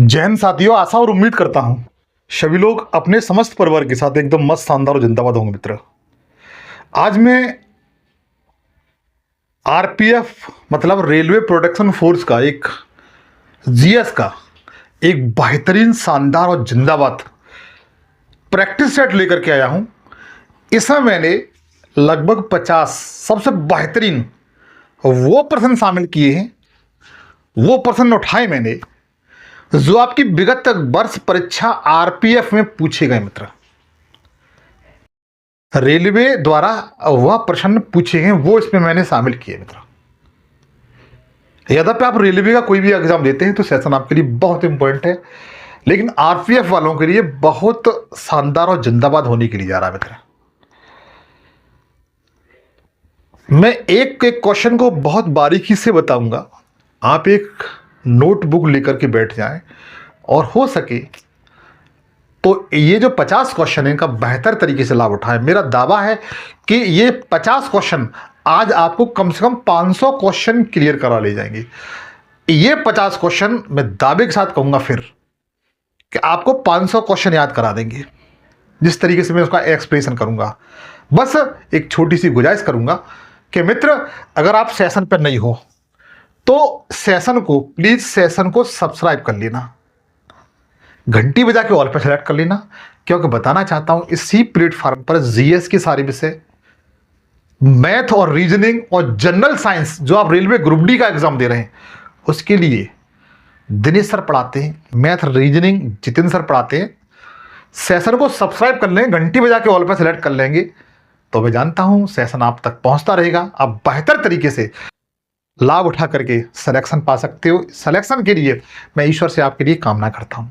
जैन साथियों, आशा और उम्मीद करता हूं सभी लोग अपने समस्त परिवार के साथ एकदम मस्त, शानदार और जिंदाबाद होंगे। मित्र, आज मैं आरपीएफ मतलब रेलवे प्रोटेक्शन फोर्स का एक जीएस का एक बेहतरीन, शानदार और जिंदाबाद प्रैक्टिस सेट लेकर के आया हूं। इसमें मैंने लगभग 50 सबसे बेहतरीन वो प्रश्न शामिल किए हैं, वो प्रश्न उठाए मैंने जो आपकी विगत वर्ष परीक्षा आरपीएफ में पूछे गए। मित्र, रेलवे द्वारा वह प्रश्न पूछे हैं वो इसमें मैंने शामिल किए। मित्र, यद्यपि आप रेलवे का कोई भी एग्जाम देते हैं तो सेशन आपके लिए बहुत इंपॉर्टेंट है, लेकिन आरपीएफ वालों के लिए बहुत शानदार और जिंदाबाद होने के लिए जा रहा है। मित्र, मैं एक एक क्वेश्चन को बहुत बारीकी से बताऊंगा। आप एक नोटबुक लेकर के बैठ जाएं और हो सके तो ये जो 50 क्वेश्चन है इनका बेहतर तरीके से लाभ उठाएं। मेरा दावा है कि ये 50 क्वेश्चन आज आपको कम से कम 500 क्वेश्चन क्लियर करा ले जाएंगे। ये 50 क्वेश्चन मैं दावे के साथ कहूंगा फिर कि आपको 500 क्वेश्चन याद करा देंगे, जिस तरीके से मैं उसका एक्सप्लेनेशन करूंगा। बस एक छोटी सी गुजारिश करूंगा कि मित्र, अगर आप सेशन पर नहीं हो तो सेशन को प्लीज सब्सक्राइब कर लेना, घंटी बजा के ऑल पे सेलेक्ट कर लेना, क्योंकि बताना चाहता हूं इसी प्लेटफॉर्म पर जीएस के सारे विषय, मैथ और रीजनिंग और जनरल साइंस जो आप रेलवे ग्रुप डी का एग्जाम दे रहे हैं उसके लिए दिनेश सर पढ़ाते हैं, मैथ रीजनिंग जितेंद्र सर पढ़ाते हैं। सेशन को सब्सक्राइब कर लें, घंटी बजा के ऑल पे सेलेक्ट कर लेंगे तो मैं जानता हूं सेशन आप तक पहुंचता रहेगा। आप बेहतर तरीके से लाभ उठा करके सिलेक्शन पा सकते हो। सिलेक्शन के लिए मैं ईश्वर से आपके लिए कामना करता हूं।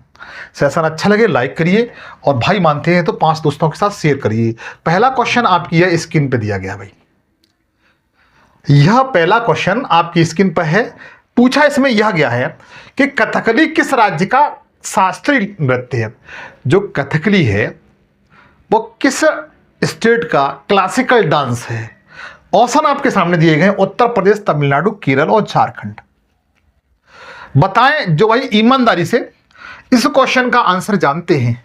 सेशन अच्छा लगे लाइक करिए और भाई मानते हैं तो 5 दोस्तों के साथ शेयर करिए। पहला क्वेश्चन आपकी यह स्क्रीन पे दिया गया। भाई, यह पहला क्वेश्चन आपकी स्क्रीन पर है। पूछा इसमें यह गया है कि कथकली किस राज्य का शास्त्रीय नृत्य है। जो कथकली है वो किस स्टेट का क्लासिकल डांस है। ऑप्शन आपके सामने दिए गए, उत्तर प्रदेश, तमिलनाडु, केरल और झारखंड। बताएं जो भाई ईमानदारी से इस क्वेश्चन का आंसर जानते हैं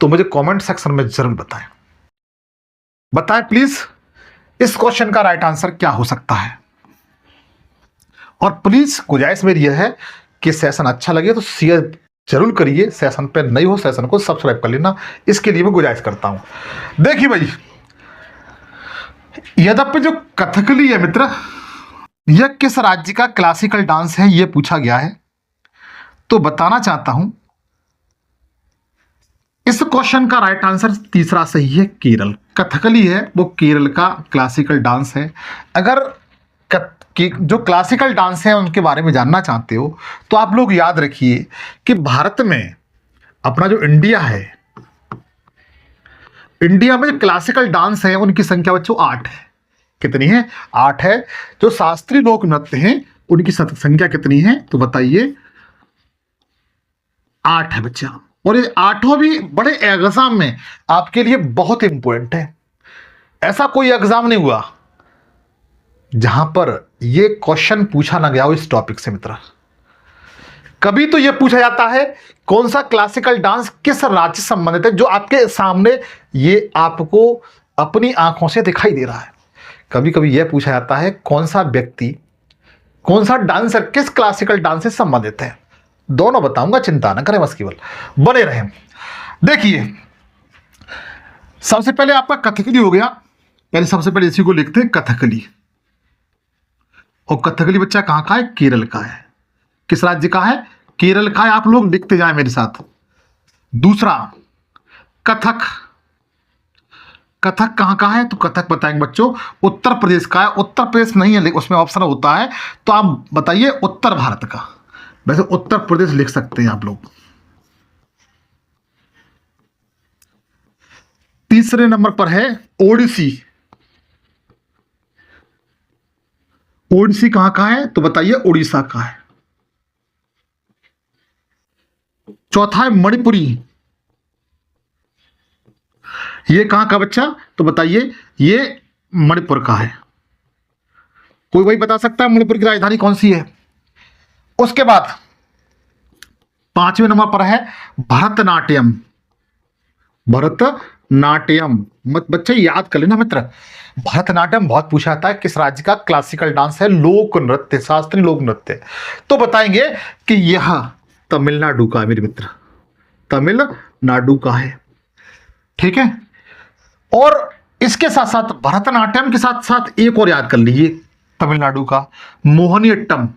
तो मुझे कमेंट सेक्शन में जरूर बताएं प्लीज इस क्वेश्चन का राइट आंसर क्या हो सकता है। और प्लीज गुजारिश मेरी यह है कि सेशन अच्छा लगे तो शेयर जरूर करिए। सेशन पे नई हो सेशन को सब्सक्राइब कर लेना, इसके लिए मैं गुजारिश करता हूं। देखिए भाई, यद्यपि जो कथकली है मित्र, यह किस राज्य का क्लासिकल डांस है यह पूछा गया है, तो बताना चाहता हूं इस क्वेश्चन का राइट आंसर तीसरा सही है, केरल। कथकली है वो केरल का क्लासिकल डांस है। अगर जो क्लासिकल डांस है उनके बारे में जानना चाहते हो तो आप लोग याद रखिए कि भारत में अपना जो इंडिया है, इंडिया में जो क्लासिकल डांस है उनकी संख्या बच्चों 8 है। कितनी है? 8 है। जो शास्त्रीय लोक नृत्य हैं उनकी संख्या कितनी है तो बताइए? 8 है बच्चा। और ये 8 भी बड़े एग्जाम में आपके लिए बहुत इंपॉर्टेंट है। ऐसा कोई एग्जाम नहीं हुआ जहां पर ये क्वेश्चन पूछा ना गया हो इस टॉपिक से। मित्र, कभी तो यह पूछा जाता है कौन सा क्लासिकल डांस किस राज्य से संबंधित है, जो आपके सामने ये आपको अपनी आंखों से दिखाई दे रहा है। कभी कभी यह पूछा जाता है कौन सा व्यक्ति, कौन सा डांसर किस क्लासिकल डांस से संबंधित है। दोनों बताऊंगा, चिंता ना करें, बस केवल बने रहें। देखिए, सबसे पहले आपका कथकली हो गया। पहले सबसे पहले इसी को लिखते हैं कथकली। और कथकली बच्चा कहां का है? केरल का है। किस राज्य का है? केरल का है। आप लोग लिखते जाएं मेरे साथ। दूसरा कथक। कथक कहां का है? तो कथक बताएंगे बच्चों उत्तर प्रदेश का है। उत्तर प्रदेश नहीं है, उसमें ऑप्शन होता है, तो आप बताइए उत्तर भारत का। वैसे उत्तर प्रदेश लिख सकते हैं आप लोग। तीसरे नंबर पर है ओडिसी। ओडिसी कहां का है तो बताइए उड़ीसा का है। चौथा है मणिपुरी। ये कहां का बच्चा तो बताइए? ये मणिपुर का है। कोई वही बता सकता है मणिपुर की राजधानी कौन सी है? उसके बाद 5वें नंबर पर है भरतनाट्यम। भरतनाट्यम मत बच्चे याद कर लेना मित्र। भरतनाट्यम बहुत पूछा जाता है, किस राज्य का क्लासिकल डांस है, लोक नृत्य, शास्त्रीय लोक नृत्य। तो बताएंगे कि यह तमिलनाडु का है मेरे मित्र, तमिलनाडु का है। ठीक है, और इसके साथ साथ भरतनाट्यम के साथ साथ एक और याद कर लीजिए तमिलनाडु का, मोहिनीअट्टम।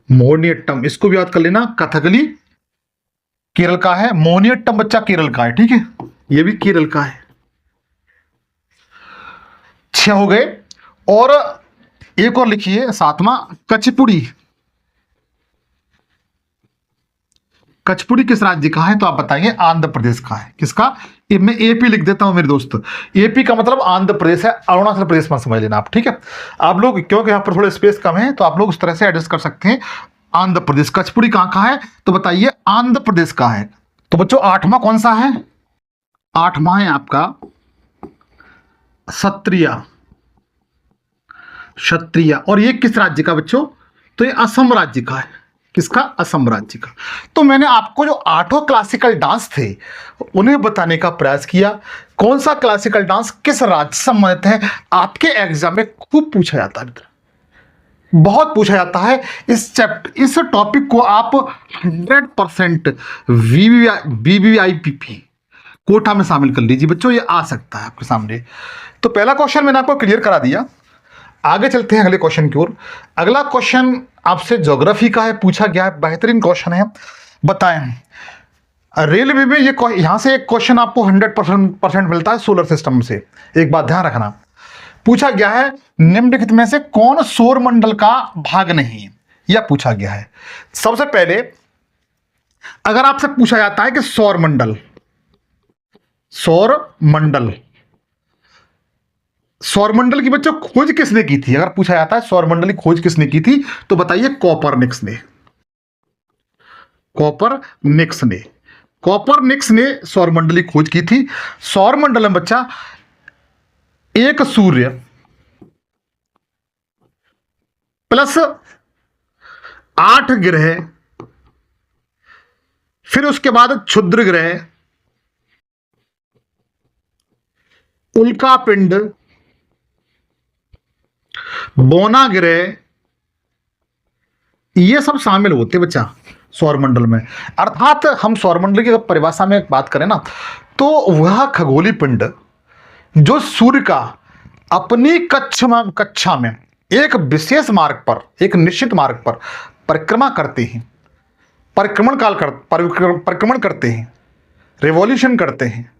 मोहिनीअट्टम इसको भी याद कर लेना, कथकली केरल का है, मोहिनीअट्टम बच्चा केरल का है। ठीक है, ये भी केरल का है। 6 हो गए, और एक और लिखिए 7वां, कचपुड़ी। कचपुड़ी किस राज्य का है? तो आप बताइए आंध्र प्रदेश का है। किसका? मैं एपी लिख देता हूं मेरे दोस्त, एपी का मतलब आंध्र प्रदेश है, अरुणाचल प्रदेश मत समझ लेना आप। ठीक है, आप लोग क्योंकि यहाँ पर थोड़े स्पेस कम है तो आप लोग उस तरह से एडजस्ट कर सकते हैं। आंध्र प्रदेश, कचपुड़ी कहाँ का है? तो बताइए आंध्र प्रदेश का है। तो बच्चों 8वां कौन सा है? 8वां है आपका सत्रिया। क्षत्रिय, और ये किस राज्य का बच्चों? तो ये असम राज्य का है। किसका? असम राज्य का। तो मैंने आपको जो 8 क्लासिकल डांस थे उन्हें बताने का प्रयास किया। कौन सा क्लासिकल डांस किस राज्य से संबंधित है, आपके एग्जाम में खूब पूछा जाता है मित्र, बहुत पूछा जाता है। इस टॉपिक को आप 100% VVIP कोटा में शामिल कर लीजिए बच्चों, ये आ सकता है आपके सामने। तो पहला क्वेश्चन मैंने आपको क्लियर करा दिया। आगे चलते हैं अगले क्वेश्चन की ओर। अगला क्वेश्चन आपसे ज्योग्राफी का है, पूछा गया है, बेहतरीन क्वेश्चन है। बताएं रेलवे में ये यहां से एक क्वेश्चन आपको 100% मिलता है सोलर सिस्टम से। एक बात ध्यान रखना, पूछा गया है निम्नलिखित में से कौन सौर मंडल का भाग नहीं है, यह पूछा गया है। सबसे पहले अगर आपसे पूछा जाता है कि सौर मंडल सौरमंडल की बच्चों खोज किसने की थी, अगर पूछा जाता है सौरमंडल की खोज किसने की थी, तो बताइए कॉपरनिकस ने सौरमंडल की खोज की थी। सौरमंडल में बच्चा एक सूर्य प्लस 8 ग्रह, फिर उसके बाद क्षुद्र ग्रह, उल्का पिंड, बोना ग्रह, ये सब शामिल होते बच्चा सौरमंडल में। अर्थात हम सौरमंडल की परिभाषा में बात करें ना, तो वह खगोलीय पिंड जो सूर्य का अपनी कक्षा में एक विशेष मार्ग पर, एक निश्चित मार्ग पर परिक्रमा करते हैं, परिक्रमण करते हैं, रिवॉल्यूशन करते हैं,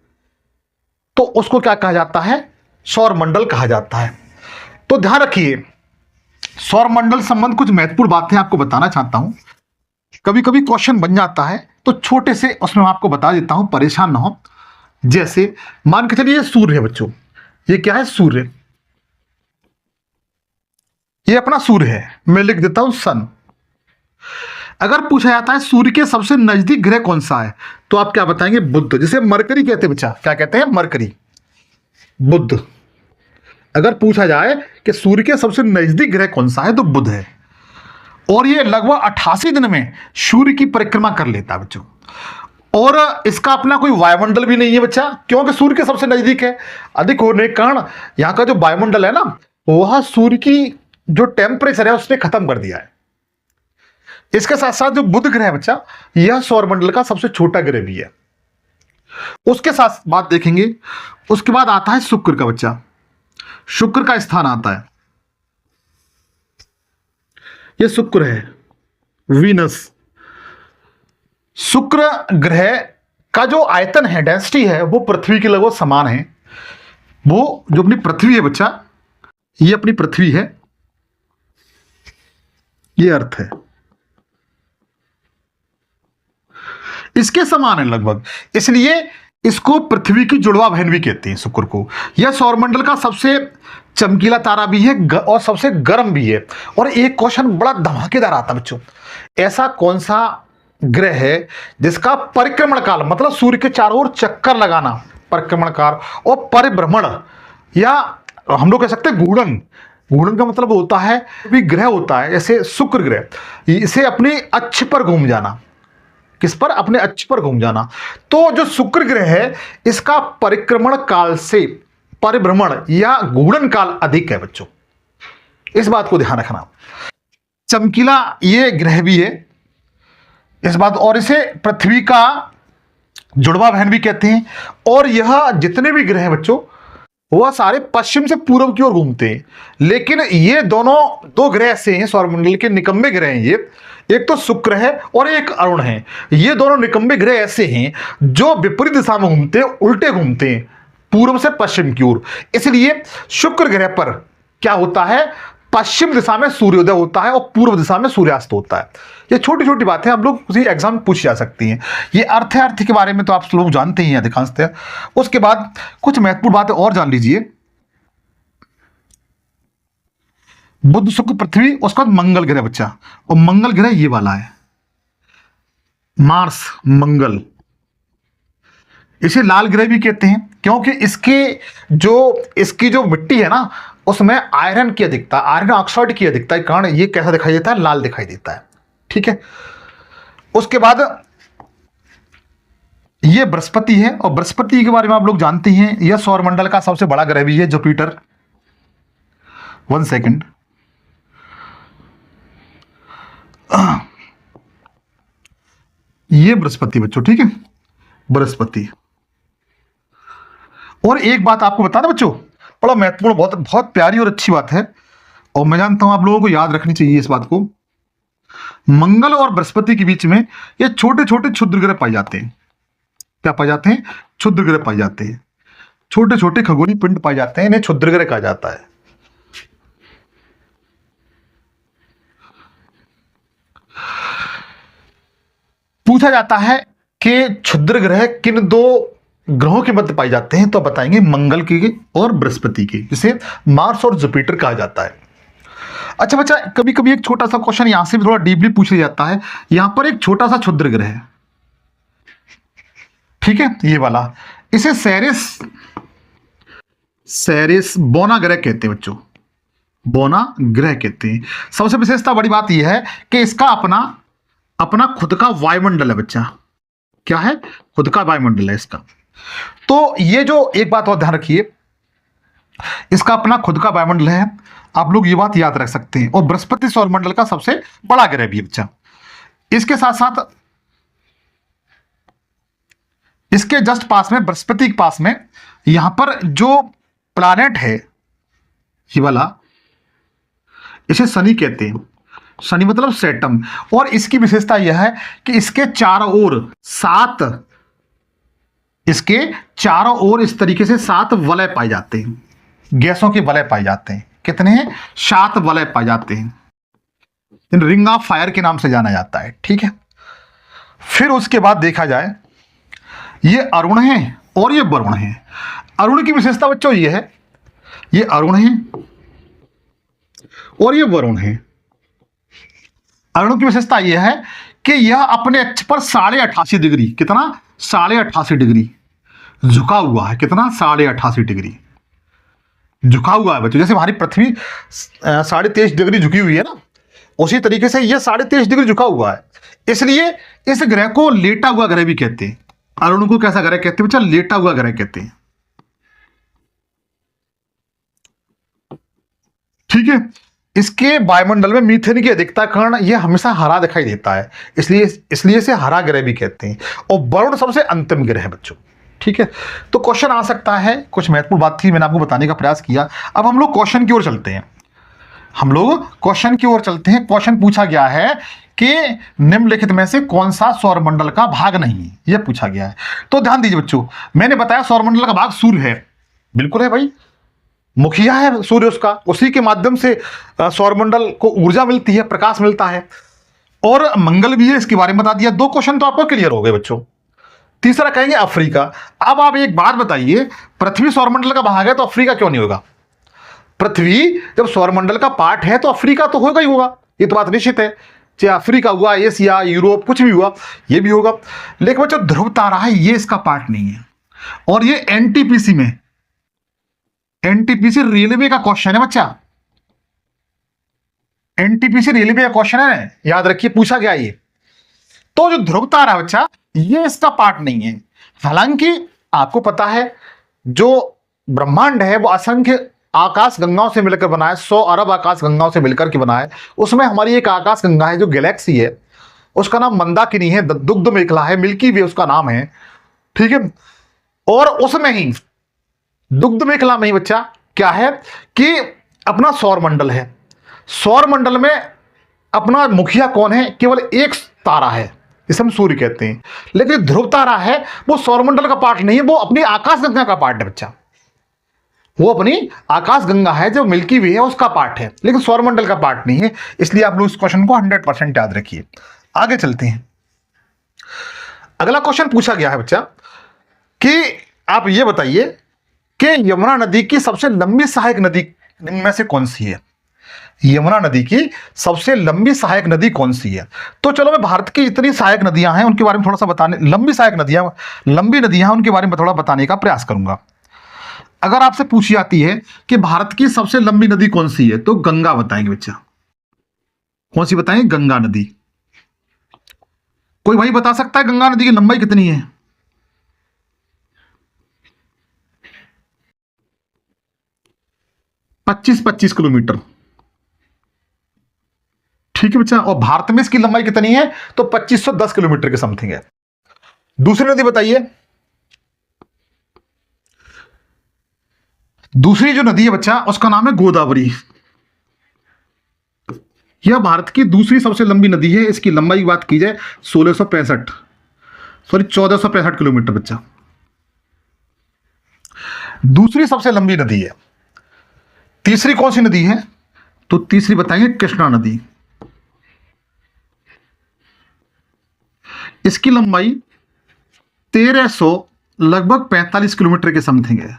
तो उसको क्या कहा जाता है? सौरमंडल कहा जाता है। तो ध्यान रखिए, सौरमंडल संबंध कुछ महत्वपूर्ण बातें आपको बताना चाहता हूं। कभी कभी क्वेश्चन बन जाता है तो छोटे से उसमें आपको बता देता हूं, परेशान ना हो। जैसे मान के चलिए सूर्य है बच्चों, ये क्या है? सूर्य, ये अपना सूर्य है, मैं लिख देता हूं सन। अगर पूछा जाता है सूर्य के सबसे नजदीक ग्रह कौन सा है, तो आप क्या बताएंगे? बुध। जिसे मरकरी कहते हैं बच्चा, क्या कहते हैं? मरकरी, बुध। अगर पूछा जाए कि सूर्य के सबसे नजदीक ग्रह कौन सा है, तो बुध है। और ये लगभग 88 दिन में सूर्य की परिक्रमा कर लेता है बच्चों। और इसका अपना कोई वायुमंडल भी नहीं है बच्चा, क्योंकि सूर्य के सबसे नजदीक है। अधिक होने के कारण यहां का जो वायुमंडल है ना, वह सूर्य की जो टेम्परेचर है उसने खत्म कर दिया है। इसके साथ साथ जो बुध ग्रह है बच्चा, यह सौरमंडल का सबसे छोटा ग्रह भी है। उसके साथ बात देखेंगे, उसके बाद आता है शुक्र का बच्चा। शुक्र का स्थान आता है, यह शुक्र है, वीनस। शुक्र ग्रह का जो आयतन है, डेंसिटी है, वो पृथ्वी के लगभग समान है। वो जो अपनी पृथ्वी है बच्चा, ये अपनी पृथ्वी है, ये अर्थ है, इसके समान है लगभग, इसलिए इसको पृथ्वी की जुड़वा बहन भी कहते हैं शुक्र को। यह सौरमंडल का सबसे चमकीला तारा भी है और सबसे गर्म भी है। और एक क्वेश्चन बड़ा धमाकेदार आता है बच्चों, ऐसा कौन सा ग्रह है जिसका परिक्रमण काल, मतलब सूर्य के चारों ओर चक्कर लगाना, परिक्रमण काल और परिभ्रमण, या हम लोग कह सकते हैं घूर्णन, घूर्णन का मतलब होता है भी ग्रह होता है, जैसे शुक्र ग्रह, इसे अपने अक्ष पर घूम जाना। किस पर? अपने अक्ष पर घूम जाना। तो जो शुक्र ग्रह है इसका परिक्रमण काल से परिभ्रमण या घूर्णन काल अधिक है बच्चों, इस बात को ध्यान रखना। चमकीला ये ग्रह भी है इस बात, और इसे पृथ्वी का जुड़वा बहन भी कहते हैं। और यह जितने भी ग्रह हैं बच्चों वह सारे पश्चिम से पूर्व की ओर घूमते हैं। लेकिन ये दोनों दो ग्रह ऐसे हैं सौरमंडल के निकम्मे ग्रह हैं, ये एक तो शुक्र है और एक अरुण है। ये दोनों निकम्मे ग्रह ऐसे हैं जो विपरीत दिशा में घूमते हैं, उल्टे घूमते हैं पूर्व से पश्चिम की ओर। इसलिए शुक्र ग्रह पर क्या होता है, पश्चिम दिशा में सूर्योदय होता है और पूर्व दिशा में सूर्यास्त होता है। ये छोटी छोटी बातें हम लोग किसी एग्जाम में पूछ जा सकती हैं। ये अर्थ के बारे में तो आप लोग जानते ही हैं अधिकांशतः। उसके बाद कुछ महत्वपूर्ण बातें और जान लीजिए। बुध शुक्र पृथ्वी, उसका मंगल ग्रह बच्चा, और मंगल ग्रह ये वाला है, मार्स मंगल। इसे लाल ग्रह भी कहते हैं क्योंकि इसकी जो मिट्टी है ना उसमें आयरन की अधिकता, आयरन ऑक्साइड की अधिकता के कारण ये कैसा दिखाई देता है, लाल दिखाई देता है। ठीक है। उसके बाद ये बृहस्पति है, और बृहस्पति के बारे में आप लोग जानते हैं यह सौरमंडल का सबसे बड़ा ग्रह भी है, जुपिटर। 1 सेकंड। ये बृहस्पति बच्चों, ठीक है, बृहस्पति। और एक बात आपको बता दें बच्चों, बड़ा महत्वपूर्ण, बहुत बहुत प्यारी और अच्छी बात है, और मैं जानता हूं आप लोगों को याद रखनी चाहिए इस बात को। मंगल और बृहस्पति के बीच में ये छोटे छोटे क्षुद्र ग्रह पाए जाते हैं। क्या पाए जाते हैं? क्षुद्र ग्रह पाए जाते हैं, छोटे छोटे खगोलीय पिंड पाए जाते हैं, इन्हें क्षुद्र ग्रह कहा जाता है। पूछा जाता है कि क्षुद्र ग्रह किन दो ग्रहों के मध्य पाए जाते हैं, तो बताएंगे मंगल के और बृहस्पति के, जिसे मार्स और जुपिटर कहा जाता है। अच्छा बच्चा, कभी कभी एक छोटा सा क्वेश्चन यहां से भी थोड़ा डीपली पूछ लिया जाता है। यहां पर एक छोटा सा क्षुद्र ग्रह है, ठीक है, ये वाला, इसे सेरेस बोना ग्रह कहते हैं बच्चों, बोना ग्रह कहते हैं। सबसे विशेषता बड़ी बात यह है कि इसका अपना खुद का वायुमंडल है बच्चा। क्या है? खुद का वायुमंडल है इसका। तो ये जो एक बात और ध्यान रखिए, इसका अपना खुद का वायुमंडल है, आप लोग ये बात याद रख सकते हैं। और बृहस्पति सौरमंडल का सबसे बड़ा ग्रह भी है बच्चा। इसके साथ साथ इसके जस्ट पास में, बृहस्पति के पास में, यहां पर जो प्लैनेट है ये वाला, इसे शनि कहते हैं। शनि मतलब सैटर्न। और इसकी विशेषता यह है कि इसके चारों ओर इस तरीके से 7 वलय पाए जाते हैं, गैसों के वलय पाए जाते हैं। कितने हैं? 7 वलय पाए जाते हैं। इन रिंग ऑफ फायर के नाम से जाना जाता है, ठीक है। फिर उसके बाद देखा जाए, ये अरुण है और ये वरुण है। अरुण की विशेषता बच्चों ये है, ये अरुण है और ये वरुण है। अरुण की विशेषता यह है कि यह अपने अक्ष पर 88.5 डिग्री, कितना? 88.5 डिग्री झुका हुआ है। कितना? 88.5 डिग्री झुका हुआ है बच्चों। जैसे हमारी पृथ्वी 23.5 डिग्री झुकी हुई है ना, उसी तरीके से यह 23.5 डिग्री झुका हुआ है। इसलिए इस ग्रह को लेटा हुआ ग्रह भी कहते हैं। अरुण को कैसा ग्रह कहते हैं बच्चा? लेटा हुआ ग्रह कहते हैं, ठीक है। इसके वायुमंडल में मीथेन की अधिकता के कारण यह हमेशा हरा दिखाई देता है, इसलिए इसे हरा ग्रह भी कहते हैं। और वरुण सबसे अंतिम ग्रह है बच्चों, ठीक है। तो क्वेश्चन आ सकता है, कुछ महत्वपूर्ण बात थी, मैंने आपको बताने का प्रयास किया। अब हम लोग क्वेश्चन की ओर चलते हैं। क्वेश्चन पूछा गया है कि निम्नलिखित में से कौन सा सौरमंडल का भाग नहीं है, यह पूछा गया है। तो ध्यान दीजिए बच्चों, मैंने बताया सौरमंडल का भाग सूर्य है, बिल्कुल है भाई, मुखिया है सूर्य उसका, उसी के माध्यम से सौरमंडल को ऊर्जा मिलती है, प्रकाश मिलता है। और मंगल भी है, इसके बारे में बता दिया। 2 क्वेश्चन तो आपको क्लियर हो गए बच्चों। तीसरा कहेंगे अफ्रीका। अब आप एक बात बताइए, पृथ्वी सौरमंडल का भाग है तो अफ्रीका क्यों नहीं होगा? पृथ्वी जब सौरमंडल का पार्ट है तो अफ्रीका तो होगा ही होगा, ये तो बात निश्चित है। चाहे अफ्रीका हुआ, एशिया, यूरोप, कुछ भी हुआ, ये भी होगा। लेकिन बच्चों ध्रुव तारा है, ये इसका पार्ट नहीं है। और ये एनटीपीसी रेलवे का क्वेश्चन है बच्चा, एनटीपीसी रेलवे का क्वेश्चन है, याद रखिए पूछा गया ये। तो जो ध्रुव तारा है बच्चा, ये इसका पार्ट नहीं है। हालांकि आपको पता है जो ब्रह्मांड है वो असंख्य आकाश गंगाओं से मिलकर बना है, 100 अरब आकाश गंगाओं से मिलकर के बना है। उसमें हमारी एक आकाश गंगा है जो गैलेक्सी है, उसका नाम मंदाकिनी है, दुग्ध मेखला है, मिल्की वे उसका नाम है, ठीक है। और उसमें ही दुग्ध मेखला में ही बच्चा क्या है कि अपना सौर मंडल है। सौर मंडल में अपना मुखिया कौन है? केवल एक तारा है, इसे हम सूर्य कहते हैं। लेकिन ध्रुव तारा है वो सौरमंडल का पार्ट नहीं है, वो अपनी आकाश गंगा का पार्ट है बच्चा। वो अपनी आकाश गंगा है जो मिल्की वे है उसका पार्ट है, लेकिन सौरमंडल का पार्ट नहीं है। इसलिए आप लोग इस क्वेश्चन को 100% याद रखिए। आगे चलते हैं। अगला क्वेश्चन पूछा गया है बच्चा कि आप ये बताइए कि यमुना नदी की सबसे लंबी सहायक नदी इनमें से कौन सी है? यमुना नदी की सबसे लंबी सहायक नदी कौन सी है? तो चलो मैं भारत की जितनी सहायक नदियां हैं उनके बारे में थोड़ा सा बताने, लंबी सहायक नदियां, लंबी नदियां हैं उनके बारे में थोड़ा बताने का प्रयास करूंगा। अगर आपसे पूछी जाती है कि भारत की सबसे लंबी नदी कौन सी है, तो गंगा बताएंगे बच्चा। कौन सी बताएंगे? गंगा नदी। कोई भाई बता सकता है गंगा नदी की लंबाई कितनी है? पच्चीस किलोमीटर, ठीक है बच्चा। और भारत में इसकी लंबाई कितनी है? तो 2510 किलोमीटर के समथिंग है। दूसरी नदी बताइए। दूसरी जो नदी है बच्चा उसका नाम है गोदावरी। यह भारत की दूसरी सबसे लंबी नदी है। इसकी लंबाई की बात की जाए 1465 किलोमीटर बच्चा, दूसरी सबसे लंबी नदी है। तीसरी कौन सी नदी है? तो तीसरी बताएंगे कृष्णा नदी। इसकी लंबाई 1300 लगभग 45 किलोमीटर के समथिंग है,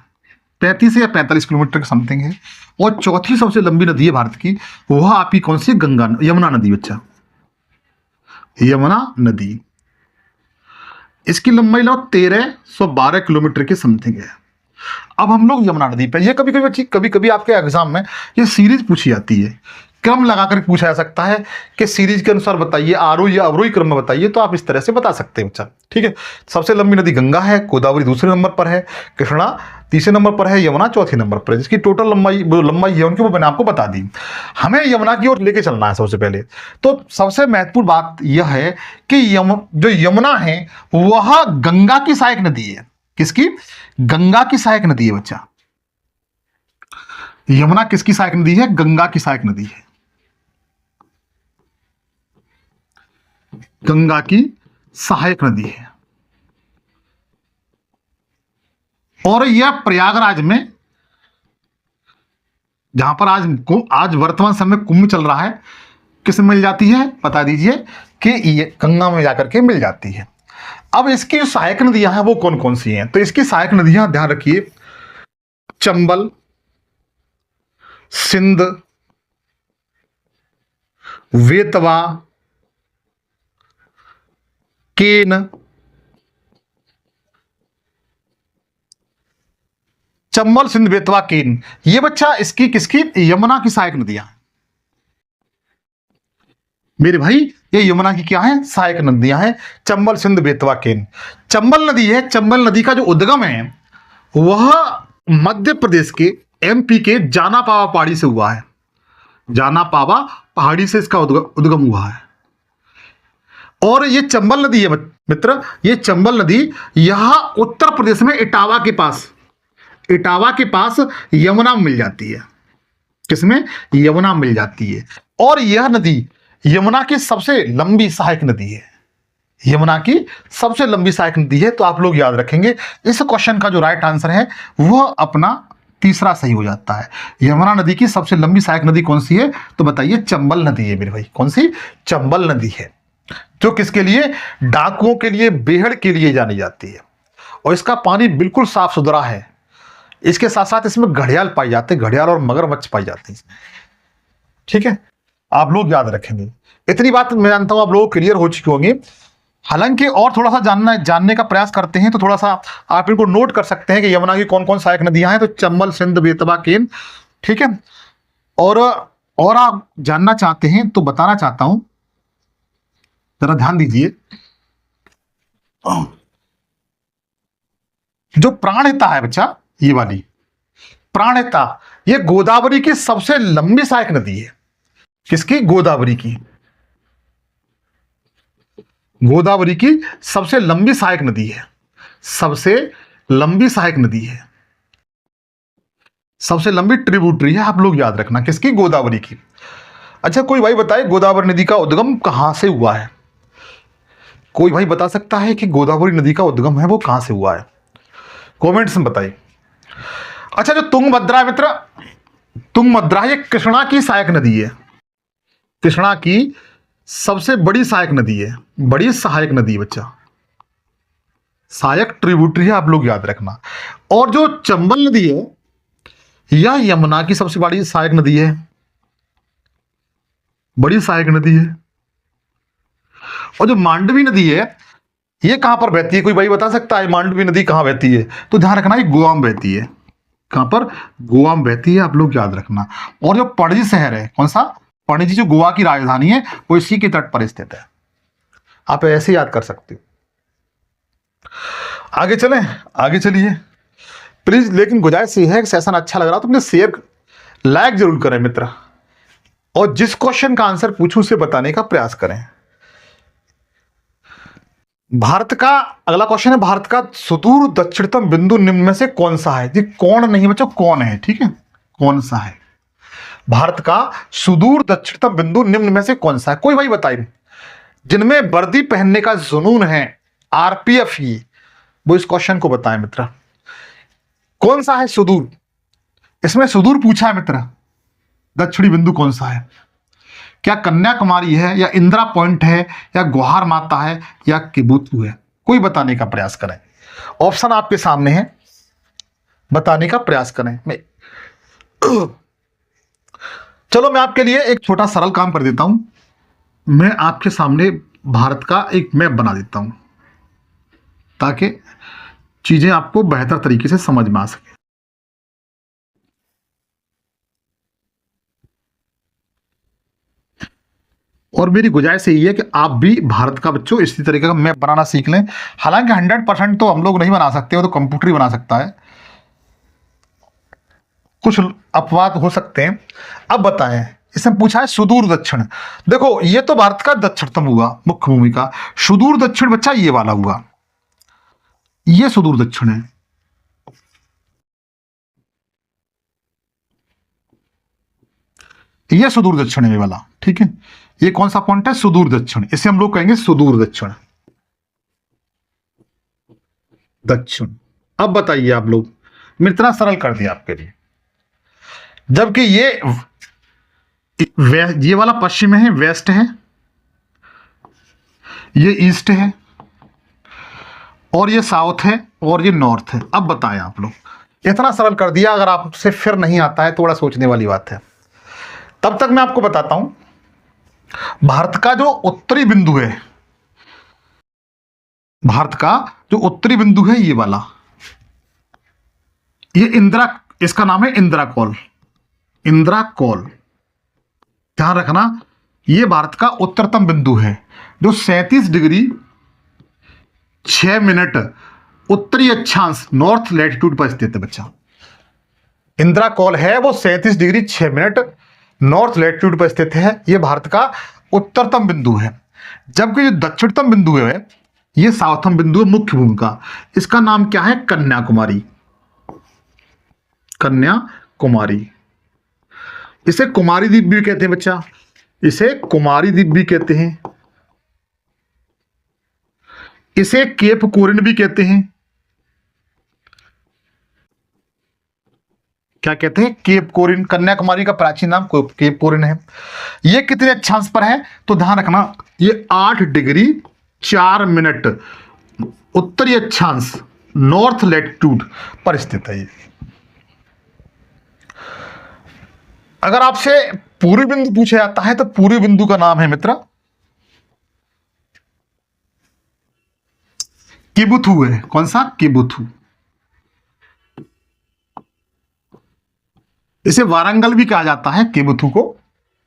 35 या 45 किलोमीटर के समथिंग है। और चौथी सबसे लंबी नदी है भारत की, वह आपकी कौन सी? यमुना नदी बच्चा, यमुना नदी। इसकी लंबाई लगभग 1312 किलोमीटर के समथिंग है। अब हम लोग यमुना नदी पे, ये कभी कभी आपके एग्जाम में ये सीरीज पूछी जाती है, क्रम लगाकर पूछा जा सकता है कि सीरीज के अनुसार बताइए, आरोही या अवरोही क्रम में बताइए, तो आप इस तरह से बता सकते हैं बच्चा, ठीक है। सबसे लंबी नदी गंगा है, गोदावरी दूसरे नंबर पर है, कृष्णा तीसरे नंबर पर है, यमुना चौथे नंबर पर है। जिसकी टोटल लंबाई है उनकी वो मैंने आपको बता दी। हमें यमुना की ओर लेके चलना है सबसे पहले। तो सबसे महत्वपूर्ण बात यह है कि जो यमुना है वह गंगा की सहायक नदी है। किसकी? गंगा की सहायक नदी है बच्चा। यमुना किसकी सहायक नदी है? गंगा की सहायक नदी है। गंगा की सहायक नदी है। और यह प्रयागराज में, जहां पर आज वर्तमान समय कुंभ चल रहा है, किस में मिल जाती है? बता दीजिए कि ये गंगा में जाकर के मिल जाती है। अब इसकी जो सहायक नदियां हैं वो कौन कौन सी हैं? तो इसकी सहायक नदियां ध्यान रखिए, चंबल, सिंध, बेतवा, केन, चंबल, सिंध, बेतवा, केन, ये बच्चा इसकी किसकी? यमुना की सहायक नदियां हैं मेरे भाई। ये यमुना की क्या है? सहायक नदियां हैं, चंबल, सिंध, बेतवा, केन। चंबल नदी है, चंबल नदी का जो उद्गम है वह मध्य प्रदेश के एमपी के जानापावा पहाड़ी से हुआ है। जानापावा पहाड़ी से इसका उद्गम हुआ है। और ये चंबल नदी है मित्र, ये चंबल नदी यहां उत्तर प्रदेश में इटावा के पास यमुना में मिल जाती है। किसमें? यमुना मिल जाती है। और यह नदी यमुना की सबसे लंबी सहायक नदी है। यमुना की सबसे लंबी सहायक नदी है। तो आप लोग याद रखेंगे, इस क्वेश्चन का जो राइट आंसर है वह अपना तीसरा सही हो जाता है। यमुना नदी की सबसे लंबी सहायक नदी कौन सी है? तो बताइए चंबल नदी है मेरे भाई। कौन सी? चंबल नदी है, जो किसके लिए? डाकुओं के लिए, बेहड़ के लिए जानी जाती है। और इसका पानी बिल्कुल साफ सुथरा है। इसके साथ साथ इसमें घड़ियाल पाई जाते हैं, घड़ियाल और मगरमच्छ पाई जाती है, ठीक है। आप लोग याद रखेंगे। इतनी बात मैं जानता हूं आप लोग क्लियर हो चुकी होंगी। हालांकि और थोड़ा सा जानने का प्रयास करते हैं तो थोड़ा सा आप इनको नोट कर सकते हैं कि यमुना की कौन कौन सहायक नदियां हैं। तो चंबल, सिंध, बेतवा, केन, ठीक है। और आप जानना चाहते हैं तो बताना चाहता हूं, जरा ध्यान दीजिए। जो प्राणहिता है बच्चा, ये वाली प्राणहिता, ये गोदावरी की सबसे लंबी सहायक नदी है। किसकी? गोदावरी की। गोदावरी की सबसे लंबी सहायक नदी है, सबसे लंबी सहायक नदी है, सबसे लंबी ट्रिब्यूटरी है, आप लोग याद रखना। किसकी? गोदावरी की। अच्छा, कोई भाई बताए गोदावरी नदी का उद्गम कहां से हुआ है? कोई भाई बता सकता है कि गोदावरी नदी का उद्गम है वो कहां से हुआ है? कमेंट्स में बताइए। अच्छा, जो तुंगभद्रा है मित्र, तुंगभद्रा ये कृष्णा की सहायक नदी है, कृष्णा की सबसे बड़ी सहायक नदी है, बड़ी सहायक नदी बच्चा, सहायक ट्रिब्यूटरी है, आप लोग याद रखना। और जो चंबल नदी है यह यमुना की सबसे बड़ी सहायक नदी है, बड़ी सहायक नदी है। और जो मांडवी नदी है ये कहां पर बहती है? कोई भाई बता सकता है मांडवी नदी कहां बहती है? तो ध्यान रखना ये गोवा में बहती है। कहां पर? गोवा में बहती है, आप लोग याद रखना। और जो पणजी शहर है, कौन सा? पणजी, जो गोवा की राजधानी है, वो इसी के तट पर स्थित है। आप ऐसे याद कर सकते हो। आगे चलें, आगे चलिए प्लीज। लेकिन गुजारिश ये है कि सेशन अच्छा लग रहा तो अपने शेयर लाइक जरूर करें मित्र, और जिस क्वेश्चन का आंसर पूछूं उसे बताने का प्रयास करें। भारत का अगला क्वेश्चन है, भारत का सुदूर दक्षिणतम बिंदु निम्न में से कौन सा है? जी कौन नहीं बच्चों, कौन है, ठीक है, कौन सा है? भारत का सुदूर दक्षिणतम बिंदु निम्न में से कौन सा है? कोई भाई बताइए। जिनमें वर्दी पहनने का जुनून है, आरपीएफ की, वो इस क्वेश्चन को बताएं मित्र। कौन सा है सुदूर? इसमें सुदूर पूछा है मित्र, दक्षिणी बिंदु कौन सा है? क्या कन्याकुमारी है, या इंदिरा पॉइंट है, या गुहार माता है, या किबुतु है? कोई बताने का प्रयास करें। ऑप्शन आपके सामने है, बताने का प्रयास करें। चलो मैं आपके लिए एक छोटा सरल काम कर देता हूं। मैं आपके सामने भारत का एक मैप बना देता हूं ताकि चीजें आपको बेहतर तरीके से समझ में आ सके। और मेरी गुजारिश यही है कि आप भी भारत का बच्चों इसी तरीके का मैप बनाना सीख लें। हालांकि 100% तो हम लोग नहीं बना सकते, वो तो कंप्यूटर ही बना सकता है, कुछ अपवाद हो सकते हैं। अब बताएं, इसमें पूछा है सुदूर दक्षिण। देखो ये तो भारत का दक्षिणतम हुआ, मुख्य भूमि का। सुदूर दक्षिण बच्चा ये वाला हुआ, ये सुदूर दक्षिण है। ये सुदूर दक्षिण है ये वाला, ठीक है। ये कौन सा पॉइंट है? सुदूर दक्षिण, इसे हम लोग कहेंगे सुदूर दक्षिण, दक्षिण। अब बताइए आप लोग, मैं इतना सरल कर दिया आपके लिए। जबकि ये वाला पश्चिम है, वेस्ट है, ये ईस्ट है, और ये साउथ है, और ये नॉर्थ है। अब बताएं आप लोग, इतना सरल कर दिया। अगर आपसे फिर नहीं आता है, थोड़ा सोचने वाली बात है। तब तक मैं आपको बताता हूं, भारत का जो उत्तरी बिंदु है, भारत का जो उत्तरी बिंदु है ये वाला, ये इंदिरा, इसका नाम है इंदिरा कॉल, इंदिरा कॉल। ध्यान रखना, ये भारत का उत्तरतम बिंदु है, जो 37 डिग्री 6 मिनट उत्तरी अक्षांश नॉर्थ लैटिट्यूड पर स्थित है बच्चा। इंदिरा कॉल है वो 37 डिग्री 6 मिनट नॉर्थ लैटिट्यूड पर स्थित है। यह भारत का उत्तरतम बिंदु है। जबकि जो दक्षिणतम बिंदु है ये साउथम बिंदु है मुख्य भूमि का। इसका नाम क्या है? कन्याकुमारी, कन्याकुमारी। इसे कुमारी द्वीप भी कहते हैं बच्चा, इसे कुमारी द्वीप भी कहते हैं, इसे केप कोरिन भी कहते हैं। क्या कहते हैं? केप कोरिन। कन्याकुमारी का प्राचीन नाम केप कोरिन है। ये कितने अक्षांश पर है? तो ध्यान रखना, ये 8 डिग्री 4 मिनट उत्तरी अक्षांश नॉर्थ लैटिट्यूड पर स्थित है। ये अगर आपसे पूर्वी बिंदु पूछा जाता है तो पूर्वी बिंदु का नाम है मित्र किबुथु है। कौन सा? किबुथु। इसे वारंगल भी कहा जाता है, किबुथु को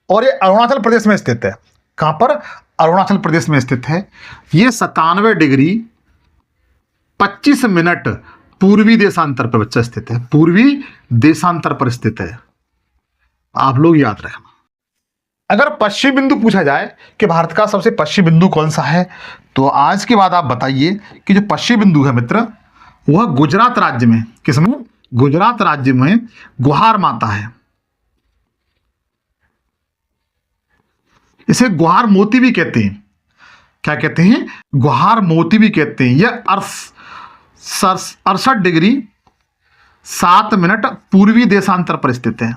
और ये अरुणाचल प्रदेश में स्थित है। कहां पर? अरुणाचल प्रदेश में स्थित है। ये 97 डिग्री 25 मिनट पूर्वी देशांतर पर बच्चा स्थित है, पूर्वी देशांतर पर स्थित है, आप लोग याद रखना। अगर पश्चिम बिंदु पूछा जाए कि भारत का सबसे पश्चिम बिंदु कौन सा है, तो आज के बाद आप बताइए कि जो पश्चिम बिंदु है मित्र, वह गुजरात राज्य में, किसमें? गुजरात राज्य में गुहार माता है। इसे गुहार मोती भी कहते हैं। क्या कहते हैं? गुहार मोती भी कहते हैं। यह 68 डिग्री 7 मिनट पूर्वी देशांतर पर स्थित है।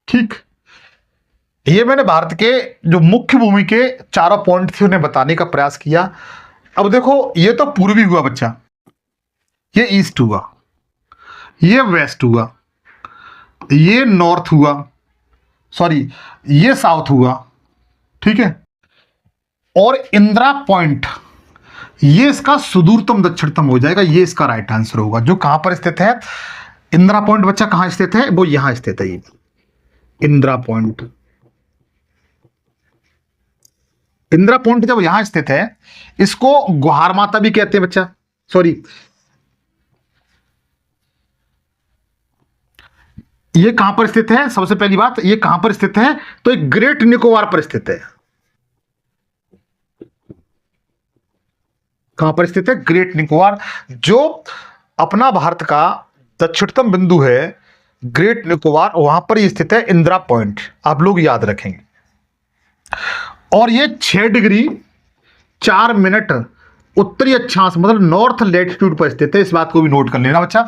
ठीक, ये मैंने भारत के जो मुख्य भूमि के चारों पॉइंट थे उन्हें बताने का प्रयास किया। अब देखो, ये तो पूर्वी हुआ बच्चा, ये ईस्ट हुआ, ये वेस्ट हुआ, ये नॉर्थ हुआ, सॉरी ये साउथ हुआ, ठीक है। और इंदिरा पॉइंट ये इसका सुदूरतम दक्षिणतम हो जाएगा, ये इसका राइट आंसर होगा। जो कहां पर स्थित है इंदिरा पॉइंट बच्चा, कहां स्थित है? वो यहां स्थित है, ये इंदिरा पॉइंट। इंदिरा पॉइंट जब यहां स्थित है, इसको गुहार माता भी कहते हैं बच्चा, सॉरी ये कहां पर स्थित है? सबसे पहली बात, ये कहां पर स्थित है? तो एक ग्रेट निकोबार पर स्थित है। कहां पर स्थित है? ग्रेट निकोबार, जो अपना भारत का दक्षिणतम बिंदु है, ग्रेट निकोबार, वहां पर ही स्थित है इंदिरा पॉइंट, आप लोग याद रखेंगे। और ये 6 डिग्री 4 मिनट उत्तरी अक्षांश मतलब नॉर्थ लेटिट्यूड पर स्थित है। इस बात को भी नोट कर लेना बच्चा,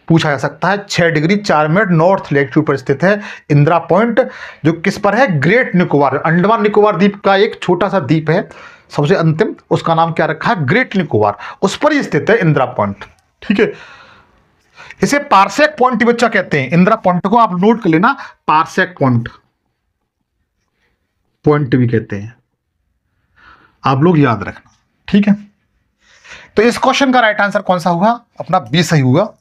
पूछा जा सकता है। 6 डिग्री 4 मिनट नॉर्थ लेटिट्यूड पर स्थित है इंदिरा पॉइंट, जो किस पर है? ग्रेट निकोबार, अंडमान निकोबार द्वीप का एक छोटा सा द्वीप है सबसे अंतिम, उसका नाम क्या रखा है? ग्रेट निकोबार, उस पर ही स्थित है इंदिरा पॉइंट, ठीक है। इसे पारसेक पॉइंट बच्चा कहते हैं। इंदिरा पॉइंट को आप नोट कर लेना, पारसेक पॉइंट भी कहते हैं, आप लोग याद रखना, ठीक है। तो इस क्वेश्चन का राइट आंसर कौन सा हुआ? अपना बी सही हुआ।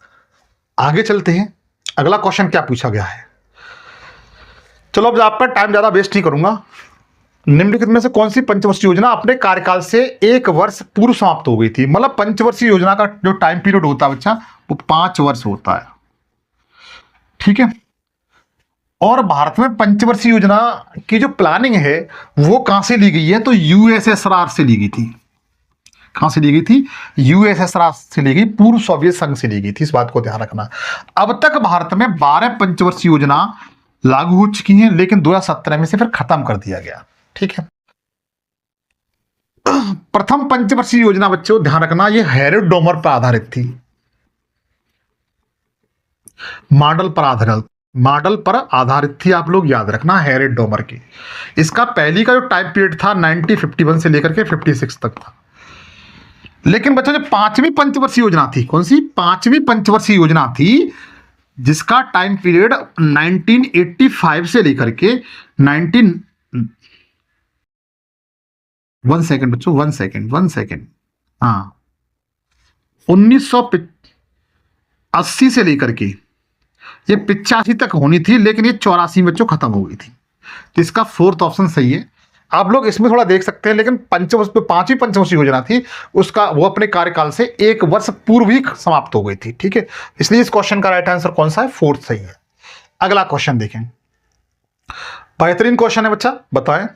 आगे चलते हैं, अगला क्वेश्चन क्या पूछा गया है। चलो, अब आपका टाइम ज्यादा वेस्ट नहीं करूंगा। निम्नलिखित में से कौन सी पंचवर्षीय योजना अपने कार्यकाल से 1 वर्ष पूर्व समाप्त हो गई थी? मतलब पंचवर्षीय योजना का जो टाइम पीरियड होता है बच्चा, वो 5 वर्ष होता है, ठीक है। और भारत में पंचवर्षीय योजना की जो प्लानिंग है वो कहां से ली गई है? तो यूएसएसआर से ली गई थी। कहां से ली गई थी? यूएसएसआर से ली गई, पूर्व सोवियत संघ से ली गई थी, इस बात को ध्यान रखना। अब तक भारत में 12 पंचवर्षीय योजना लागू हो चुकी हैं, लेकिन 2017 में से फिर खत्म कर दिया गया, ठीक है। प्रथम पंचवर्षीय योजना बच्चों ध्यान रखना, ये हैरोल्ड डोमर पर आधारित थी, मॉडल पर आधारित थी, आप लोग याद रखना, हैरोल्ड डोमर की। इसका पहली का जो टाइम पीरियड था 1951 से लेकर के 56 तक था। लेकिन बच्चों जो 5वीं पंचवर्षीय योजना थी, कौन सी? 5वीं पंचवर्षीय योजना थी, जिसका टाइम पीरियड 1985 से लेकर के 1 सेकेंड बच्चों, 1 सेकेंड, हाँ, 1980 से लेकर के ये 85 तक होनी थी, लेकिन ये 84 बच्चों खत्म हो गई थी। तो इसका 4th ऑप्शन सही है। आप लोग इसमें थोड़ा देख सकते हैं, लेकिन 5वीं पंचवर्षीय योजना थी, उसका वो अपने कार्यकाल से 1 वर्ष पूर्व ही समाप्त हो गई थी, ठीक है। इसलिए इस क्वेश्चन का राइट आंसर कौन सा है? 4th सही है। अगला क्वेश्चन देखें, बेहतरीन क्वेश्चन है बच्चा, बताएं।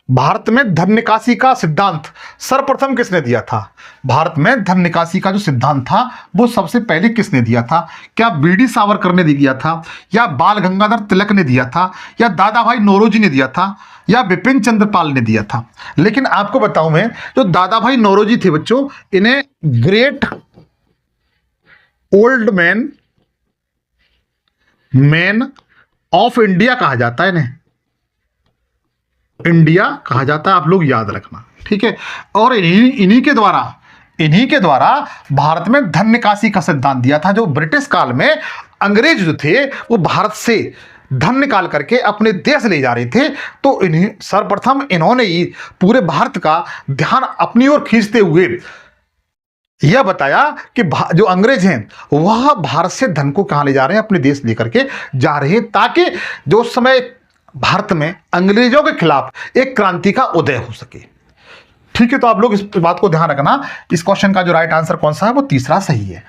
भारत में धन निकासी का सिद्धांत सर्वप्रथम किसने दिया था? भारत में धन निकासी का जो सिद्धांत था वो सबसे पहले किसने दिया था? क्या बीडी सावरकर ने दिया था, या बाल गंगाधर तिलक ने दिया था, या दादा भाई नौरोजी ने दिया था, या बिपिन चंद्र पाल ने दिया था? लेकिन आपको बताऊं मैं, जो दादा भाई नौरोजी थे बच्चों, इन्हें great old man of India कहा जाता है, इन्हें इंडिया कहा जाता है, आप लोग याद रखना, ठीक है। और इन्हीं के द्वारा भारत में धन निकासी का सिद्धांत दिया था। जो ब्रिटिश काल में अंग्रेज जो थे वो भारत से धन निकाल करके अपने देश ले जा रहे थे, तो इन्हें सर्वप्रथम इन्होंने ही पूरे भारत का ध्यान अपनी ओर खींचते हुए यह बताया कि जो अंग्रेज हैं वह भारत से धन को कहां ले जा रहे हैं, अपने देश लेकर के जा रहे हैं, ताकि जो उस समय भारत में अंग्रेजों के खिलाफ एक क्रांति का उदय हो सके। ठीक है, तो आप लोग इस बात को ध्यान रखना। इस क्वेश्चन का जो राइट आंसर कौन सा है, वो तीसरा सही है।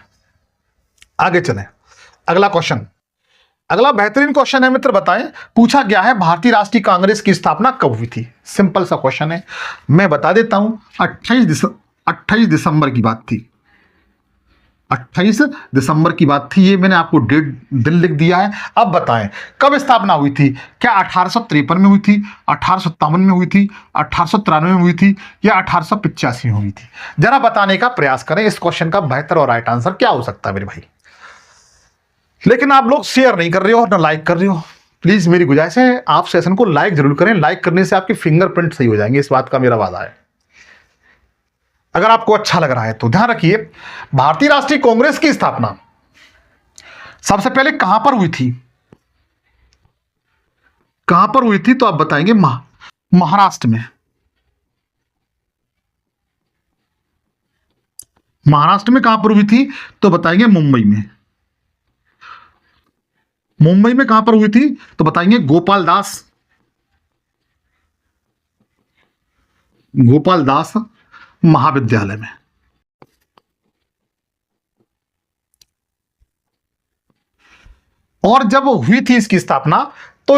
आगे चलें, अगला क्वेश्चन, अगला बेहतरीन क्वेश्चन है मित्र, बताएं। पूछा गया है भारतीय राष्ट्रीय कांग्रेस की स्थापना कब हुई थी। सिंपल सा क्वेश्चन है, मैं बता देता हूं। 28 दिसंबर की बात थी। 28 दिसंबर की बात थी, ये मैंने आपको डेट दिन लिख दिया है। अब बताएं कब स्थापना हुई थी। क्या 1853 में हुई थी, 1857 में हुई थी, 1893 में हुई थी, या 1885 में हुई थी? जरा बताने का प्रयास करें इस क्वेश्चन का बेहतर और राइट आंसर क्या हो सकता है मेरे भाई। लेकिन आप लोग शेयर नहीं कर रहे हो ना लाइक कर रहे हो। प्लीज मेरी गुजारिश है, आप सेशन को लाइक जरूर करें। लाइक करने से आपके फिंगरप्रिंट सही हो जाएंगे, इस बात का मेरा वादा है। अगर आपको अच्छा लग रहा है तो ध्यान रखिए, भारतीय राष्ट्रीय कांग्रेस की स्थापना सबसे पहले कहां पर हुई थी, कहां पर हुई थी? तो आप बताएंगे महाराष्ट्र में। महाराष्ट्र में कहां पर हुई थी? तो बताएंगे मुंबई में। मुंबई में कहां पर हुई थी? तो बताएंगे गोपाल दास महाविद्यालय में। और जब हुई थी इसकी स्थापना, तो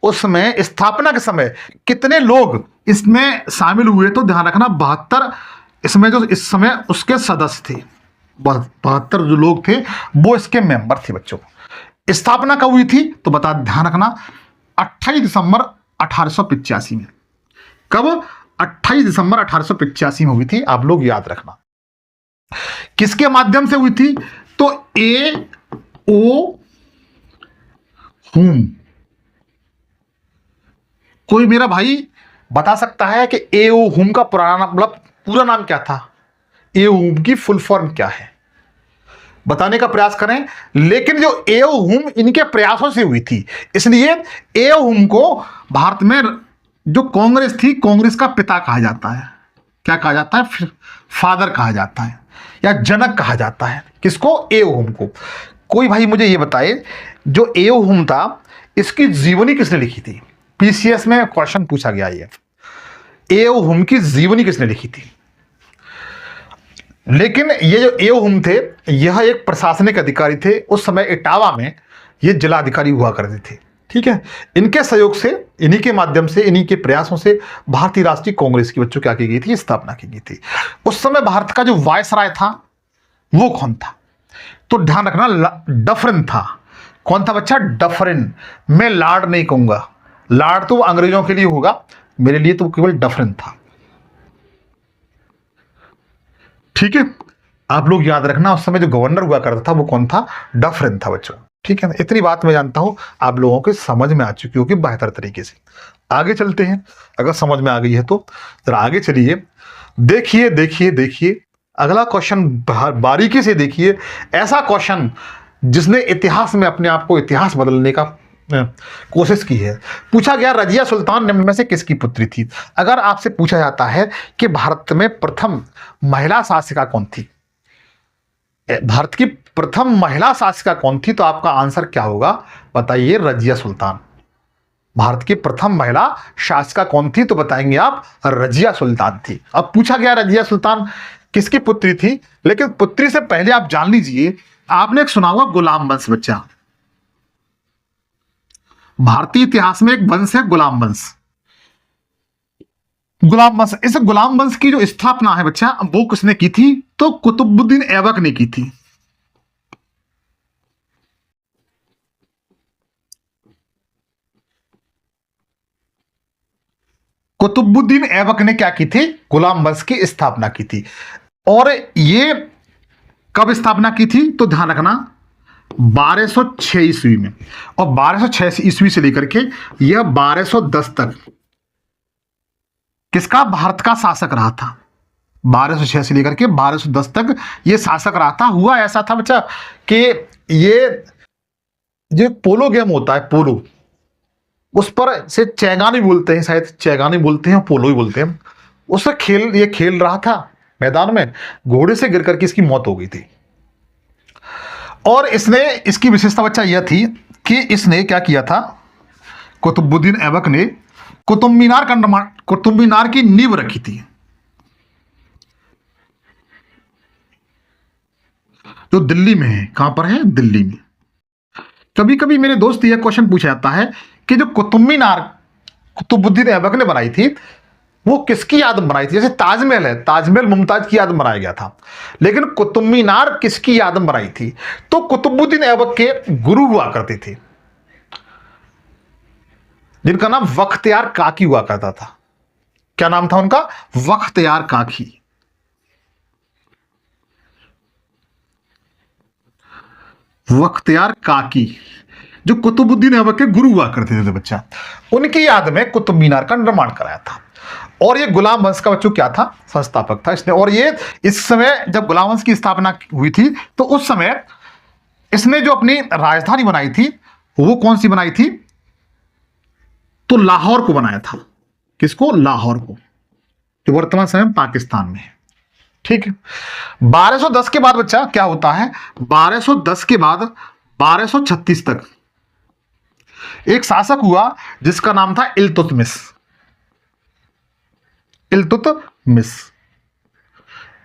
उसमें स्थापना के समय कितने लोग इसमें शामिल हुए? तो ध्यान रखना 72 इसमें जो इस समय उसके सदस्य थे, 72 जो लोग थे वो इसके मेंबर थे बच्चों। स्थापना कब हुई थी? तो बता, ध्यान रखना 28 दिसंबर 1885 में। कब? 28 दिसंबर 1885 में हुई थी, आप लोग याद रखना। किसके माध्यम से हुई थी? तो A.O. हुम। कोई मेरा भाई बता सकता है कि A.O. हुम का पुराना मतलब पूरा नाम क्या था? A.O. हुम की फुल फॉर्म क्या है? बताने का प्रयास करें। लेकिन जो A.O. हुम इनके प्रयासों से हुई थी, इसलिए A.O. हुम को भारत में जो कांग्रेस थी, कांग्रेस का पिता कहा जाता है। क्या कहा जाता है? फिर फादर कहा जाता है या जनक कहा जाता है। किसको? A.O. हुम को। कोई भाई मुझे ये बताए, जो A.O. हुम था इसकी जीवनी किसने लिखी थी? पीसीएस में क्वेश्चन पूछा गया ये, A.O. हुम की जीवनी किसने लिखी थी? लेकिन ये जो A.O. हुम थे, यह एक प्रशासनिक अधिकारी थे। उस समय इटावा में ये जिलाधिकारी हुआ करते थे। ठीक है, इनके सहयोग से, इन्हीं के माध्यम से, इन्हीं के प्रयासों से भारतीय राष्ट्रीय कांग्रेस की बच्चों क्या की गई थी? स्थापना की गई थी। उस समय भारत का जो वायसराय था वो कौन था? तो ध्यान रखना, डफरिन था। कौन था बच्चा? डफरिन। मैं लॉर्ड नहीं कहूंगा, लॉर्ड तो अंग्रेजों के लिए होगा, मेरे लिए तो केवल डफरिन था। ठीक है, आप लोग याद रखना, उस समय जो गवर्नर हुआ करता था वो कौन था? डफरिन था बच्चों। ठीक है ना, इतनी बात मैं जानता हूं आप लोगों के समझ में आ चुकी होगी बेहतर तरीके से। आगे चलते हैं, अगर समझ में आ गई है तो जरा आगे चलिए। देखिए देखिए देखिए, अगला क्वेश्चन बारीकी से देखिए। ऐसा क्वेश्चन जिसने इतिहास में अपने आप को इतिहास बदलने का कोशिश की है। पूछा गया, रजिया सुल्तान निम्न में से किसकी पुत्री थी? अगर आपसे पूछा जाता है कि भारत में प्रथम महिला शासिका कौन थी, भारत की प्रथम महिला शासिका कौन थी, तो आपका आंसर क्या होगा? बताइए। रजिया सुल्तान। भारत की प्रथम महिला शासिका कौन थी? तो बताएंगे आप, रजिया सुल्तान थी। अब पूछा गया रजिया सुल्तान किसकी पुत्री थी, लेकिन पुत्री से पहले आप जान लीजिए, आपने एक सुना होगा गुलाम वंश बच्चा। भारतीय इतिहास में एक वंश है गुलाम वंश। गुलाम वंश, इस गुलाम वंश की जो स्थापना है बच्चा, वो किसने की थी? तो कुतुबुद्दीन ऐबक ने की थी। कुतुबुद्दीन ऐबक ने क्या की थी? गुलाम वंश की स्थापना की थी। और ये कब स्थापना की थी? तो ध्यान रखना 1206 ईस्वी में। और 1206 ईस्वी से लेकर के यह 1210 तक किसका? भारत का शासक रहा था। 1206 से लेकर के 1210 तक ये शासक रहा था। हुआ ऐसा था बच्चा कि ये जो पोलो गेम होता है, पोलो, उस पर से चैगानी बोलते हैं, शायद चैगानी बोलते हैं, पोलो ही बोलते हैं, उससे ये खेल रहा था। मैदान में घोड़े से गिर करके इसकी मौत हो गई थी। और इसने, इसकी विशेषता बच्चा यह थी कि इसने क्या किया था, कुतुबुद्दीन ऐबक ने कुतुब मीनार का निर्माण, कुतुब मीनार की नींव रखी थी, जो दिल्ली में है। कहां पर है? दिल्ली में। कभी कभी मेरे दोस्त यह क्वेश्चन पूछा जाता है कि जो कुतुब मीनार कुतुबुद्दीन ऐबक ने बनाई थी वो किसकी याद में बनाई थी? जैसे ताजमहल है, ताजमहल मुमताज की याद में बनाया गया था, लेकिन कुतुब मीनार किसकी याद में बनाई थी? तो कुतुबुद्दीन ऐबक के गुरु हुआ करते थे जिनका नाम बख्तियार काकी हुआ करता था। क्या नाम था उनका? बख्तियार काकी। बख्तियार काकी जो कुतुबुद्दीन ऐबक के गुरु हुआ करते थे बच्चा, उनकी याद में कुतुब मीनार का निर्माण कराया था। और ये गुलाम वंश का बच्चों क्या था? संस्थापक था इसने। और ये इस समय जब गुलाम वंश की स्थापना हुई थी तो उस समय इसने जो अपनी राजधानी बनाई थी वो कौन सी बनाई थी? तो लाहौर को बनाया था। किसको? लाहौर को, जो वर्तमान समय में पाकिस्तान में है। ठीक है। 1210 के बाद बच्चा क्या होता है? 1210 के बाद 1236 तक एक शासक हुआ जिसका नाम था इल्तुतमिश। इल्तुतमिश,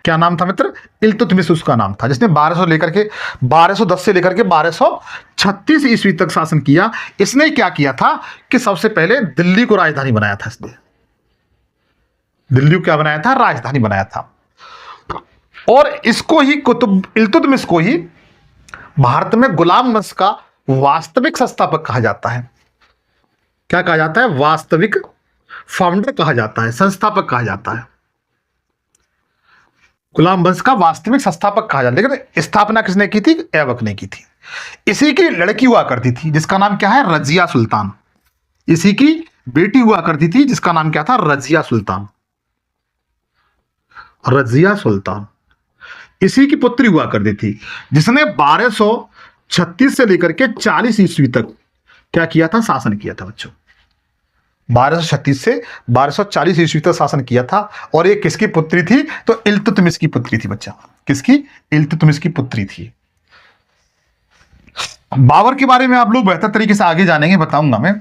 क्या नाम था मित्र? इल्तुतमिश उसका नाम था, जिसने 1210 से लेकर के 1236 ईस्वी तक शासन किया। इसने क्या किया था कि सबसे पहले दिल्ली को राजधानी बनाया था। इसने दिल्ली को क्या बनाया था? राजधानी बनाया था। और इसको ही इल्तुतमिश को ही भारत में गुलाम वंश का वास्तविक संस्थापक कहा जाता है। क्या कहा जाता है? वास्तविक फाउंडर कहा जाता है, संस्थापक कहा जाता है। गुलाम वंश का वास्तविक संस्थापक कहा जाता है। लेकिन स्थापना किसने की थी? ऐबक ने की थी। इसी की लड़की हुआ करती थी जिसका नाम क्या है? रजिया सुल्तान। इसी की बेटी हुआ करती थी जिसका नाम क्या था? रजिया सुल्तान। रजिया सुल्तान इसी की पुत्री हुआ करती थी, जिसने 1236 से लेकर के 40 ईस्वी तक क्या किया था? शासन किया था बच्चों। 1236 से 1240 ईस्वी तक शासन किया था। और ये किसकी पुत्री थी? तो इल्तुतमिश की पुत्री थी बच्चा। किसकी? इल्तुतमिश की पुत्री थी। बाबर के बारे में आप लोग बेहतर तरीके से आगे जानेंगे, बताऊंगा मैं।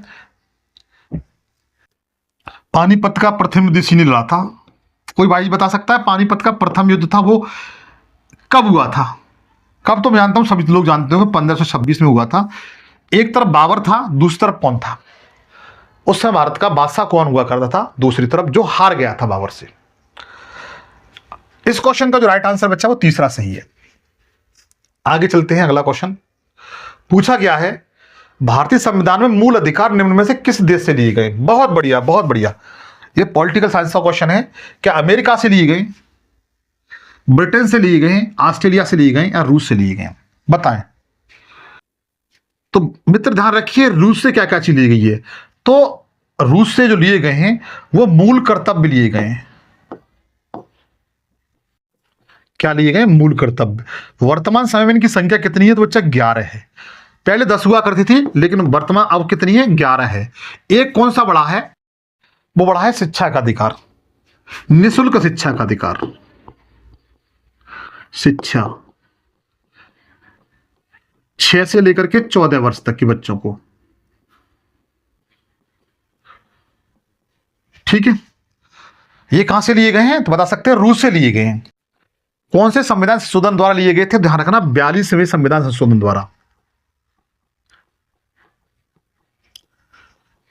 पानीपत का प्रथम युद्ध इसी ने लड़ा था। कोई भाई बता सकता है पानीपत का प्रथम युद्ध था वो कब हुआ था? कब तो मैं जानता हूं, सभी लोग जानते हो, 1526 में हुआ था। एक तरफ बाबर था, दूसरी तरफ कौन था? उस समय भारत का बादशाह कौन हुआ करता था दूसरी तरफ, जो हार गया था बाबर से? इस क्वेश्चन का जो राइट आंसर बच्चा वो तीसरा सही है। आगे चलते हैं। अगला क्वेश्चन पूछा गया है, भारतीय संविधान में मूल अधिकार निम्न में से किस देश से लिए गए? बहुत बढ़िया, बहुत बढ़िया। ये पॉलिटिकल साइंस का क्वेश्चन है। क्या अमेरिका से लिए गए, ब्रिटेन से लिए गए, ऑस्ट्रेलिया से लिए गए या रूस से लिए गए? बताएं। तो मित्र ध्यान रखिए, रूस से क्या क्या चीज ली गई है? तो रूस से जो लिए गए हैं वो मूल कर्तव्य लिए गए हैं। क्या लिए गए? मूल कर्तव्य। वर्तमान समय में इनकी संख्या कितनी है? तो बच्चा 11 है। पहले 10 हुआ करती थी, लेकिन वर्तमान अब कितनी है? 11 है। एक कौन सा बड़ा है? वो बड़ा है शिक्षा का अधिकार, निःशुल्क शिक्षा का अधिकार। शिक्षा 6 से लेकर के 14 वर्ष तक के बच्चों को। ठीक है। ये कहां से लिए गए हैं? तो बता सकते हैं रूस से लिए गए हैं। कौन से संविधान संशोधन द्वारा लिए गए थे? ध्यान रखना, 42वें संविधान संशोधन द्वारा।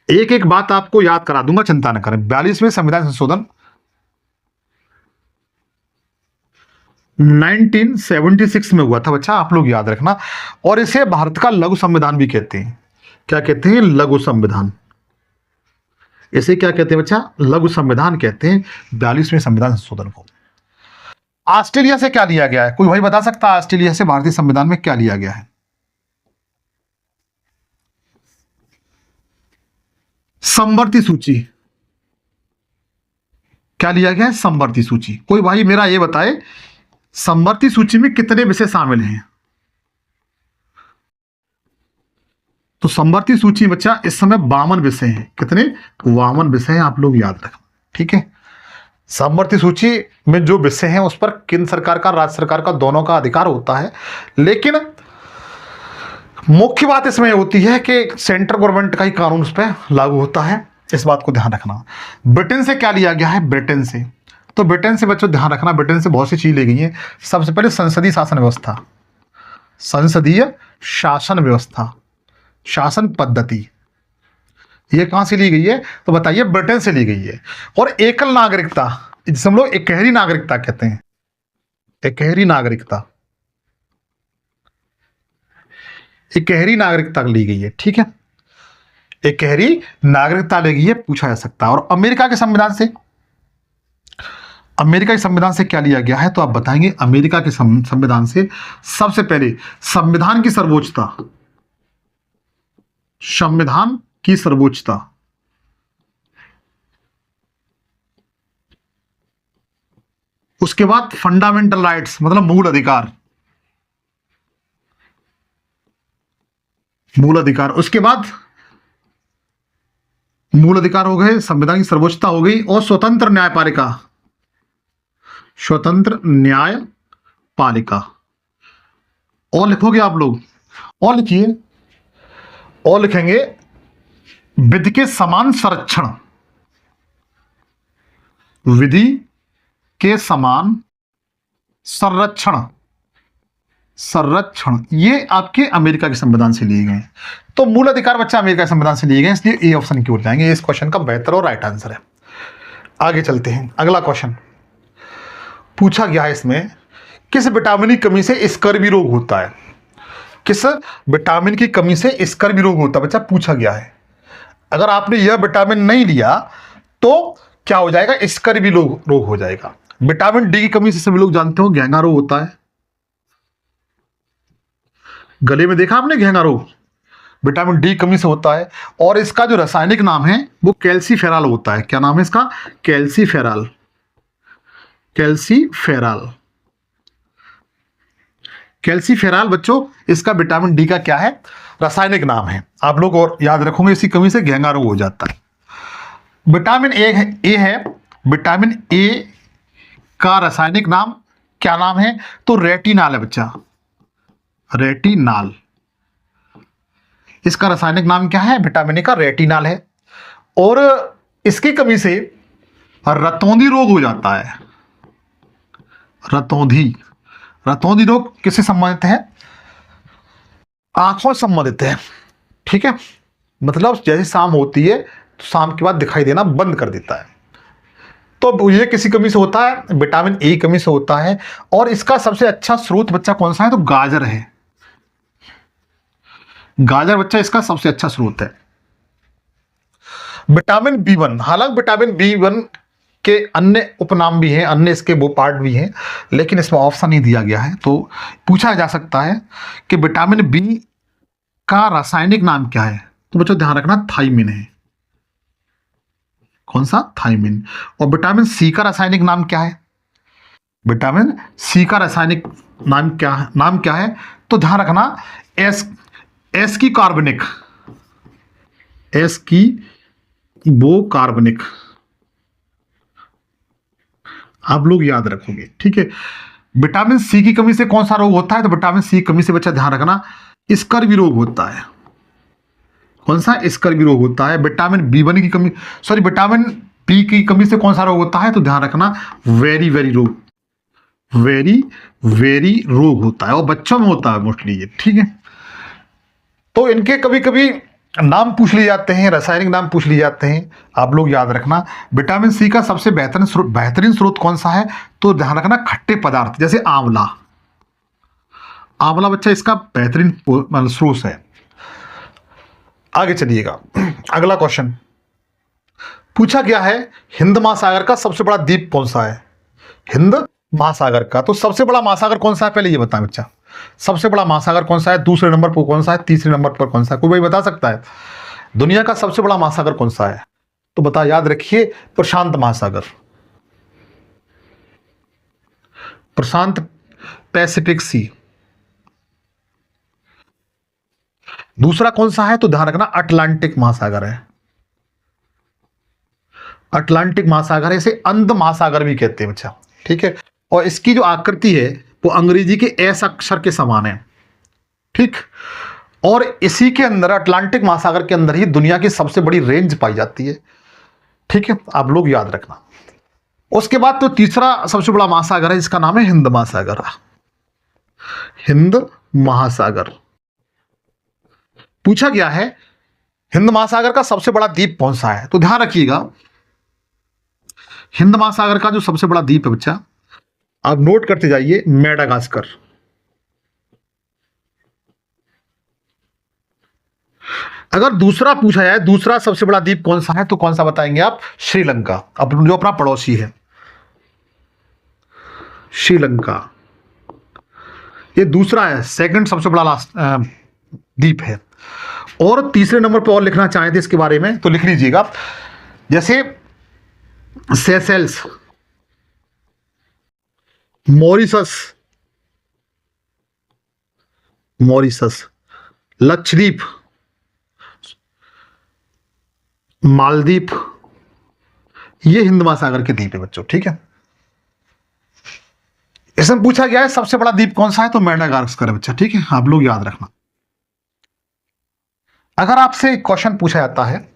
एक एक बात आपको याद करा दूंगा, चिंता न करें। 42वें संविधान संशोधन 1976 में हुआ था बच्चा, आप लोग याद रखना। और इसे भारत का लघु संविधान भी कहते हैं। क्या कहते हैं? लघु संविधान। इसे क्या कहते हैं बच्चा? लघु संविधान कहते हैं 42वें संविधान संशोधन को। ऑस्ट्रेलिया से क्या लिया गया है? कोई भाई बता सकता है ऑस्ट्रेलिया से भारतीय संविधान में क्या लिया गया है? समवर्ती सूची। क्या लिया गया है? समवर्ती सूची। कोई भाई मेरा ये बताए, समवर्ती सूची में कितने विषय शामिल हैं? तो समवर्ती सूची बच्चा इस समय 52 विषय हैं। कितने? 52 विषय हैं, आप लोग याद रखना। ठीक है। सामर्थ्य सूची में जो विषय हैं उस पर केंद्र सरकार का, राज्य सरकार का, दोनों का अधिकार होता है। लेकिन मुख्य बात इसमें यह होती है कि सेंट्रल गवर्नमेंट का ही कानून उस पर लागू होता है, इस बात को ध्यान रखना। ब्रिटेन से क्या लिया गया है? ब्रिटेन से, तो ब्रिटेन से बच्चों ध्यान रखना, ब्रिटेन से बहुत सी चीज ली गई हैं। सबसे पहले संसदीय शासन व्यवस्था, संसदीय शासन व्यवस्था, शासन पद्धति, ये कहां से ली गई है? तो बताइए, ब्रिटेन से ली गई है। और एकल नागरिकता, जिसे हम लोग इकहरी नागरिकता कहते हैं, इकहरी नागरिकता, इकहरी नागरिकता ली गई है। ठीक है, इकहरी नागरिकता ली गई है, पूछा जा सकता है। और अमेरिका के संविधान से, अमेरिका के संविधान से क्या लिया गया है? तो आप बताएंगे अमेरिका के संविधान से सबसे पहले संविधान की सर्वोच्चता, संविधान की सर्वोच्चता, उसके बाद फंडामेंटल राइट्स मतलब मूल अधिकार, मूल अधिकार, उसके बाद मूल अधिकार हो गए, संविधान की सर्वोच्चता हो गई, और स्वतंत्र न्यायपालिका, स्वतंत्र न्यायपालिका। और लिखोगे आप लोग, और लिखिए, और लिखेंगे विधि के समान संरक्षण, विधि के समान संरक्षण, संरक्षण, ये आपके अमेरिका के संविधान से लिए गए। तो मूल अधिकार बच्चा अमेरिका के संविधान से लिए गए, इसलिए ए ऑप्शन की ओर जाएंगे। इस क्वेश्चन का बेहतर और राइट आंसर है। आगे चलते हैं, अगला क्वेश्चन पूछा गया है इसमें, किस विटामिन की कमी से स्कर्वी रोग होता है? किस विटामिन की कमी से स्कर्वी रोग होता है बच्चा, पूछा गया है। अगर आपने यह विटामिन नहीं लिया तो क्या हो जाएगा? स्कर्वी रोग हो जाएगा। विटामिन डी की कमी से सभी लोग जानते हो घेंगा रोग होता है। गले में देखा आपने घेंगा रोग, विटामिन डी कमी से होता है। और इसका जो रासायनिक नाम है वो कैल्सीफेरॉल होता है। क्या नाम है इसका? कैल्सीफेरॉल, कैल्सीफेरॉल, कैल्सीफेरॉल बच्चों इसका विटामिन डी का क्या है? रासायनिक नाम है। आप लोग और याद रखोगे, इसी कमी से घेंगा रोग हो जाता है। विटामिन ए है, विटामिन ए का रासायनिक नाम क्या नाम है? तो रेटिनाल है बच्चा, रेटिनाल, इसका रासायनिक नाम क्या है? विटामिन ए का रेटिनाल है। और इसकी कमी से रतौंधी रोग हो जाता है। रतौंधी, रतौंधी रोग किससे संबंधित है? आंखों से संबंधित है। ठीक है, मतलब जैसे शाम होती है तो शाम के बाद दिखाई देना बंद कर देता है। तो ये किसी कमी से होता है? विटामिन ए कमी से होता है। और इसका सबसे अच्छा स्रोत बच्चा कौन सा है? तो गाजर है। गाजर बच्चा इसका सबसे अच्छा स्रोत है। विटामिन बी1, हालांकि विटामिन बी1 के अन्य उपनाम भी हैं, अन्य इसके वो पार्ट भी हैं, लेकिन इसमें ऑप्शन नहीं दिया गया है। तो पूछा जा सकता है कि विटामिन बी का रासायनिक नाम क्या है? तो बच्चों ध्यान रखना, थाइमिन है। कौन सा? थाइमिन। और विटामिन सी का रासायनिक नाम क्या है? विटामिन सी का रासायनिक नाम क्या है? तो ध्यान रखना, एस की कार्बनिक, एस की वो कार्बनिक, आप लोग याद रखोगे। ठीक है, विटामिन सी की कमी से कौन सा रोग होता है? तो विटामिन सी की कमी से बच्चा ध्यान रखना, स्कर्वी रोग होता है। कौन सा? स्कर्वी रोग होता है। विटामिन बी1 की कमी, सॉरी विटामिन बी की कमी से कौन सा रोग होता है? तो ध्यान रखना, वेरी वेरी रोग, वेरी वेरी रोग होता है, और बच्चों में होता है मोस्टली ये। ठीक है, तो इनके कभी कभी नाम पूछ लिए जाते हैं, रासायनिक नाम पूछ लिए जाते हैं, आप लोग याद रखना। विटामिन सी का सबसे बेहतरीन स्रोत कौन सा है? तो ध्यान रखना, खट्टे पदार्थ, जैसे आंवला, आंवला बच्चा इसका बेहतरीन स्रोत है। आगे चलिएगा, अगला क्वेश्चन पूछा गया है, हिंद महासागर का सबसे बड़ा द्वीप कौन सा है? हिंद महासागर का, तो सबसे बड़ा महासागर कौन सा है पहले ये बताएं बच्चा। सबसे बड़ा महासागर कौन सा है? दूसरे नंबर पर कौन सा है? तीसरे नंबर पर कौन सा है? कोई भाई बता सकता है दुनिया का सबसे बड़ा महासागर कौन सा है? तो बता, याद रखिए, प्रशांत महासागर, प्रशांत पैसिफिक सी। दूसरा कौन सा है? तो ध्यान रखना, अटलांटिक महासागर है। अटलांटिक महासागर है, इसे अंध महासागर भी कहते हैं बच्चा, ठीक है। और इसकी जो आकृति है वो अंग्रेजी के एस अक्षर के समान है, ठीक। और इसी के अंदर अटलांटिक महासागर के अंदर ही दुनिया की सबसे बड़ी रेंज पाई जाती है, ठीक है, आप लोग याद रखना। उसके बाद तो तीसरा सबसे बड़ा महासागर है, जिसका नाम है हिंद महासागर। हिंद महासागर पूछा गया है हिंद महासागर का सबसे बड़ा द्वीप कौन सा है, तो ध्यान रखिएगा हिंद महासागर का जो सबसे बड़ा द्वीप है बच्चा, आप नोट करते जाइए, मेडागास्कर। अगर दूसरा पूछा जाए दूसरा सबसे बड़ा द्वीप कौन सा है, तो कौन सा बताएंगे आप, श्रीलंका, जो अपना पड़ोसी है, श्रीलंका, ये दूसरा है, सेकंड सबसे बड़ा द्वीप है। और तीसरे नंबर पर और लिखना चाहते इसके बारे में तो लिख लीजिएगा, जैसे सेशेल्स, मॉरिशस, लक्षद्वीप, मालदीप, ये हिंद महासागर के द्वीप है बच्चों, ठीक है। इसमें पूछा गया है सबसे बड़ा द्वीप कौन सा है, तो मेडागास्कर है बच्चा, ठीक है, आप लोग याद रखना। अगर आपसे एक क्वेश्चन पूछा जाता है,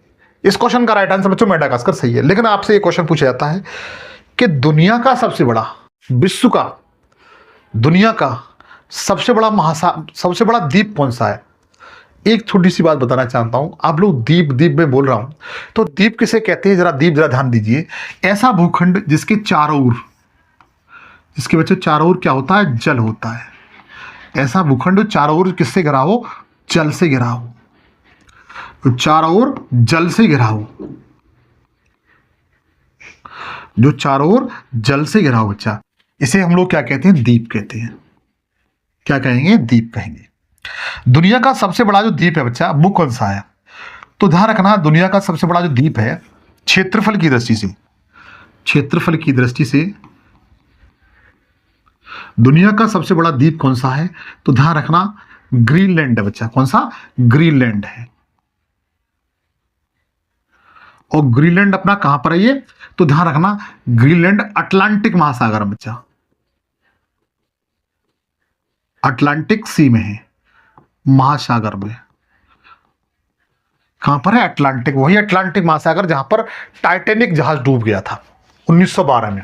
इस क्वेश्चन का राइट आंसर बच्चों मेडागास्कर सही है, लेकिन आपसे एक क्वेश्चन पूछा जाता है कि दुनिया का सबसे बड़ा, विश्व का, दुनिया का सबसे बड़ा द्वीप कौन सा है, एक छोटी सी बात बताना चाहता हूं, आप लोग द्वीप में बोल रहा हूं, तो द्वीप किसे कहते हैं, जरा ध्यान दीजिए, ऐसा भूखंड जिसके चारों ओर, जिसके बच्चों चारों ओर क्या होता है, जल होता है। ऐसा भूखंड चारों ओर किससे घिरा हो, जल से घिरा हो, तो चारों ओर जल से घिरा हो, जो चारों ओर जल से घिरा हो बच्चा, इसे हम लोग क्या कहते हैं, द्वीप कहते हैं। क्या कहेंगे, द्वीप कहेंगे। दुनिया का सबसे बड़ा जो द्वीप है बच्चा, वो कौन सा है, तो ध्यान रखना, दुनिया का सबसे बड़ा जो द्वीप है क्षेत्रफल की दृष्टि से, दुनिया का सबसे बड़ा द्वीप कौन सा है, तो ध्यान रखना ग्रीनलैंड है बच्चा। कौन सा, ग्रीनलैंड है। और ग्रीनलैंड अपना कहां पर है ये, तो ध्यान रखना ग्रीनलैंड अटलांटिक महासागर में बच्चा, अटलांटिक सी में है, महासागर में। कहां पर है, अटलांटिक, वही अटलांटिक महासागर जहां पर टाइटैनिक जहाज डूब गया था 1912 में।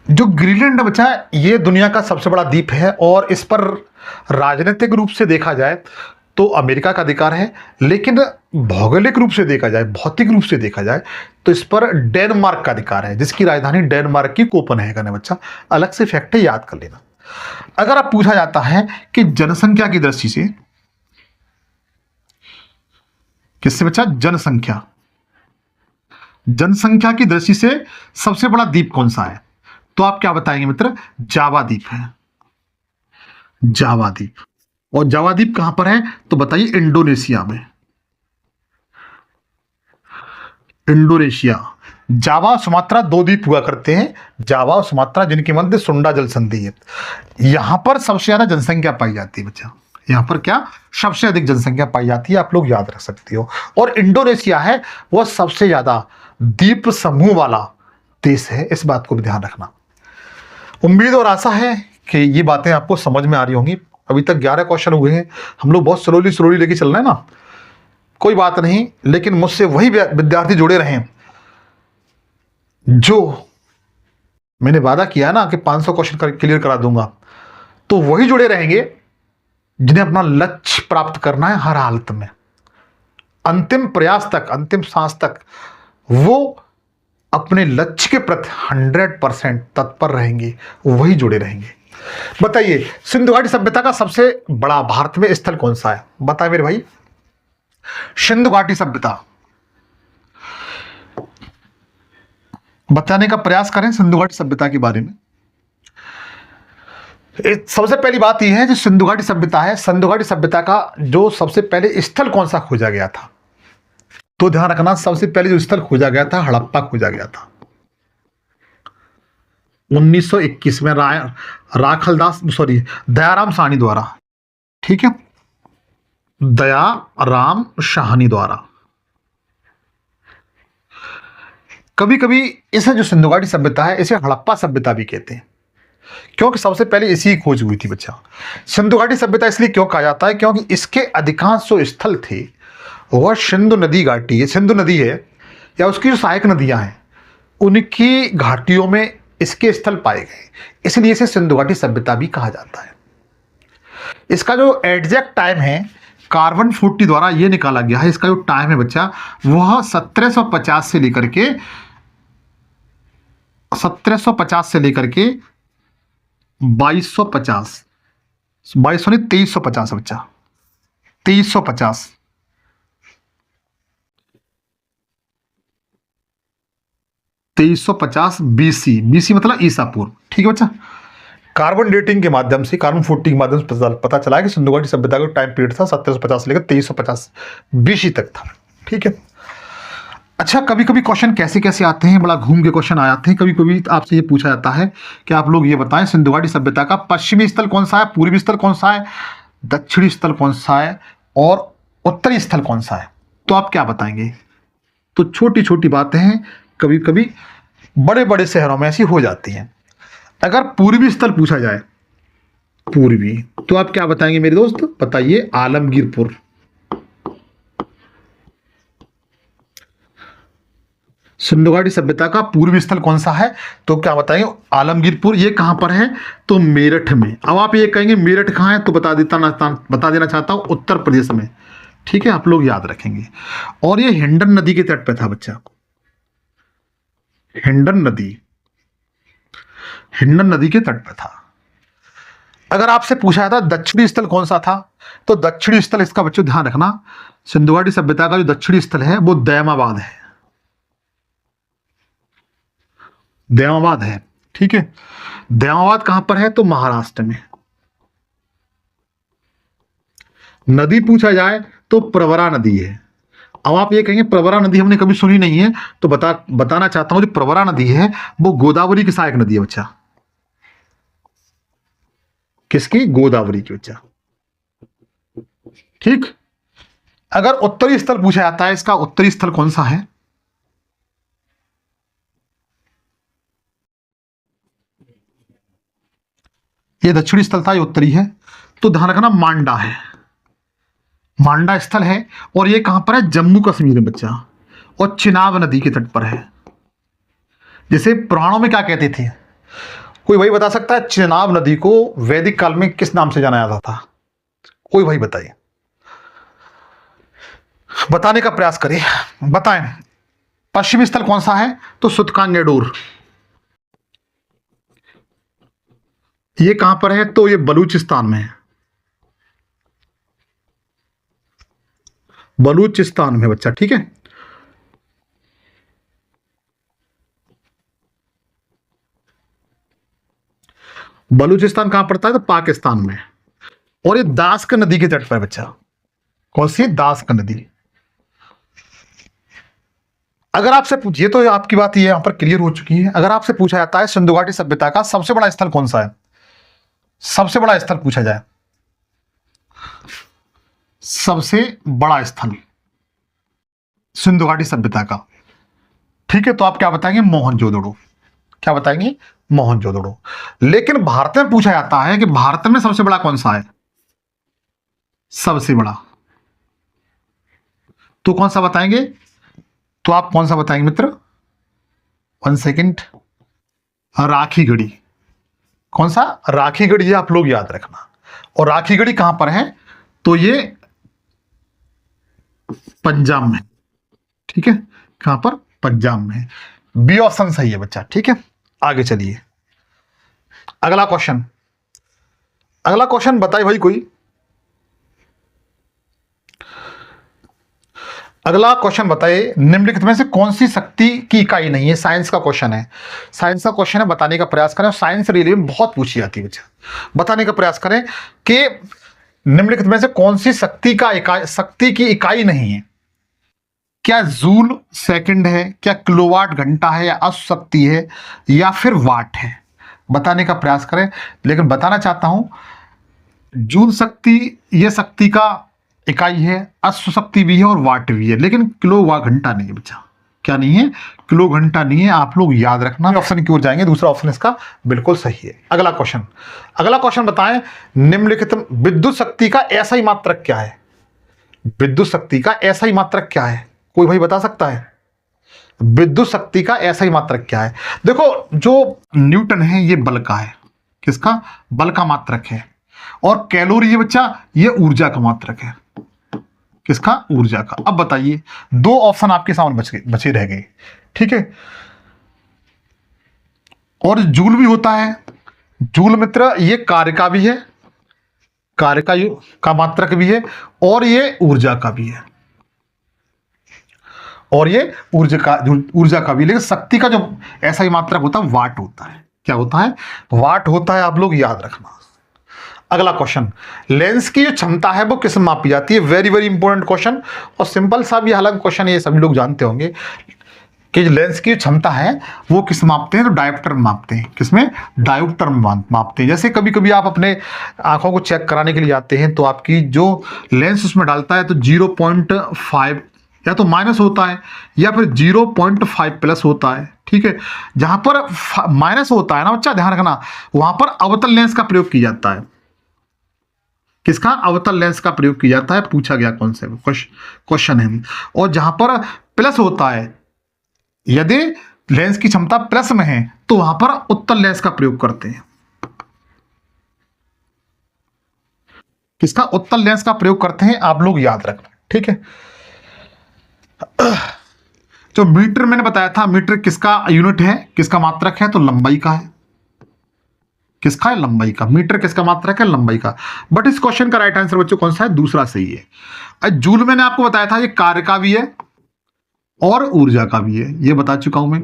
जो ग्रीनलैंड बचा है ये दुनिया का सबसे बड़ा द्वीप है, और इस पर राजनीतिक रूप से देखा जाए तो अमेरिका का अधिकार है, लेकिन भौगोलिक रूप से देखा जाए, भौतिक रूप से देखा जाए तो इस पर डेनमार्क का अधिकार है, जिसकी राजधानी डेनमार्क की कोपेनहेगन है बच्चा। अलग से फैक्ट है, याद कर लेना। अगर आप पूछा जाता है कि जनसंख्या की दृष्टि से, किससे बच्चा, जनसंख्या की दृष्टि से सबसे बड़ा द्वीप कौन सा है, तो आप क्या बताएंगे मित्र, जावा द्वीप है, जावा द्वीप। और जावा द्वीप कहां पर है, तो बताइए इंडोनेशिया में, इंडोनेशिया। जावा सुमात्रा दो द्वीप हुआ करते हैं, जावा और सुमात्रा, जिनके मध्य सुंडा जल संधि है। यहां पर सबसे ज्यादा जनसंख्या पाई जाती है बच्चा, यहां पर क्या, सबसे अधिक जनसंख्या पाई जाती है, आप लोग याद रख सकते हो। और इंडोनेशिया है वह सबसे ज्यादा द्वीप समूह वाला देश है, इस बात को भी ध्यान रखना। उम्मीद और आशा है कि ये बातें आपको समझ में आ रही होंगी। अभी तक 11 क्वेश्चन हुए हैं, हम लोग बहुत स्लोली लेके चल रहे हैं ना, कोई बात नहीं, लेकिन मुझसे वही विद्यार्थी जुड़े रहें जो मैंने वादा किया ना कि 500 क्वेश्चन क्लियर करा दूंगा, तो वही जुड़े रहेंगे जिन्हें अपना लक्ष्य प्राप्त करना है हर हालत में, अंतिम प्रयास तक, अंतिम सांस तक वो अपने लक्ष्य के प्रति 100% तत्पर रहेंगे, वही जुड़े रहेंगे। बताइए सिंधु घाटी सभ्यता का सबसे बड़ा भारत में स्थल कौन सा है, बताए मेरे भाई, सिंधु घाटी सभ्यता बताने का प्रयास करें, सिंधु घाटी सभ्यता के बारे में। सबसे पहली बात यह है जो सिंधु घाटी सभ्यता है, सिंधु घाटी सभ्यता का जो सबसे पहले स्थल कौन सा खोजा गया था, तो ध्यान रखना सबसे पहले जो स्थल खोजा गया था हड़प्पा खोजा गया था 1921 में दयाराम साहनी द्वारा, ठीक है, दयाराम साहनी द्वारा। कभी कभी इसे जो सिंधु घाटी सभ्यता है इसे हड़प्पा सभ्यता भी कहते हैं, क्योंकि सबसे पहले इसी की खोज हुई थी बच्चा। सिंधु घाटी सभ्यता इसलिए क्यों कहा जाता है, क्योंकि इसके अधिकांश जो स्थल थे वह सिंधु नदी घाटी है, सिंधु नदी है या उसकी जो सहायक नदियां हैं उनकी घाटियों में इसके स्थल पाए गए, इसलिए इसे सिंधु घाटी सभ्यता भी कहा जाता है। इसका जो एग्जैक्ट टाइम है कार्बन 40 द्वारा ये निकाला गया है, इसका जो टाइम है बच्चा वह 1750 से लेकर के 2250 2200 नहीं 2350 है बच्चा, 2350 2350 बीसी, बीसी मतलब ईसा पूर्व। ठीक है बच्चा, कार्बन डेटिंग के माध्यम से कार्बन 40 के माध्यम से पता चला है कि सिंधु घाटी सभ्यता का टाइम पीरियड था 1750 से लेकर 2350 बीसी तक था। ठीक है। अच्छा, कभी कभी क्वेश्चन कैसे कैसे आते हैं, बड़ा घूम के क्वेश्चन आ जाते हैं। कभी कभी आपसे ये पूछा जाता है कि आप लोग ये बताएं सिंधु घाटी सभ्यता का पश्चिमी स्थल कौन सा है, पूर्वी स्थल कौन सा है, दक्षिणी स्थल कौन सा है और उत्तरी स्थल कौन सा है, तो आप क्या बताएंगे। तो छोटी छोटी बातें हैं, कभी कभी बड़े बड़े शहरों में ऐसी हो जाती हैं। अगर पूर्वी स्थल पूछा जाए, पूर्वी, तो आप क्या बताएंगे मेरे दोस्त, बताइए आलमगीरपुर। सिंधु घाटी सभ्यता का पूर्वी स्थल कौन सा है, तो क्या बताएंगे आलमगीरपुर। ये कहां पर है, तो मेरठ में। अब आप ये कहेंगे मेरठ कहां है, तो बता देना चाहता हूं उत्तर प्रदेश में। ठीक है, आप लोग याद रखेंगे। और ये हिंडन नदी के तट पे था बच्चा, हिंडन नदी के तट पे था। अगर आपसे पूछा था दक्षिणी स्थल कौन सा था, तो दक्षिणी स्थल, इसका बच्चों ध्यान रखना, सिंधु घाटी सभ्यता का जो दक्षिणी स्थल है वो दैमाबाद है, दैमाबाद है। ठीक है, दैमाबाद कहां पर है, तो महाराष्ट्र में। नदी पूछा जाए तो प्रवरा नदी है। अब आप ये कहेंगे प्रवरा नदी हमने कभी सुनी नहीं है, तो बताना चाहता हूं जो प्रवरा नदी है वो गोदावरी की सहायक नदी है बच्चा। किसकी, गोदावरी की बच्चा। ठीक। अगर उत्तरी स्थल पूछा जाता है, इसका उत्तरी स्थल कौन सा है, ये दक्षिणी स्थल था, ये उत्तरी है, तो ध्यान रखना मांडा है, मांडा स्थल है। और ये कहां पर है, जम्मू कश्मीर में बच्चा, और चिनाब नदी के तट पर है। जिसे पुराणों में क्या कहते थे, कोई भाई बता सकता है चिनाब नदी को वैदिक काल में किस नाम से जाना जाता था, कोई भाई बताइए, बताने का प्रयास करिए, बताएं। पश्चिमी स्थल कौन सा है, तो सुतकांगेडोर। ये कहां पर है, तो ये बलूचिस्तान में है, बलूचिस्तान में बच्चा। ठीक है, बलूचिस्तान कहां पड़ता है, तो पाकिस्तान में। और ये दास्क नदी के तट पर है बच्चा। कौन सी, दास्क नदी। अगर आपसे पूछिए, तो आपकी बात ये यहां पर क्लियर हो चुकी है। अगर आपसे पूछा जाता है सिंधु घाटी सभ्यता का सबसे बड़ा स्थल कौन सा है, सबसे बड़ा स्थल पूछा जाए, सबसे बड़ा स्थल सिंधु घाटी सभ्यता का, ठीक है, तो आप क्या बताएंगे, मोहनजोदड़ो। क्या बताएंगे, मोहनजोदड़ो। लेकिन भारत में पूछा जाता है कि भारत में सबसे बड़ा कौन सा है, सबसे बड़ा, तो कौन सा बताएंगे, तो आप कौन सा बताएंगे मित्र, 1 सेकेंड, राखीगढ़ी। कौन सा, राखीगढ़ी, ये आप लोग याद रखना। और राखीगढ़ी कहां पर है, तो ये पंजाब में। ठीक है, कहां पर, पंजाब में। बी ऑप्शन सही है बच्चा। ठीक है, आगे चलिए। अगला क्वेश्चन, अगला क्वेश्चन बताइए भाई कोई। अगला क्वेश्चन बताइए, निम्नलिखित में से कौन सी शक्ति की इकाई नहीं है। साइंस का क्वेश्चन है, साइंस का क्वेश्चन है, बताने का प्रयास करें। साइंस रिले में बहुत पूछी जाती है बच्चा, बताने का प्रयास करें कि निम्नलिखित में से कौन सी शक्ति की इकाई नहीं है। क्या जूल सेकंड है, क्या किलोवाट घंटा है, या अश्व है, या फिर वाट है, बताने का प्रयास करें। लेकिन बताना चाहता हूं जूल शक्ति यह शक्ति का इकाई है, अश्व शक्ति भी है और वाट भी है, लेकिन किलोवाट घंटा नहीं है बच्चा। क्या नहीं है, किलो घंटा नहीं है। आप लोग याद रखना, ऑप्शन की ओर जाएंगे, दूसरा ऑप्शन इसका बिल्कुल सही है। अगला क्वेश्चन बताएं, निम्नलिखित विद्युत शक्ति का ऐसा ही मात्रक क्या है? विद्युत शक्ति का ऐसा ही मात्रक क्या है? कोई भाई बता सकता है? विद्युत शक्ति का ऐसा ही मात्रक क्या है? देखो, जो न्यूटन है ये बल का है, किसका? बल का मात्रक है। और कैलोरी ये बच्चा, ये ऊर्जा का मात्रक है। किसका? ऊर्जा का। अब बताइए, दो ऑप्शन आपके सामने बचे रह गए, ठीक है। और जूल भी होता है। जूल मित्र ये कार्य का भी है, कार्य का मात्रक भी है, और ये ऊर्जा का भी है, और ये ऊर्जा का भी। लेकिन शक्ति का जो ऐसा ही मात्रक होता है वाट होता है। क्या होता है? वाट होता है। आप लोग याद रखना। अगला क्वेश्चन, लेंस की जो क्षमता है वो किस में मापी जाती है? वेरी वेरी इंपॉर्टेंट क्वेश्चन, और सिंपल सा भी हालांकि क्वेश्चन ये सभी लोग जानते होंगे कि लेंस की क्षमता है वो किस मापते हैं? तो डायोप्टर में मापते हैं। किसमें? डायोप्टर में मापते हैं। जैसे कभी कभी आप अपने आंखों को चेक कराने के लिए जाते हैं, तो आपकी जो लेंस उसमें डालता है तो 0.5 या तो माइनस होता है, या फिर 0.5 प्लस होता है, ठीक है। जहां पर माइनस होता है ना बच्चा, ध्यान रखना, वहां पर अवतल लेंस का प्रयोग किया जाता है। किसका? अवतल लेंस का प्रयोग किया जाता है। पूछा गया कौन से क्वेश्चन है। और जहां पर प्लस होता है, यदि लेंस की क्षमता प्लस में है, तो वहां पर उत्तल लेंस का प्रयोग करते हैं। किसका? उत्तल लेंस का प्रयोग करते हैं। आप लोग याद रखना, ठीक है। जो मीटर मैंने बताया था, मीटर किसका यूनिट है, किसका मात्रक है? तो लंबाई का है। किसका है? लंबाई का। मीटर किसका मात्रक है? लंबाई का। बट इस क्वेश्चन का राइट आंसर बच्चों कौन सा है? दूसरा सही है। जूल मैंने आपको बताया था ये कार्य का भी है और ऊर्जा का भी है, ये बता चुका हूं मैं।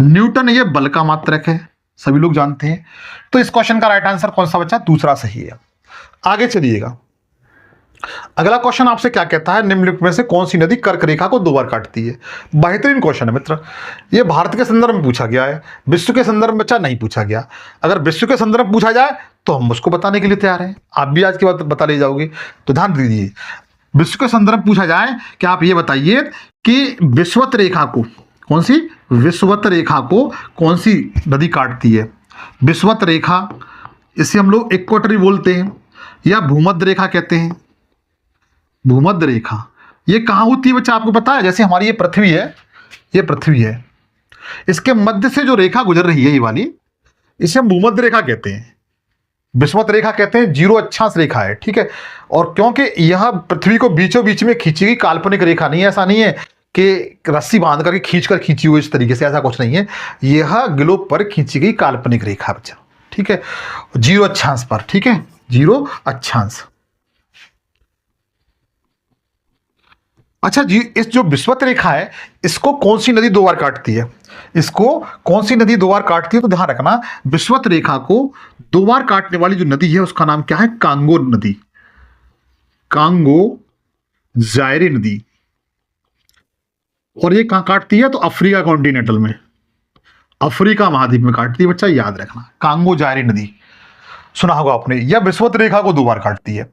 न्यूटन ये बल का मात्रक है, सभी लोग जानते हैं। तो इस क्वेश्चन का राइट आंसर कौन सा बच्चा? दूसरा सही है। आगे चलिएगा। अगला क्वेश्चन आपसे क्या कहता है, निम्नलिखित में से कौन सी नदी कर्क रेखा को 2 बार काटती है? बेहतरीन क्वेश्चन है मित्र। ये भारत के संदर्भ में पूछा गया है, विश्व के संदर्भ में बच्चा नहीं पूछा गया। अगर विश्व के संदर्भ में पूछा जाए तो हम उसको बताने के लिए तैयार हैं। आप भी आज की बात बता ले जाओगे, तो ध्यान दीजिए। विश्व के संदर्भ में पूछा जाए कि आप ये बताइए कि विषुवत रेखा को, कौन सी विषुवत रेखा को कौन सी नदी काटती है? विषुवत रेखा, इसे हम लोग इक्वेटरी बोलते हैं या भूमध्य रेखा कहते हैं। भूमध्य रेखा ये कहाँ होती है बच्चा? आपको पता है? जैसे हमारी ये पृथ्वी है, ये पृथ्वी है, इसके मध्य से जो रेखा गुजर रही है ये वाली, इसे हम भूमध्य रेखा कहते हैं। विषुवत रेखा कहते हैं, 0 अक्षांश रेखा है, ठीक है। और क्योंकि यह पृथ्वी को बीचों बीच में खींची गई काल्पनिक रेखा नहीं है, ऐसा नहीं है कि रस्सी बांध करके खींची हुई इस तरीके से, ऐसा कुछ नहीं है। यह ग्लोब पर खींची गई काल्पनिक रेखा बच्चा, ठीक है, 0 अक्षांश पर, ठीक है, 0 अक्षांश। अच्छा जी, इस जो विषुवत रेखा है इसको कौन सी नदी 2 बार काटती है? इसको कौन सी नदी 2 बार काटती है? तो ध्यान रखना, विषुवत रेखा को 2 बार काटने वाली जो नदी है उसका नाम क्या है? कांगो नदी, कांगो जायरे नदी। और ये कहां काटती है? तो अफ्रीका कॉन्टिनेंटल में, अफ्रीका महाद्वीप में काटती है बच्चा, याद रखना। कांगो जायरे नदी सुना होगा आपने। यह विषुवत रेखा को 2 बार काटती है।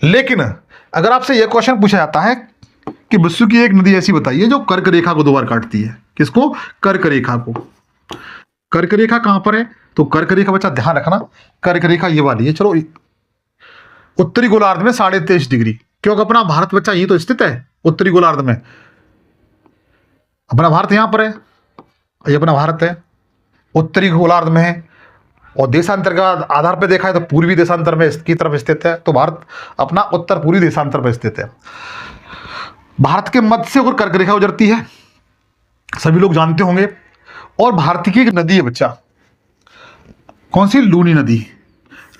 लेकिन अगर आपसे यह क्वेश्चन पूछा जाता है कि विश्व की एक नदी ऐसी बताइए जो कर्क रेखा को 2 बार काटती है, किसको? कर्क रेखा को। कर्क रेखा कहां पर है? तो कर्क रेखा बच्चा ध्यान रखना, कर्क रेखा ये वाली है। चलो, उत्तरी गोलार्ध में 23.5 डिग्री, क्योंकि अपना भारत बच्चा यही तो स्थित है उत्तरी गोलार्ध में। अपना भारत यहां पर है, ये अपना भारत है, उत्तरी गोलार्ध में है। और देशांतर का आधार पर देखा है तो पूर्वी देशांतर में की तरफ स्थित है, तो भारत अपना उत्तर पूर्वी देशांतर पर स्थित है। भारत के मध्य से और कर्क रेखा गुजरती है, सभी लोग जानते होंगे। और भारत की एक नदी है बच्चा, कौन सी? लूनी नदी।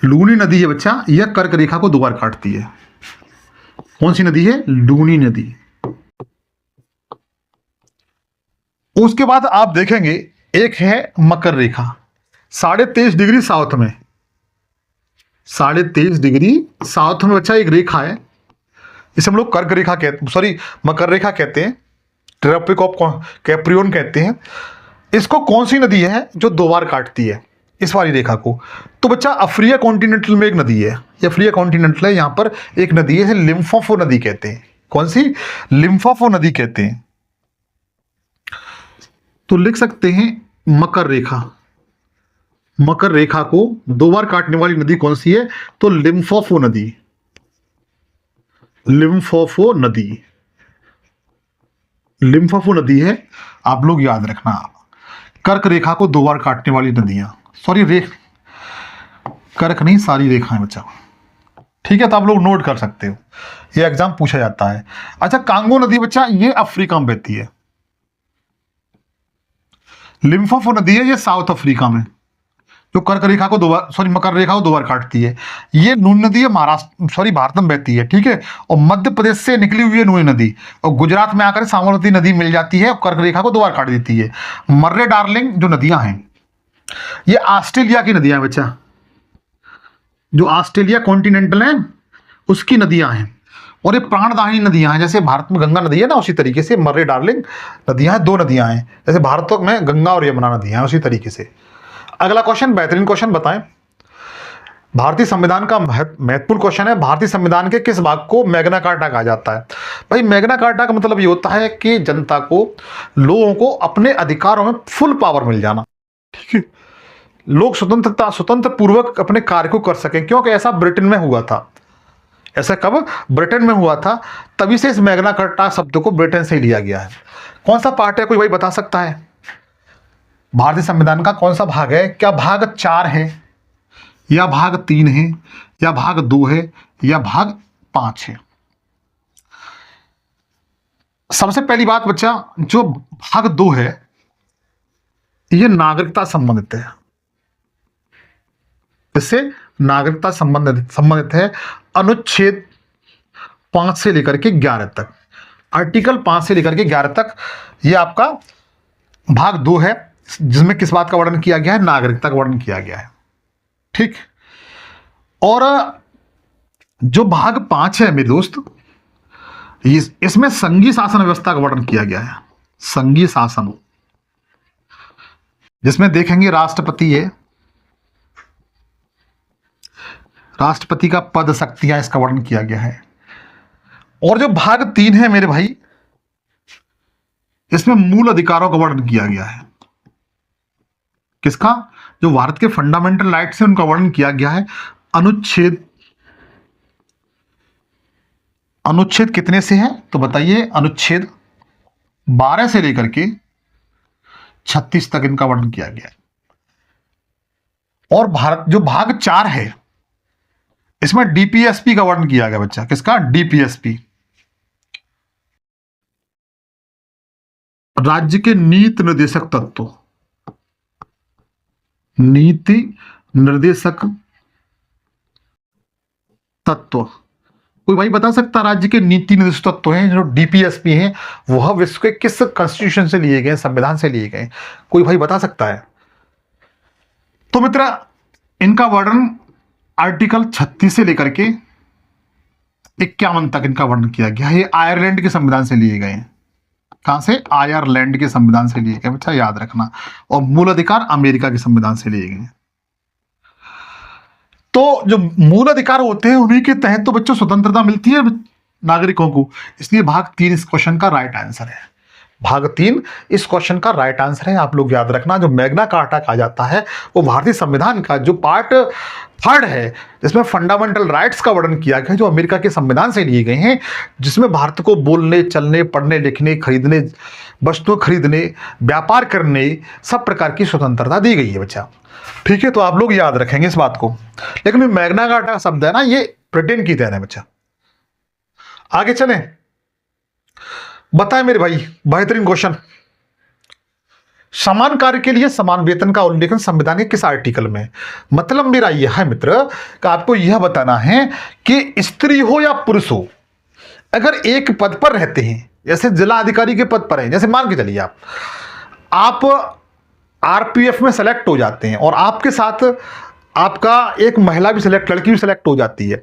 लूनी नदी है बच्चा, यह कर्क रेखा को 2 बार काटती है। कौन सी नदी है? लूनी नदी। उसके बाद आप देखेंगे एक है मकर रेखा, 23.5 डिग्री साउथ में, 23.5 डिग्री साउथ में बच्चा एक रेखा है, इसे हम लोग कर्क रेखा मकर रेखा कहते हैं, ट्रॉपिक ऑफ कैप्रियन कहते हैं। इसको कौन सी नदी है जो 2 बार काटती है इस वाली रेखा को? तो बच्चा अफ्रीका कॉन्टिनेंटल में एक नदी है, ये अफ्रीका कॉन्टिनेंटल है, यहां पर एक नदी है, इसे लिम्फोफो नदी कहते हैं। कौन सी? लिम्फोफो नदी कहते हैं। तो लिख सकते हैं मकर रेखा। मकर रेखा को 2 बार काटने वाली नदी कौन सी है? तो लिम्फोफो नदी। लिम्फोफो नदी, लिम्फोफो नदी है, आप लोग याद रखना। कर्क रेखा को 2 बार काटने वाली नदियां, सॉरी कर्क नहीं, सारी रेखाएं बच्चा, ठीक है। तो आप लोग नोट कर सकते हो, ये एग्जाम पूछा जाता है। अच्छा, कांगो नदी बच्चा ये अफ्रीका में बहती है। लिम्फोफो नदी है ये साउथ अफ्रीका में, जो कर्क रेखा को 2 बार, सॉरी मकर रेखा को 2 बार काटती है। ये नून नदी है महाराष्ट्र, सॉरी भारत में बहती है, ठीक है। और मध्य प्रदेश से निकली हुई है नून नदी, और गुजरात में आकर साबरमती नदी मिल जाती है और कर्क रेखा को 2 बार काट देती है। मर्रे डार्लिंग जो नदियां हैं ये ऑस्ट्रेलिया की नदियां हैं बच्चा, जो ऑस्ट्रेलिया कॉन्टिनेंटल है उसकी नदियां हैं। और ये प्राणदायी नदियां हैं, जैसे भारत में गंगा नदी है ना, उसी तरीके से मर्रे डार्लिंग नदियां हैं, 2 नदियां हैं, जैसे भारत में गंगा और यमुना नदियां हैं, उसी तरीके से। अगला क्वेश्चन, बेहतरीन क्वेश्चन बताएं। भारतीय संविधान का महत्वपूर्ण क्वेश्चन है, भारतीय संविधान के किस भाग को मैग्ना कार्टा कहा जाता है? भाई मैग्ना कार्टा का मतलब ये होता है कि जनता को, लोगों को अपने अधिकारों में फुल पावर मिल जाना, ठीक है। लोग स्वतंत्र पूर्वक अपने कार्य को कर सकें, क्योंकि ऐसा ब्रिटेन में हुआ था। ऐसा कब? ब्रिटेन में हुआ था, तभी से इस मैग्ना कार्टा शब्द को ब्रिटेन से ही लिया गया है। कौन सा पार्ट है, कोई भाई बता सकता है? भारतीय संविधान का कौन सा भाग है? क्या भाग 4 है, या भाग 3 है, या भाग 2 है, या भाग 5 है? सबसे पहली बात बच्चा, जो भाग 2 है ये नागरिकता संबंधित है, इससे नागरिकता संबंधित है। अनुच्छेद 5 से लेकर के 11 तक, आर्टिकल 5 से लेकर के 11 तक ये आपका भाग 2 है, जिसमें किस बात का वर्णन किया गया है? नागरिकता का वर्णन किया गया है, ठीक। और जो भाग 5 है मेरे दोस्त, इसमें संघीय शासन व्यवस्था का वर्णन किया गया है। संघीय शासन, जिसमें देखेंगे राष्ट्रपति है, राष्ट्रपति का पद, शक्तियां, इसका वर्णन किया गया है। और जो भाग 3 है मेरे भाई, इसमें मूल अधिकारों का वर्णन किया गया है। किसका? जो भारत के फंडामेंटल राइट्स है उनका वर्णन किया गया है। अनुच्छेद कितने से है तो बताइए? अनुच्छेद 12 से लेकर के 36 तक इनका वर्णन किया गया है। और भारत जो भाग 4 है इसमें डीपीएसपी का वर्णन किया गया बच्चा। किसका? डीपीएसपी, राज्य के नीति निर्देशक तत्व, नीति निर्देशक तत्व। कोई भाई बता सकता राज्य के नीति निर्देशक तत्व हैं जो डीपीएसपी हैं, वह विश्व के किस कॉन्स्टिट्यूशन से लिए गए, संविधान से लिए गए? कोई भाई बता सकता है? तो मित्र, इनका वर्णन आर्टिकल 36 से लेकर के 51 तक इनका वर्णन किया गया है। ये आयरलैंड के संविधान से लिए गए हैं। कहां से? आयरलैंड के संविधान से लिए गए बच्चा, याद रखना। और मूल अधिकार अमेरिका के संविधान से लिए गए। तो जो मूल अधिकार होते हैं उन्हीं के तहत तो बच्चों स्वतंत्रता मिलती है नागरिकों को। इसलिए भाग 3 इस क्वेश्चन का राइट आंसर है। भाग 3 इस क्वेश्चन का राइट आंसर है। आप लोग याद रखना, जो मैग्ना कार्टा कहा जाता है वो भारतीय संविधान का जो पार्ट 3 है, जिसमें फंडामेंटल राइट्स का वर्णन किया गया है, जो अमेरिका के संविधान से लिए गए हैं, जिसमें भारत को बोलने, चलने, पढ़ने, लिखने, खरीदने, वस्तु खरीदने, व्यापार करने, सब प्रकार की स्वतंत्रता दी गई है बच्चा। ठीक है, तो आप लोग याद रखेंगे इस बात को। लेकिन मैग्ना कार्टा शब्द है ना, ये ब्रिटेन की देन है बच्चा। आगे चलें, बताएं मेरे भाई, बेहतरीन क्वेश्चन। समान कार्य के लिए समान वेतन का उल्लेखन संविधान के किस आर्टिकल में? मतलब मेरा यह है मित्र कि आपको यह बताना है कि स्त्री हो या पुरुष हो, अगर एक पद पर रहते हैं, जैसे जिला अधिकारी के पद पर हैं, जैसे मान के चलिए आप आरपीएफ में सेलेक्ट हो जाते हैं और आपके साथ आपका एक महिला भी सेलेक्ट, लड़की भी सेलेक्ट हो जाती है,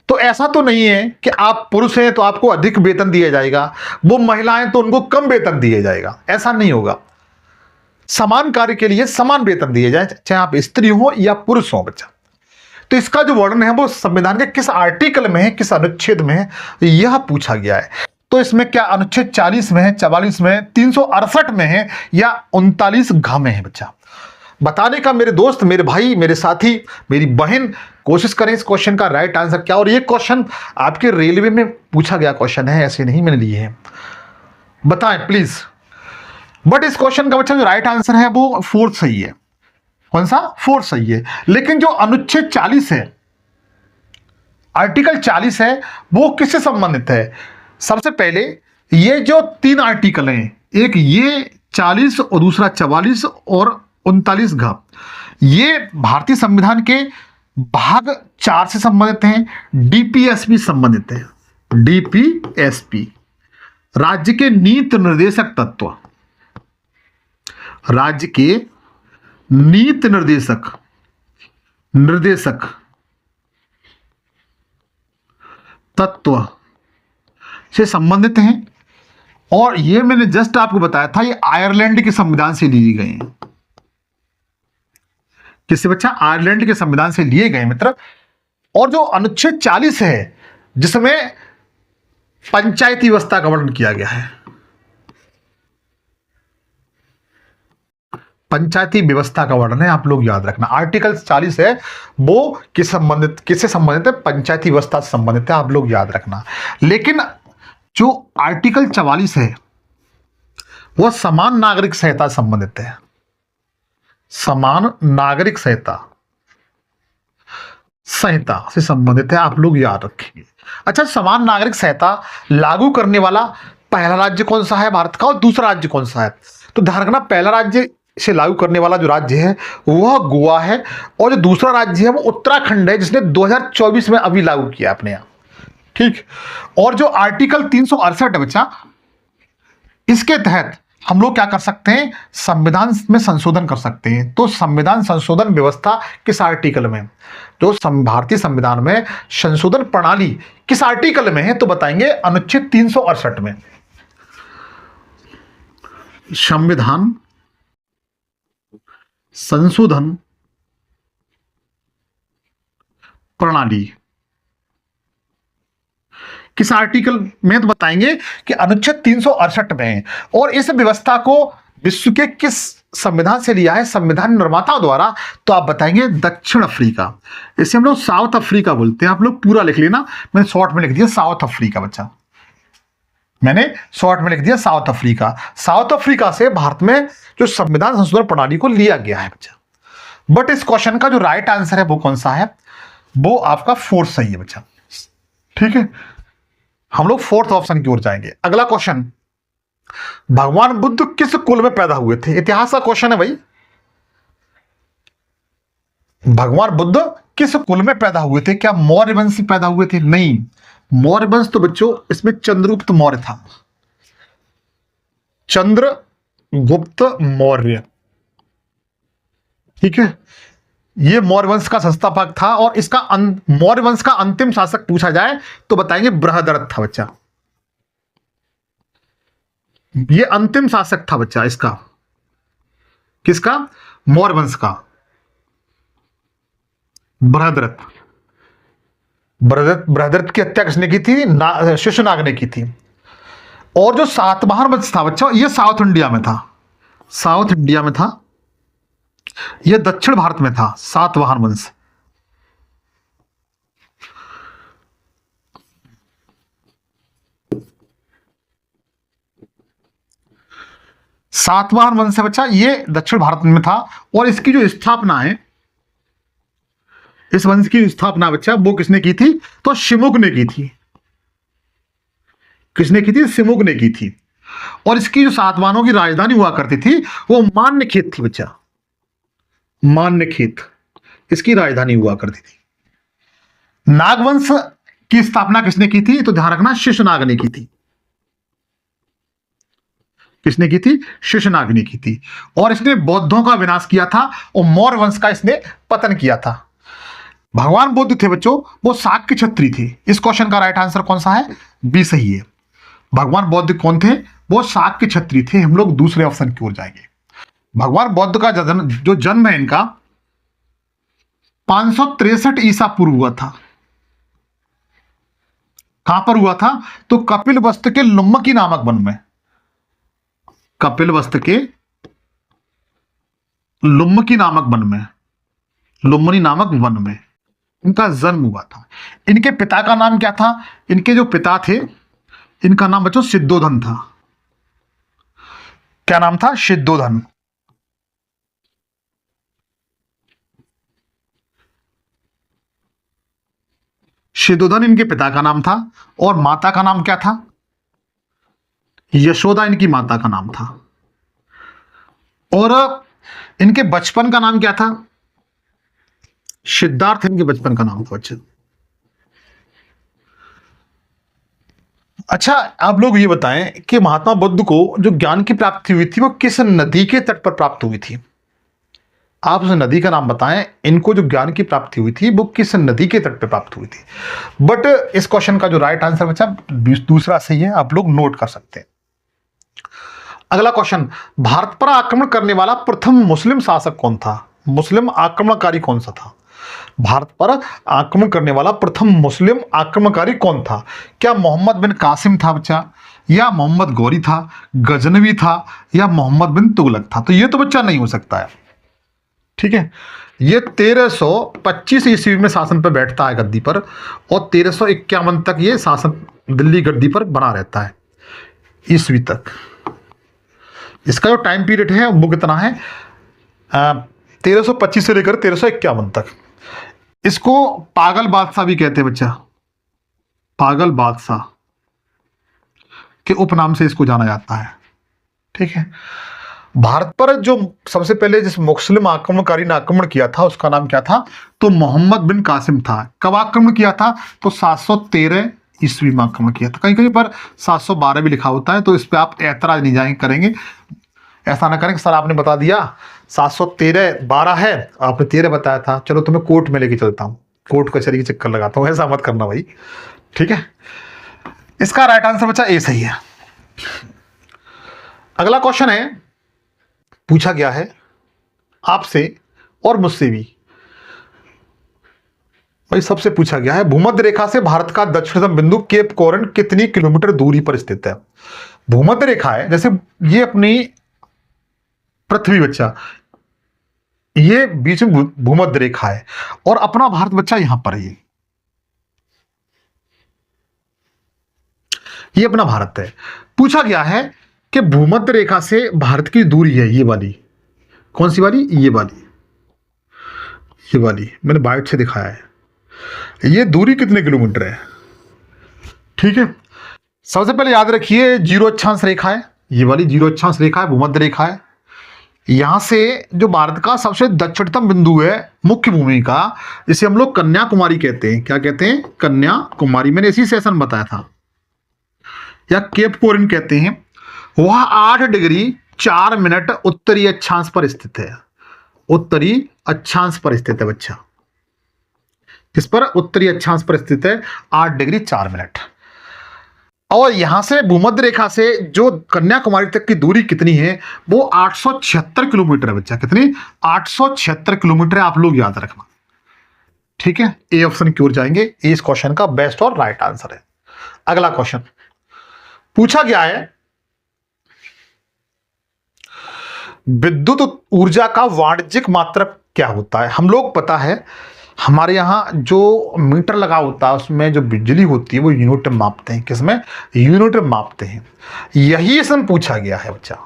तो ऐसा तो नहीं है कि आप पुरुष हैं तो आपको अधिक वेतन दिया जाएगा, वो महिलाएं तो उनको कम वेतन दिया जाएगा। ऐसा नहीं होगा। समान कार्य के लिए समान वेतन दिए जाए, चाहे आप स्त्री हो या पुरुष हो बच्चा। तो इसका जो वर्णन है वो संविधान के किस आर्टिकल में है, किस अनुच्छेद में है, यह पूछा गया है। तो इसमें क्या अनुच्छेद 40 में है, 44 में है, 368 में है या 39 घ में है बच्चा? बताने का मेरे दोस्त, मेरे भाई, मेरे साथी, मेरी बहन, कोशिश करें इस क्वेश्चन का राइट आंसर क्या। और ये क्वेश्चन आपके रेलवे में पूछा गया क्वेश्चन है, ऐसे नहीं मैंने लिए हैं, बताएं प्लीज। बट इस क्वेश्चन का बच्चा जो राइट आंसर है वो फोर्थ सही है। कौन सा? फोर्थ सही है। लेकिन जो अनुच्छेद 40 है, आर्टिकल 40 है, वो किससे संबंधित है? सबसे पहले ये जो 3 आर्टिकल हैं, एक ये 40 और दूसरा 44 और 39 घ, ये भारतीय संविधान के भाग 4 से संबंधित हैं, डीपीएसपी संबंधित है। डीपीएसपी राज्य के नीति निर्देशक तत्व, राज्य के नीति निर्देशक तत्व से संबंधित हैं। और ये मैंने जस्ट आपको बताया था, ये आयरलैंड के संविधान से लिए गए हैं। किससे बच्चा? आयरलैंड के संविधान से लिए गए मित्र। और जो अनुच्छेद 40 है, जिसमें पंचायती व्यवस्था का वर्णन किया गया है, पंचायती व्यवस्था का वर्णन है, आप लोग याद रखना। आर्टिकल 40 है वो किससे संबंधित है? पंचायती व्यवस्था से संबंधित है, आप लोग याद रखना। लेकिन जो आर्टिकल 44 है वह समान नागरिक संहिता से संबंधित है। समान नागरिक संहिता से संबंधित है, आप लोग याद रखेंगे। अच्छा, समान नागरिक संहिता लागू करने वाला पहला राज्य कौन सा है भारत का, और दूसरा राज्य कौन सा है? तो ध्यान रखना, पहला राज्य से लागू करने वाला जो राज्य है वह गोवा है, और जो दूसरा राज्य है वो उत्तराखंड है, जिसने 2024 में अभी लागू किया अपने यहाँ। ठीक। और जो आर्टिकल 368 है बच्चा, इसके तहत हम लोग क्या कर सकते हैं? संविधान में संशोधन कर सकते हैं। तो संविधान संशोधन व्यवस्था किस आर्टिकल में, जो भारतीय संविधान में संशोधन प्रणाली किस आर्टिकल में है? तो बताएंगे अनुच्छेद 368 में। संविधान संशोधन प्रणाली किस आर्टिकल में? तो बताएंगे कि अनुच्छेद 368 में है। और इस व्यवस्था को विश्व के किस संविधान से लिया है संविधान निर्माताओं द्वारा? तो आप बताएंगे दक्षिण अफ्रीका। इसे हम लोग साउथ अफ्रीका बोलते हैं। आप लोग पूरा लिख लेना, मैंने शॉर्ट में लिख दिया साउथ अफ्रीका बच्चा, मैंने शॉर्ट में लिख दिया साउथ अफ्रीका। साउथ अफ्रीका से भारत में जो संविधान संशोधन प्रणाली को लिया गया है बच्चा। बट इस क्वेश्चन का जो राइट आंसर है वो कौन सा है? वो आपका फोर्थ सही है बच्चा। ठीक है, हम लोग फोर्थ ऑप्शन की ओर जाएंगे। अगला क्वेश्चन, भगवान बुद्ध किस कुल में पैदा हुए थे? इतिहास का क्वेश्चन है भाई। भगवान बुद्ध किस कुल में पैदा हुए थे? क्या मौर्य वंश से पैदा हुए थे? नहीं, मौर्य वंश तो बच्चों इसमें चंद्रगुप्त मौर्य था। चंद्रगुप्त मौर्य, ठीक है, ये मौर्य वंश का संस्थापक था। और इसका मौर्य वंश का अंतिम शासक पूछा जाए तो बताएंगे बृहद्रथ था बच्चा। ये अंतिम शासक था बच्चा इसका, किसका? मौर्य वंश का, बृहद्रथ। बृहद्रथ की हत्या किसने की थी? शिशुनाग ने की थी। और जो सातवाहन वंश था बच्चा, ये साउथ इंडिया में था, साउथ इंडिया में था, यह दक्षिण भारत में था, सातवाहन वंश। सातवाहन वंश है बच्चा, ये दक्षिण भारत में था। और इसकी जो स्थापना है, इस वंश की स्थापना बच्चा वो किसने की थी? तो शिमुग ने की थी। किसने की थी? शिमुग ने की थी। और इसकी जो सातवाहनों की राजधानी हुआ करती थी वो मान्यखेत थी बच्चा, मान्यखेत इसकी राजधानी हुआ करती थी। नागवंश की स्थापना किसने की थी? तो ध्यान रखना, शिशुनाग ने की थी। किसने की थी? शिशुनाग ने की थी। और इसने बौद्धों का विनाश किया था और मौर्य वंश का इसने पतन किया था। भगवान बुद्ध थे बच्चों, वो शाक्य क्षत्रिय थे। इस क्वेश्चन का राइट आंसर कौन सा है? बी सही है। भगवान बुद्ध कौन थे? वो शाक्य क्षत्रिय थे। हम लोग दूसरे ऑप्शन की ओर जाएंगे। भगवान बुद्ध का जो जन्म है इनका 563 ईसा पूर्व हुआ था। कहां पर हुआ था? तो कपिलवस्तु के लुम्मकी नामक वन में, कपिलवस्तु के लुम्मकी नामक वन में, लुम्मनी नामक वन में इनका जन्म हुआ था। इनके पिता का नाम क्या था? इनके जो पिता थे, इनका नाम बच्चों सिद्धोधन था। क्या नाम था? सिद्धोधन। सिद्धोधन इनके पिता का नाम था। और माता का नाम क्या था? यशोदा इनकी माता का नाम था। और इनके बचपन का नाम क्या था? सिद्धार्थ इनके बचपन का नाम था बच्चे। अच्छा, आप लोग ये बताएं कि महात्मा बुद्ध को जो ज्ञान की प्राप्ति हुई थी वो किस नदी के तट पर प्राप्त हुई थी? आप उस नदी का नाम बताएं। इनको जो ज्ञान की प्राप्ति हुई थी वो किस नदी के तट पर प्राप्त हुई थी? बट इस क्वेश्चन का जो राइट आंसर बचा दूसरा सही है, आप लोग नोट कर सकते हैं। अगला क्वेश्चन, भारत पर आक्रमण करने वाला प्रथम मुस्लिम शासक कौन था? मुस्लिम आक्रमणकारी कौन सा था? भारत पर आक्रमण करने वाला प्रथम मुस्लिम आक्रमणकारी कौन था? क्या मोहम्मद बिन कासिम था बच्चा, या मोहम्मद गौरी था, गजनवी था, या मोहम्मद बिन तुगलक था? तो ये तो बच्चा नहीं हो सकता है। ठीक है, ये 1325 ईस्वी में शासन पर बैठता है गद्दी पर, और 1351 तक ये शासन दिल्ली गद्दी पर बना रहता है ईस्वी तक। इसका जो टाइम पीरियड है वो कितना है? 1325 से लेकर 1351 तक। इसको पागल बादशाह भी कहते हैं बच्चा, पागल बादशाह के उपनाम से इसको जाना जाता है। ठीक है, भारत पर जो सबसे पहले जिस मुस्लिम आक्रमणकारी ने आक्रमण किया था उसका नाम क्या था? तो मोहम्मद बिन कासिम था। कब आक्रमण किया था? तो 713 ईस्वी में आक्रमण किया था। कहीं कहीं पर 712 भी लिखा होता है, तो इस पर आप ऐतराज नहीं जाएंगे करेंगे, ऐसा ना करें कि सर आपने बता दिया 713 12 है, आपने 13 बताया था, चलो तुम्हें कोर्ट में लेके चलता हूँ, कोर्ट कचहरी के चक्कर लगाता हूँ। ऐसा मत करना भाई। ठीक है, इसका राइट आंसर बच्चा ए सही है। अगला क्वेश्चन है, पूछा गया है आपसे और मुझसे भी भाई, सबसे पूछा गया है, भूमध्य रेखा से भारत का दक्षिणतम बिंदु केप कॉरन कितनी किलोमीटर दूरी पर स्थित है? भूमध्य रेखा है, जैसे ये अपनी पृथ्वी बच्चा, ये बीच में भूमध्य रेखा है, और अपना भारत बच्चा यहां पर है। ये अपना भारत है। पूछा गया है कि भूमध्य रेखा से भारत की दूरी है ये वाली, कौन सी वाली? ये वाली, ये वाली मैंने बाइट से दिखाया है। ये दूरी कितने किलोमीटर है? ठीक है, सबसे पहले याद रखिए जीरो अक्षांश रेखा है, ये वाली जीरो अक्षांश रेखा है, भूमध्य रेखा है। यहां से जो भारत का सबसे दक्षिणतम बिंदु है मुख्य भूमि का, जिसे हम लोग कन्याकुमारी कहते हैं। क्या कहते हैं? कन्याकुमारी। मैंने इसी सेशन बताया था, या केप कोरिन कहते हैं। वह 8 डिग्री 4 मिनट उत्तरी अक्षांश पर स्थित है। उत्तरी अक्षांश पर स्थित है बच्चा, किस पर? उत्तरी अक्षांश पर स्थित है, 8 डिग्री 4 मिनट। और यहां से भूमध्य रेखा से जो कन्याकुमारी तक की दूरी कितनी है? वो 876 किलोमीटर है बच्चा। कितनी? 876 किलोमीटर है, आप लोग याद रखना। ठीक है, ए ऑप्शन की ओर जाएंगे। ए इस क्वेश्चन का बेस्ट और राइट आंसर है। अगला क्वेश्चन पूछा गया है, विद्युत ऊर्जा का वाणिज्यिक मात्रक क्या होता है? हम लोग पता है हमारे यहाँ जो मीटर लगा होता है उसमें जो बिजली होती है वो यूनिट में मापते हैं। किसमें? यूनिट में मापते हैं। यही इसमें पूछा गया है बच्चा।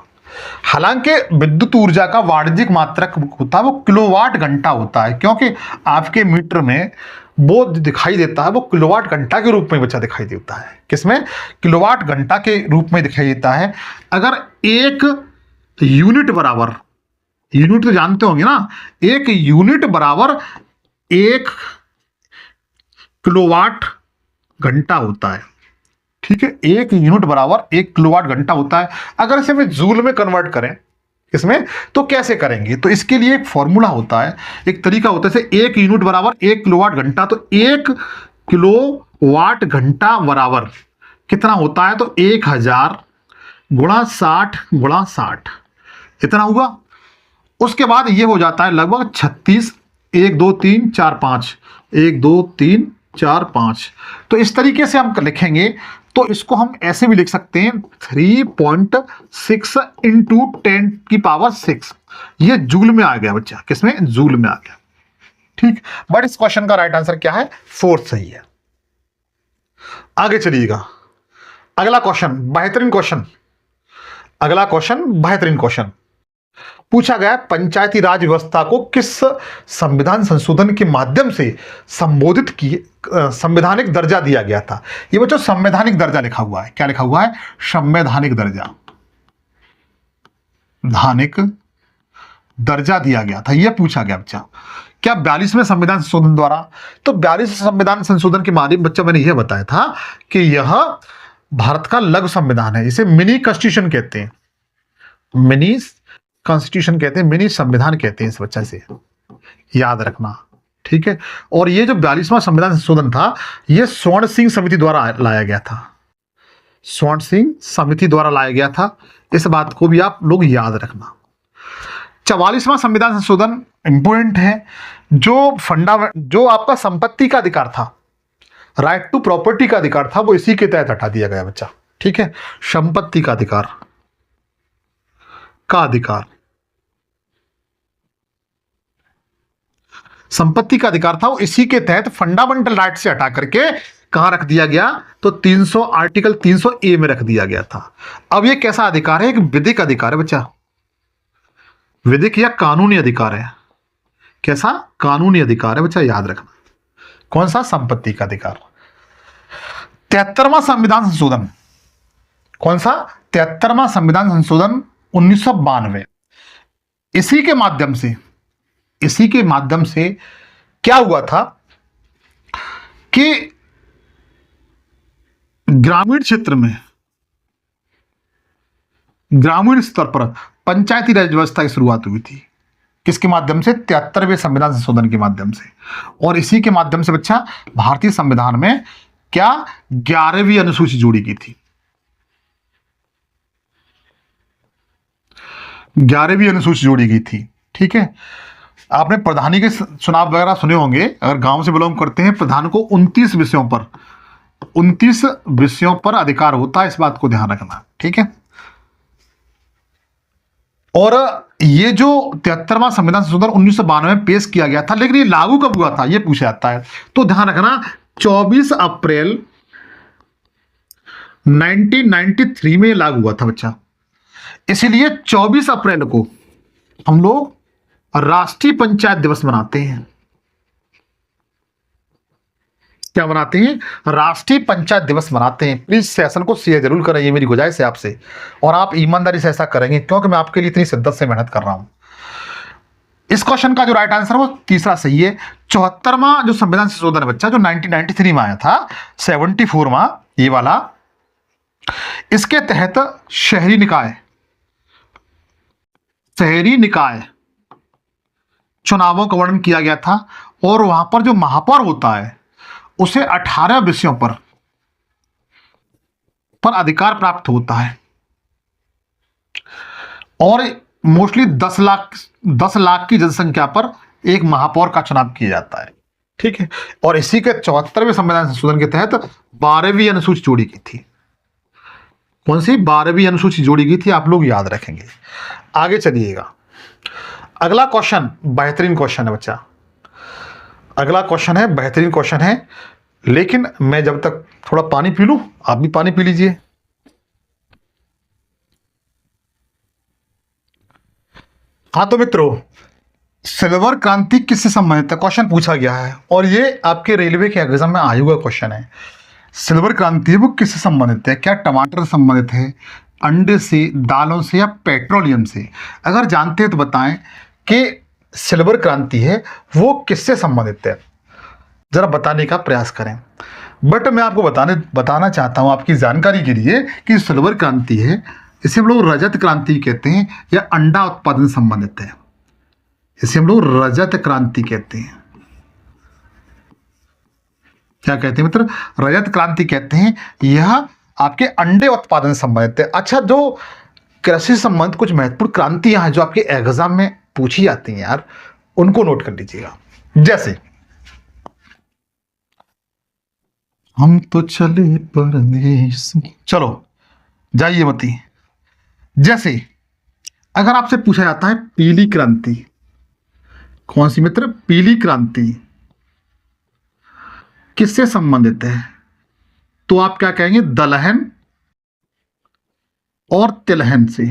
हालांकि विद्युत ऊर्जा का वाणिज्यिक मात्रक होता है वो किलोवाट घंटा होता है, क्योंकि आपके मीटर में वो दिखाई देता है वो किलोवाट घंटा के रूप में बच्चा दिखाई देता है। किसमें? किलोवाट घंटा के रूप में दिखाई देता है। अगर एक यूनिट बराबर, यूनिट तो जानते होंगे ना, एक यूनिट बराबर 1 किलोवाट घंटा होता है। ठीक है, 1 यूनिट बराबर 1 किलोवाट घंटा होता है। अगर इसे हम जूल में कन्वर्ट करें इसमें, तो कैसे करेंगे? तो इसके लिए एक फॉर्मूला होता है, एक तरीका होता है। जैसे 1 यूनिट बराबर 1 किलोवाट घंटा, तो 1 किलोवाट घंटा बराबर कितना होता है? तो 1000 गुणा 60 गुणा 60 इतना होगा। उसके बाद ये हो जाता है लगभग 36, 1 2 3 4 5, 1 2 3 4 5। तो इस तरीके से हम लिखेंगे, तो इसको हम ऐसे भी लिख सकते हैं 3.6 इंटू 10⁻⁶। ये जूल में आ गया बच्चा, किसमें, जूल में आ गया। ठीक, बट इस क्वेश्चन का राइट आंसर क्या है, 4 सही है। आगे चलिएगा, अगला क्वेश्चन बेहतरीन क्वेश्चन, अगला क्वेश्चन बेहतरीन क्वेश्चन पूछा गया, पंचायती राज व्यवस्था को किस संविधान संशोधन के माध्यम से संबोधित किए, संवैधानिक दर्जा दिया गया था। ये बच्चों संवैधानिक दर्जा लिखा हुआ है, क्या लिखा हुआ है, संवैधानिक दर्जा, धानिक दर्जा दिया गया था। यह पूछा गया बच्चा, क्या 42वें संविधान संशोधन द्वारा। तो 42वें संविधान संशोधन के माध्यम बच्चा मैंने यह बताया था कि यह भारत का लघु संविधान है, इसे मिनी कॉन्स्टिट्यूशन कहते हैं, मिनी कॉन्स्टिट्यूशन कहते हैं, मिनी संविधान कहते हैं इस बच्चा से याद रखना। ठीक है, और ये जो 42वां संविधान संशोधन था, यह स्वर्ण सिंह समिति द्वारा लाया गया था, स्वर्ण सिंह समिति द्वारा लाया गया था। इस बात को भी आप लोग याद रखना। 44वां संविधान संशोधन इंपोर्टेंट है, जो आपका संपत्ति का अधिकार था, राइट टू प्रॉपर्टी का अधिकार था, वो इसी के तहत हटा दिया गया बच्चा। ठीक है, संपत्ति का अधिकार संपत्ति का अधिकार था, वो इसी के तहत फंडामेंटल राइट से हटा करके कहां रख दिया गया, तो 300 आर्टिकल 300 ए में रख दिया गया था। अब ये कैसा अधिकार है, एक विधिक अधिकार है बच्चा, विधिक या कानूनी अधिकार है। कैसा, कानूनी अधिकार है बच्चा, याद रखना। कौन सा, संपत्ति का अधिकार। 73वां संविधान संशोधन, कौन सा, 73वां संविधान संशोधन 1992। इसी के माध्यम से क्या हुआ था कि ग्रामीण क्षेत्र में, ग्रामीण स्तर पर पंचायती राज व्यवस्था की शुरुआत हुई थी। किसके माध्यम से, 73वें संविधान संशोधन के माध्यम से। और इसी के माध्यम से बच्चा भारतीय संविधान में क्या 11वीं अनुसूची जोड़ी गई थी, 11वीं अनुसूची जोड़ी गई थी। ठीक है, आपने प्रधानी के चुनाव वगैरह सुने होंगे, अगर गांव से बिलोंग करते हैं, प्रधान को 29 विषयों पर अधिकार होता है, इस बात को ध्यान रखना। ठीक है, और ये जो 73वां संविधान संशोधन 1992 में पेश किया गया था, लेकिन ये लागू कब हुआ था, ये पूछा जाता है। तो ध्यान रखना, 24 अप्रैल 1993 में लागू हुआ था बच्चा। इसलिए 24 अप्रैल को हम लोग राष्ट्रीय पंचायत दिवस मनाते हैं। क्या मनाते हैं, राष्ट्रीय पंचायत दिवस मनाते हैं। प्लीज सेशन को शेयर जरूर करें, ये मेरी गुजारिश है आपसे, और आप ईमानदारी से ऐसा करेंगे, क्योंकि मैं आपके लिए इतनी शिद्दत से मेहनत कर रहा हूं। इस क्वेश्चन का जो राइट आंसर वो तीसरा सही है। 74वां जो संविधान संशोधन बच्चा, जो 1993 में आया था, 74वां ये वाला, इसके तहत शहरी निकाय चुनावों का वर्णन किया गया था, और वहां पर जो महापौर होता है उसे 18 विषयों पर अधिकार प्राप्त होता है, और मोस्टली 10 लाख की जनसंख्या पर एक महापौर का चुनाव किया जाता है। ठीक है, और इसी के 74वें संविधान संशोधन के तहत 12वीं अनुसूची जोड़ी गई थी। कौन सी, 12वीं अनुसूची जोड़ी गई थी, आप लोग याद रखेंगे। आगे चलिएगा, अगला क्वेश्चन बेहतरीन क्वेश्चन है बच्चा, अगला क्वेश्चन है बेहतरीन क्वेश्चन है, लेकिन मैं जब तक थोड़ा पानी पी लूं, आप भी पानी पी लीजिए। हाँ तो मित्रों, सिल्वर क्रांति किससे संबंधित है, क्वेश्चन पूछा गया है, और ये आपके रेलवे के एग्जाम में आया हुआ क्वेश्चन है। सिल्वर क्रांति वो किससे संबंधित है, क्या टमाटर से संबंधित है, अंडे से, दालों से, या पेट्रोलियम से। अगर जानते हैं तो बताएं कि सिल्वर क्रांति है वो किससे संबंधित है, जरा बताने का प्रयास करें। बट मैं आपको बताना चाहता हूं आपकी जानकारी के लिए कि सिल्वर क्रांति है, इसे हम लोग रजत क्रांति कहते हैं, या अंडा उत्पादन संबंधित है, इसे हम लोग रजत क्रांति कहते हैं। क्या कहते हैं मित्र, रजत क्रांति कहते हैं। यह आपके अंडे उत्पादन संबंधित है। अच्छा, जो कृषि संबंधित कुछ महत्वपूर्ण क्रांतियां हैं जो आपके एग्जाम में पूछी जाती हैं यार, उनको नोट कर लीजिएगा। जैसे हम तो चले परदेश। चलो जाइए मती। जैसे अगर आपसे पूछा जाता है पीली क्रांति, कौन सी मित्र? पीली क्रांति किससे संबंधित है? तो आप क्या कहेंगे? दलहन और तिलहन से।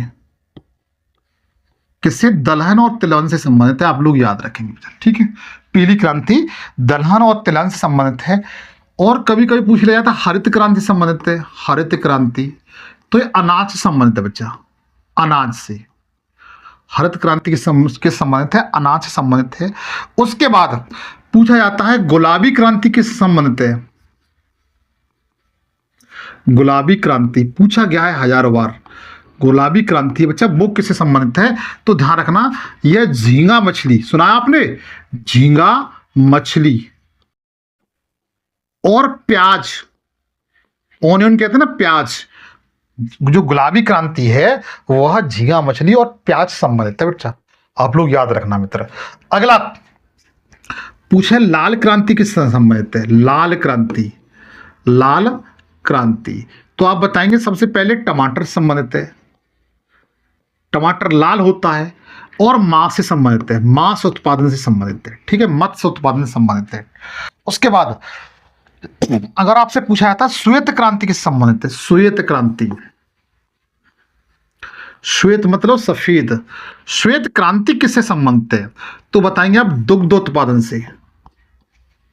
किससे? दलहन और तिलहन से संबंधित है, आप लोग याद रखेंगे, ठीक है। पीली क्रांति दलहन और तिलहन से संबंधित है। और कभी कभी पूछ लिया जाता है हरित क्रांति से संबंधित है। हरित क्रांति तो ये अनाज से संबंधित है बच्चा, अनाज से। हरित क्रांति के संबंधित है, अनाज से संबंधित है। उसके बाद पूछा जाता है गुलाबी क्रांति किससे संबंधित है? गुलाबी क्रांति पूछा गया है हजारों बार। गुलाबी क्रांति बच्चा वो किससे संबंधित है? तो ध्यान रखना, यह झींगा मछली, सुना है आपने? झींगा मछली और प्याज, ऑनियन कहते हैं ना, प्याज। जो गुलाबी क्रांति है वह झींगा मछली और प्याज से संबंधित है बच्चा, आप लोग याद रखना मित्र। अगला पूछे लाल क्रांति किससे संबंधित है? लाल क्रांति, लाल क्रांति तो आप बताएंगे सबसे पहले टमाटर से संबंधित है। टमाटर लाल होता है और मांस से संबंधित है, मांस उत्पादन से संबंधित है, ठीक है, मत्स्य उत्पादन से संबंधित है। उसके बाद अगर आपसे पूछा जाता है श्वेत क्रांति किससे संबंधित है? श्वेत क्रांति, श्वेत मतलब सफेद, श्वेत क्रांति किससे संबंधित है? तो बताएंगे आप दुग्ध उत्पादन से,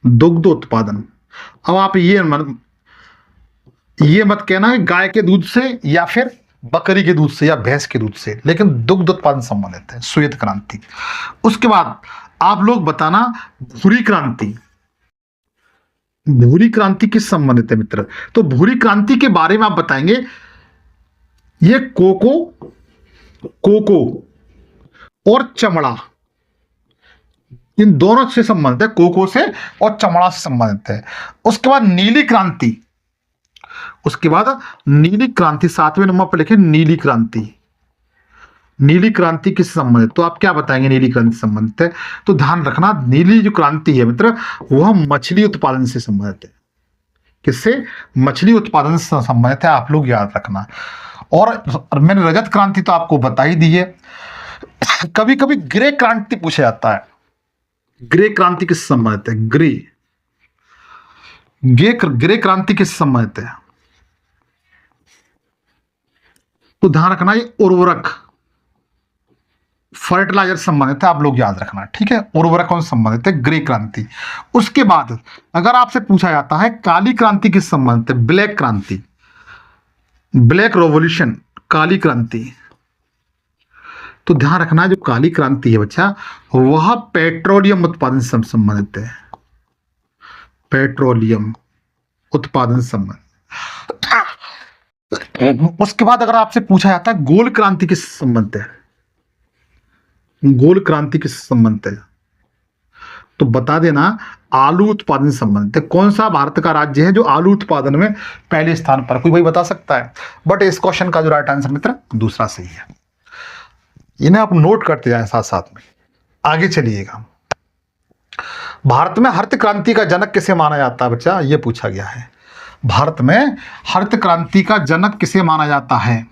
दुग्ध उत्पादन। अब आप ये मत कहना कि गाय के दूध से या फिर बकरी के दूध से या भैंस के दूध से, लेकिन दुग्ध उत्पादन संबंधित है श्वेत क्रांति। उसके बाद आप लोग बताना भूरी क्रांति, भूरी क्रांति किस संबंधित है मित्र? तो भूरी क्रांति के बारे में आप बताएंगे ये कोको और चमड़ा, इन दोनों से संबंधित है, कोको से और चमड़ा से संबंधित है। उसके बाद नीली क्रांति, उसके बाद नीली क्रांति 7वें नंबर पर लिखे नीली क्रांति। नीली क्रांति किससे संबंधित? तो आप क्या बताएंगे नीली क्रांति से संबंधित है? तो ध्यान रखना नीली जो क्रांति है मित्र वह मछली उत्पादन से संबंधित है। किससे? मछली उत्पादन से संबंधित है, आप लोग याद रखना। और मैंने रजत क्रांति तो आपको बता ही दी है। कभी कभी ग्रे क्रांति पूछा जाता है, ग्रे क्रांति किससे संबंधित है? ग्रे क्रांति किससे संबंधित है? तो ध्यान रखना ये उर्वरक, फर्टिलाइजर संबंधित है, आप लोग याद रखना, ठीक है। उर्वरकों से संबंधित है ग्रे क्रांति। उसके बाद अगर आपसे पूछा जाता है काली क्रांति किस संबंधित है? ब्लैक क्रांति, ब्लैक रेवोल्यूशन, काली क्रांति। तो ध्यान रखना जो काली क्रांति है बच्चा वह पेट्रोलियम उत्पादन से संबंधित है, पेट्रोलियम उत्पादन से संबंधित। उसके बाद अगर आपसे पूछा जाता है गोल क्रांति किस संबंधित है? गोल क्रांति किस संबंधित है? तो बता देना आलू उत्पादन से संबंधित है। कौन सा भारत का राज्य है जो आलू उत्पादन में पहले स्थान पर? कोई भाई बता सकता है? बट इस क्वेश्चन का जो राइट आंसर मित्र दूसरा सही है। इन्हें आप नोट करते जाएं साथ साथ में, आगे चलिएगा। भारत में हरित क्रांति का जनक किसे माना जाता है बच्चा? ये पूछा गया है। भारत में हरित क्रांति का जनक किसे माना जाता है?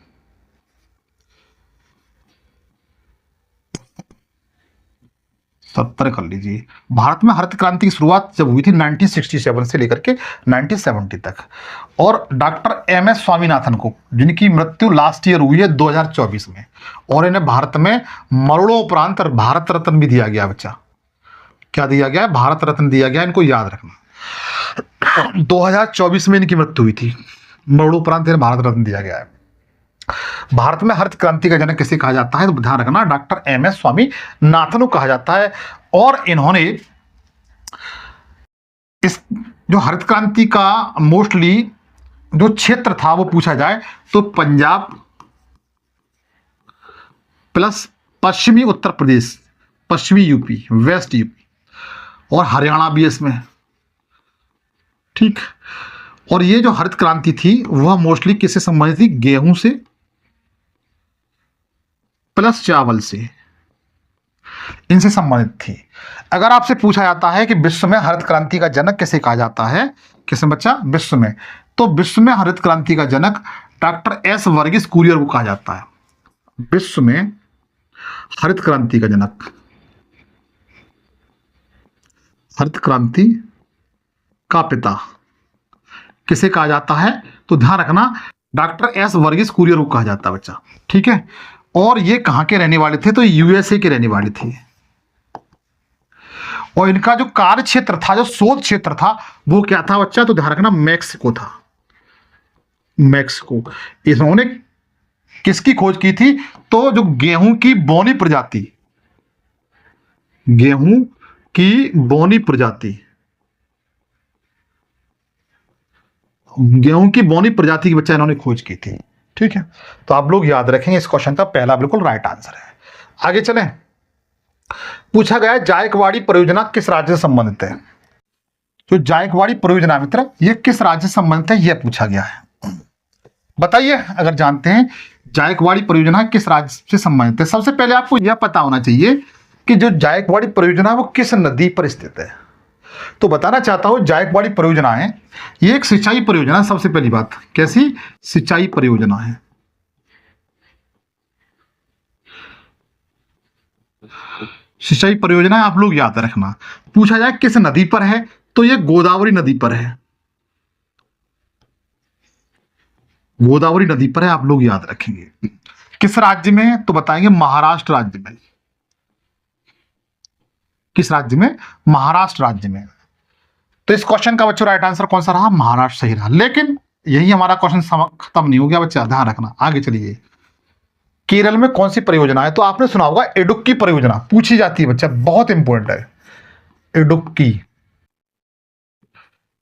सत्तर कर लीजिए। भारत में हरित क्रांति की शुरुआत जब हुई थी 1967 से लेकर के 1970 तक, और डॉक्टर एम.एस. स्वामीनाथन को, जिनकी मृत्यु लास्ट ईयर हुई है 2024 में, और इन्हें भारत में मरणोपरांत भारत रत्न भी दिया गया बच्चा। क्या दिया गया है? भारत रत्न दिया गया, इनको याद रखना। 2024 में इनकी मृत्यु हुई थी, मरणोपरांत इन्हें भारत रत्न दिया गया है। भारत में हरित क्रांति का जनक किसे कहा जाता है? तो ध्यान रखना डॉक्टर एम.एस. स्वामीनाथन को कहा जाता है। और इन्होंने इस जो हरित क्रांति का मोस्टली जो क्षेत्र था वो पूछा जाए तो पंजाब प्लस पश्चिमी उत्तर प्रदेश, पश्चिमी यूपी, वेस्ट यूपी और हरियाणा भी इसमें, ठीक। और ये जो हरित क्रांति थी वह मोस्टली किससे संबंधित थी? गेहूं से प्लस चावल से, इनसे संबंधित थी। अगर आपसे पूछा जाता है कि विश्व में हरित क्रांति का जनक किसे कहा जाता है किसमें बच्चा? विश्व में। तो विश्व में हरित क्रांति का जनक डॉक्टर एस वर्गीस कुरियन को कहा जाता है। विश्व में हरित क्रांति का जनक, हरित क्रांति का पिता किसे कहा जाता है? तो ध्यान रखना, डॉक्टर एस वर्गीस कुरियन को कहा जाता है बच्चा, ठीक है। और ये कहां के रहने वाले थे? तो यूएसए के रहने वाले थे। और इनका जो कार्य क्षेत्र था, जो शोध क्षेत्र था, वो क्या था बच्चा? तो ध्यान रखना, मैक्सिको था। मैक्सिको। इन्होंने किसकी खोज की थी? तो जो गेहूं की बोनी प्रजाति, गेहूं की बोनी प्रजाति, गेहूं की बोनी प्रजाति की बच्चा इन्होंने खोज की थी, ठीक है। तो आप लोग याद रखेंगे, इस क्वेश्चन का पहला बिल्कुल राइट आंसर है। आगे चलें। पूछा गया है जायकवाड़ी परियोजना किस राज्य से संबंधित है? जो जायकवाड़ी परियोजना मित्र, ये किस राज्य से संबंधित है, यह पूछा गया है। बताइए अगर जानते हैं जायकवाड़ी परियोजना किस राज्य से संबंधित है। सबसे पहले आपको यह पता होना चाहिए कि जो जायकवाड़ी परियोजना वो किस नदी पर स्थित है। तो बताना चाहता हूं, जायकवाड़ी परियोजना है, ये एक सिंचाई परियोजना है। सबसे पहली बात, कैसी? सिंचाई परियोजना है। सिंचाई परियोजना आप लोग याद रखना। पूछा जाए किस नदी पर है, तो ये गोदावरी नदी पर है। गोदावरी नदी पर है, आप लोग याद रखेंगे। किस राज्य में है? तो बताएंगे महाराष्ट्र राज्य में। किस राज्य में? महाराष्ट्र राज्य में। तो इस क्वेश्चन का बच्चों राइट आंसर कौन सा रहा? महाराष्ट्र सही रहा। लेकिन यही हमारा क्वेश्चन खत्म नहीं हो गया बच्चा, ध्यान रखना। आगे चलिए। केरल में कौन सी परियोजना है? तो आपने सुना होगा इडुक्की परियोजना, पूछी जाती है बच्चा, बहुत इंपॉर्टेंट है। इडुक्की,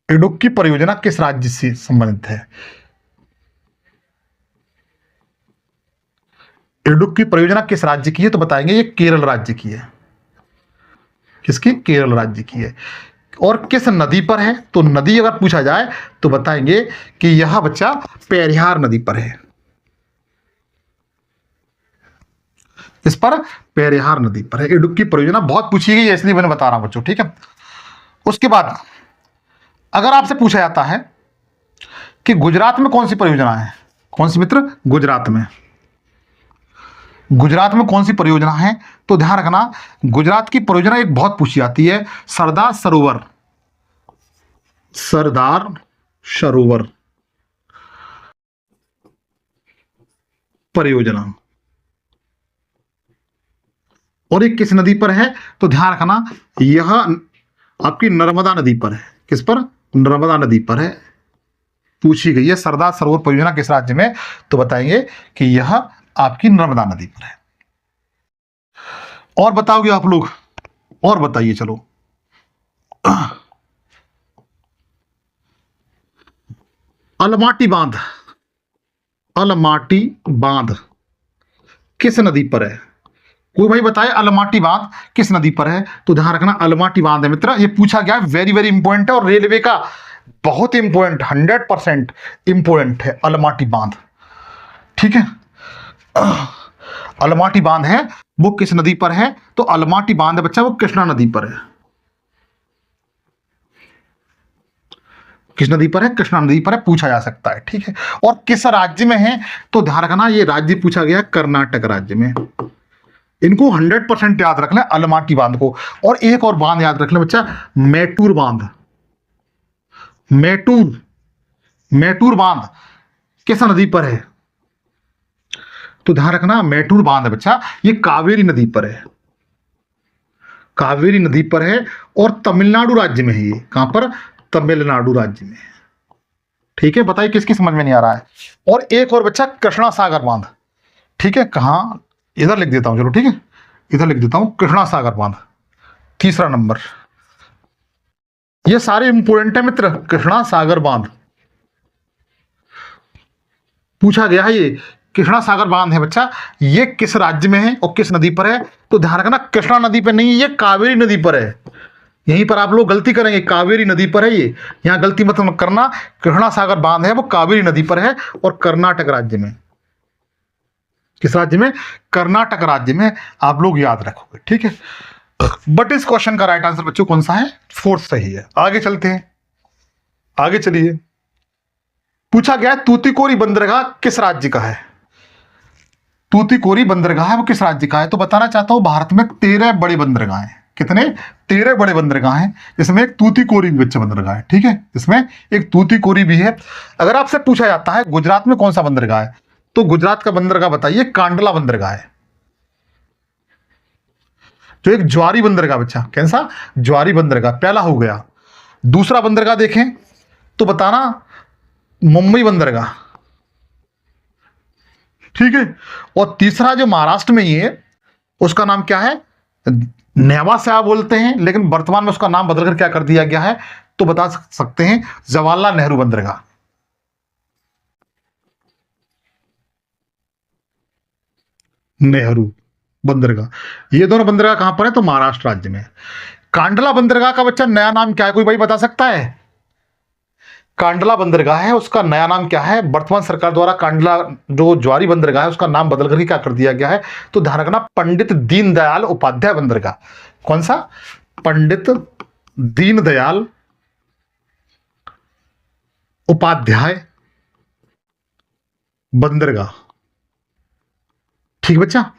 इडुक्की परियोजना किस राज्य से संबंधित है? इडुक्की परियोजना किस राज्य की है? तो बताएंगे ये केरल राज्य की है। किसकी? केरल राज्य की है। और किस नदी पर है? तो नदी अगर पूछा जाए तो बताएंगे कि यह बच्चा पेरियार नदी पर है। इस पर पेरियार नदी पर है। इडुक्की परियोजना बहुत पूछी गई है, इसलिए मैंने बता रहा हूं बच्चों, ठीक है। उसके बाद अगर आपसे पूछा जाता है कि गुजरात में कौन सी परियोजना है? कौन सी मित्र? गुजरात में। गुजरात में कौन सी परियोजना है? तो ध्यान रखना, गुजरात की परियोजना एक बहुत पूछी जाती है, सरदार सरोवर। सरदार सरोवर परियोजना। और ये किस नदी पर है? तो ध्यान रखना, यह आपकी नर्मदा नदी पर है। किस पर? नर्मदा नदी पर है, पूछी गई है। सरदार सरोवर परियोजना किस राज्य में? तो बताएंगे कि यह आपकी नर्मदा नदी पर है। और बताओगे आप लोग? और बताइए चलो। अलमाटी बांध, अलमाटी बांध किस नदी पर है? कोई भाई बताए अलमाटी बांध किस नदी पर है? तो ध्यान रखना, अलमाटी बांध है मित्र, ये पूछा गया है, वेरी वेरी इंपॉर्टेंट है और रेलवे का बहुत इंपॉर्टेंट, 100% इंपॉर्टेंट है अलमाटी बांध, ठीक है। अलमाटी बांध है वो किस नदी पर है? तो अलमाटी बांध है बच्चा, वो कृष्णा नदी पर है। किस नदी पर है? कृष्णा नदी पर है, पूछा जा सकता है, ठीक है। और किस राज्य में है? तो ध्यान रखना, ये राज्य पूछा गया कर्नाटक राज्य में। इनको 100% याद रख लें, अलमाटी बांध को। और एक और बांध याद रख लें बच्चा, मैटूर बांध। मैटूर, मैटूर बांध किस नदी पर है? तो ध्यान रखना, मैटूर बांध है बच्चा, ये कावेरी नदी पर है। कावेरी नदी पर है और तमिलनाडु राज्य में है ये। कहां पर? तमिलनाडु राज्य में, ठीक है। बताइए किसकी समझ में नहीं आ रहा है? और एक और बच्चा कृष्णा सागर बांध, ठीक है। कहां? इधर लिख देता हूं, चलो ठीक है, इधर लिख देता हूं, कृष्णा सागर बांध, तीसरा नंबर। ये सारे इंपोर्टेंट है मित्र। कृष्णा सागर बांध पूछा गया है, ये कृष्णा सागर बांध है बच्चा, ये किस राज्य में है और किस नदी पर है? तो ध्यान रखना, कृष्णा नदी पर नहीं, ये कावेरी नदी पर है। यहीं पर आप लोग गलती करेंगे, कावेरी नदी पर है ये, यहां गलती मत करना। कृष्णा सागर बांध है वो कावेरी नदी पर है और कर्नाटक राज्य में। किस राज्य में? कर्नाटक राज्य में, आप लोग याद रखोगे, ठीक है। बट इस क्वेश्चन का राइट आंसर बच्चों कौन सा है? फोर्थ सही है। आगे चलते हैं। आगे चलिए। पूछा गया तूतीकोरी बंदरगाह किस राज्य का है? तूतीकोरी बंदरगाह है वो किस राज्य का है? तो बताना चाहता हूं भारत में 13 बड़े बंदरगाह हैं। कितने? 13 बड़े बंदरगाह हैं, जिसमें एक तूतीकोरी भी बच्चा बंदरगाह है। ठीक है, इसमें एक तूतीकोरी भी है। अगर आपसे पूछा जाता है गुजरात में कौन सा बंदरगाह है, तो गुजरात का बंदरगाह बताइए। कांडला बंदरगाह है, जो एक ज्वारी बंदरगाह बच्चा। कैसा? ज्वारी बंदरगाह पहला हो गया। दूसरा बंदरगाह देखें तो बताना, मुंबई बंदरगाह। ठीक है, और तीसरा जो महाराष्ट्र में ही है उसका नाम क्या है? नेवा से आप बोलते हैं, लेकिन वर्तमान में उसका नाम बदलकर क्या कर दिया गया है, तो बता सकते हैं जवाहरलाल नेहरू बंदरगाह। नेहरू बंदरगाह, ये दोनों बंदरगाह कहां पर है? तो महाराष्ट्र राज्य में। कांडला बंदरगाह का बच्चा नया नाम क्या है, कोई भाई बता सकता है? कांडला बंदरगाह है, उसका नया नाम क्या है? वर्तमान सरकार द्वारा कांडला जो ज्वारी बंदरगाह है उसका नाम बदल करके क्या कर दिया गया है, तो ध्यान रखना, पंडित दीनदयाल उपाध्याय बंदरगाह। कौन सा? पंडित दीनदयाल उपाध्याय बंदरगाह। ठीक बच्चा,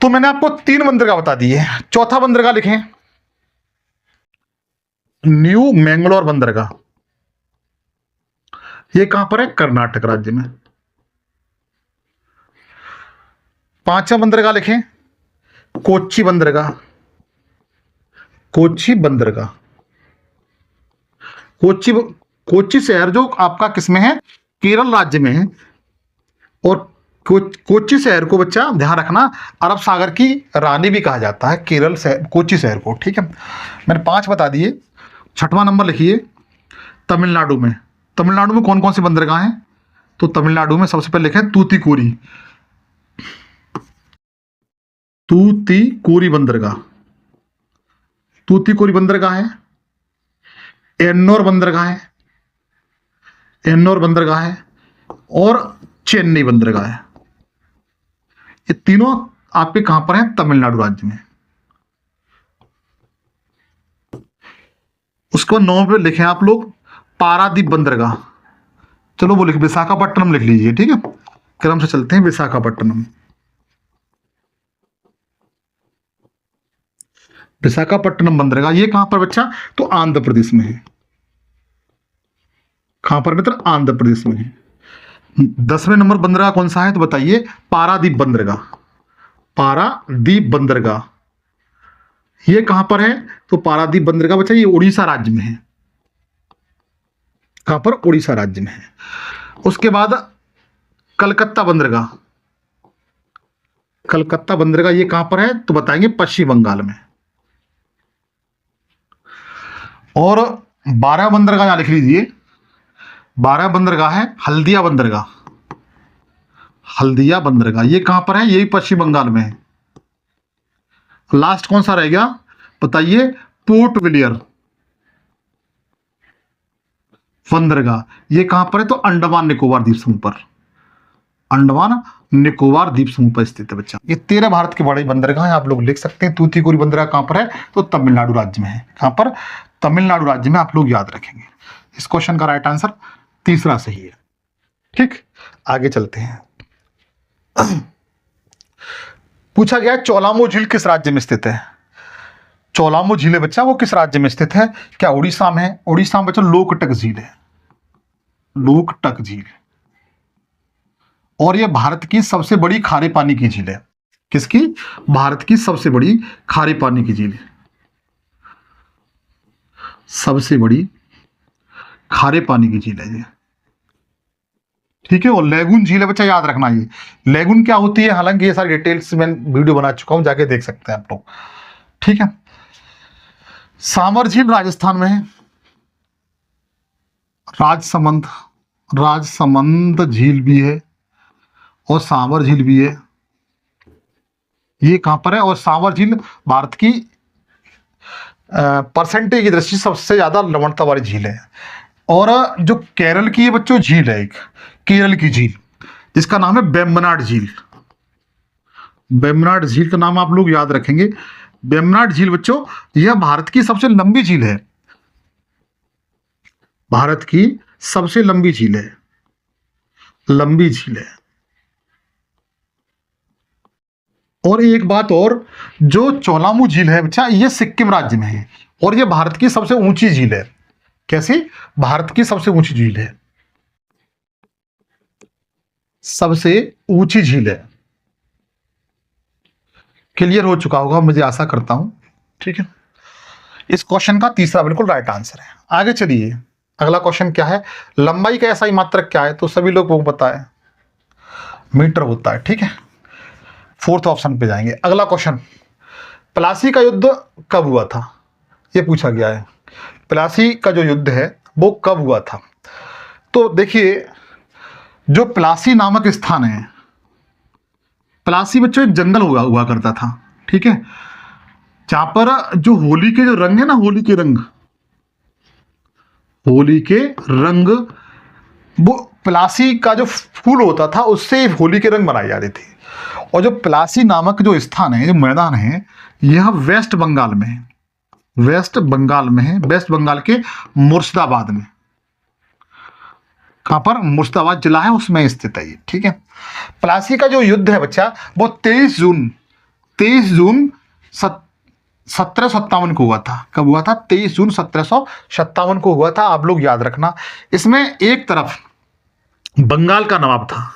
तो मैंने आपको 3 बंदरगाह बता दिए। चौथा बंदरगाह लिखें, न्यू मैंगलोर बंदरगाह। ये कहां पर है? कर्नाटक राज्य में। 5वां बंदरगाह लिखें, कोच्चि बंदरगाह। कोच्चि बंदरगाह, कोच्चि कोच्चि शहर जो आपका किसमें है? केरल राज्य में है। और कोच्चि शहर को बच्चा ध्यान रखना, अरब सागर की रानी भी कहा जाता है, केरल शहर, कोच्चि शहर को। ठीक है, मैंने 5 बता दिए। 6वां नंबर लिखिए, तमिलनाडु में। तमिलनाडु में कौन कौन से बंदरगाह हैं? तो तमिलनाडु में सबसे पहले लिखें तूतीकोरी। तूतीकोरी बंदरगाह, तूतीकोरी बंदरगाह है। एन्नोर बंदरगाह है, एन्नोर बंदरगाह है, और चेन्नई बंदरगाह है। ये तीनों आपके कहां पर हैं? तमिलनाडु राज्य में। उसको 9 पे लिखें आप लोग पारादीप बंदरगाह। चलो वो लिख, विशाखापट्टनम लिख लीजिए। ठीक है, क्रम से चलते हैं। विशाखापट्टनम, विशाखापट्टनम बंदरगाह ये कहां पर बच्चा? तो आंध्र प्रदेश में है। कहां पर मित्र? आंध्र प्रदेश में है। 10वें नंबर बंदरगाह कौन सा है, तो बताइए। पारादीप बंदरगाह। पारादीप बंदरगाह ये कहां पर है? तो पारादीप बंदरगाह बच्चा ये उड़ीसा राज्य में है। कहां पर? उड़ीसा राज्य में है। उसके बाद कलकत्ता बंदरगाह। कलकत्ता बंदरगाह ये कहां पर है, तो बताएंगे पश्चिम बंगाल में। और 12 बंदरगाह यहां लिख लीजिए। 12 बंदरगाह है हल्दिया बंदरगाह। हल्दिया बंदरगाह ये कहां पर है? यही पश्चिम बंगाल में है। लास्ट कौन सा रह गया बताइए? पोर्ट विलियर बंदरगाह ये कहां पर है? तो अंडमान निकोबार द्वीप समूह पर। अंडमान निकोबार द्वीप समूह पर स्थित है बच्चा। ये 13 भारत के बड़े बंदरगाह हैं, आप लोग लिख सकते हैं। तूतीकोरी बंदरगाह कहां पर है? तो तमिलनाडु राज्य में है। कहां पर? तमिलनाडु राज्य में। आप लोग याद रखेंगे। इस क्वेश्चन का राइट आंसर तीसरा सही है। ठीक, आगे चलते हैं। पूछा गया चोलामो झील किस राज्य में स्थित है? चोलामो झील है बच्चा, वो किस राज्य में स्थित है? क्या उड़ीसा में है? उड़ीसा में बच्चा लोकटक झील है। लोकटक झील, और यह भारत की सबसे बड़ी खारे पानी की झील है। किसकी? भारत की सबसे बड़ी खारे पानी की झील है। सबसे बड़ी खारे पानी की झील है ये। ठीक है, और लेगुन झील है बच्चा, याद रखना। ये लेगुन क्या होती है, हालांकि ये सारी डिटेल्स मैं वीडियो बना चुका हूं, जाके देख सकते हैं आप लोग। ठीक है, सामर झील राजस्थान में है। राजसमंद, राजसमंद झील भी है, और सांवर झील भी है। ये कहां पर है? और सांवर झील भारत की परसेंटेज की दृष्टि से सबसे ज्यादा लवणता वाली झील है। और जो केरल की ये बच्चों झील है, एक केरल की झील जिसका नाम है वेम्बनाड झील। वेम्बनाड झील का नाम आप लोग याद रखेंगे। वेम्बनाड झील बच्चों यह भारत की सबसे लंबी झील है। भारत की सबसे लंबी झील है, लंबी झील है। और एक बात और, जो चोलामू झील है बच्चा, ये सिक्किम राज्य में है और ये भारत की सबसे ऊंची झील है। कैसी? भारत की सबसे ऊंची झील है, सबसे ऊंची झील है। क्लियर हो चुका होगा मुझे आशा करता हूं। ठीक है, इस क्वेश्चन का तीसरा बिल्कुल राइट आंसर है। आगे चलिए, अगला क्वेश्चन क्या है? लंबाई का SI मात्रक क्या है? तो सभी लोग को पता है, मीटर होता है। ठीक है, फोर्थ ऑप्शन पे जाएंगे। अगला क्वेश्चन, प्लासी का युद्ध कब हुआ था? ये पूछा गया है, प्लासी का जो युद्ध है वो कब हुआ था? तो देखिए, जो प्लासी नामक स्थान है, प्लासी बच्चों एक जंगल हुआ करता था। ठीक है, जहां पर जो होली के जो रंग है ना, होली के रंग, होली के रंग, वो प्लासी का जो फूल होता था उससे होली के रंग बनाए जाते थे। और जो प्लासी नामक जो स्थान है, जो मैदान है, यह वेस्ट बंगाल में है, वेस्ट बंगाल में है, वेस्ट बंगाल के मुर्शिदाबाद में। कहां पर? मुर्शिदाबाद जिला है उसमें स्थित है ये। ठीक है, प्लासी का जो युद्ध है बच्चा, वो 23 जून 1757 को हुआ था। कब हुआ था? 23 जून 1757 को हुआ था। आप लोग याद रखना, इसमें एक तरफ बंगाल का नवाब था,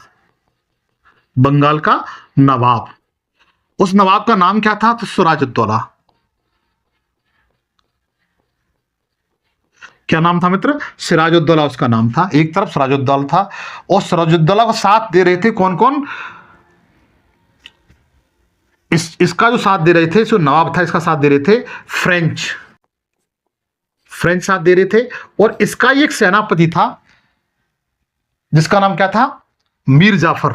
बंगाल का नवाब, उस नवाब का नाम क्या था? तो सिराजुद्दौला। क्या नाम था मित्र? सिराजुद्दौला उसका नाम था। एक तरफ सिराजुद्दौला था और सिराजुद्दौला को साथ दे रहे थे कौन कौन? इसका जो साथ दे रहे थे, जो नवाब था, इसका साथ दे रहे थे फ्रेंच साथ दे रहे थे। और इसका ही एक सेनापति था जिसका नाम क्या था? मीर जाफर।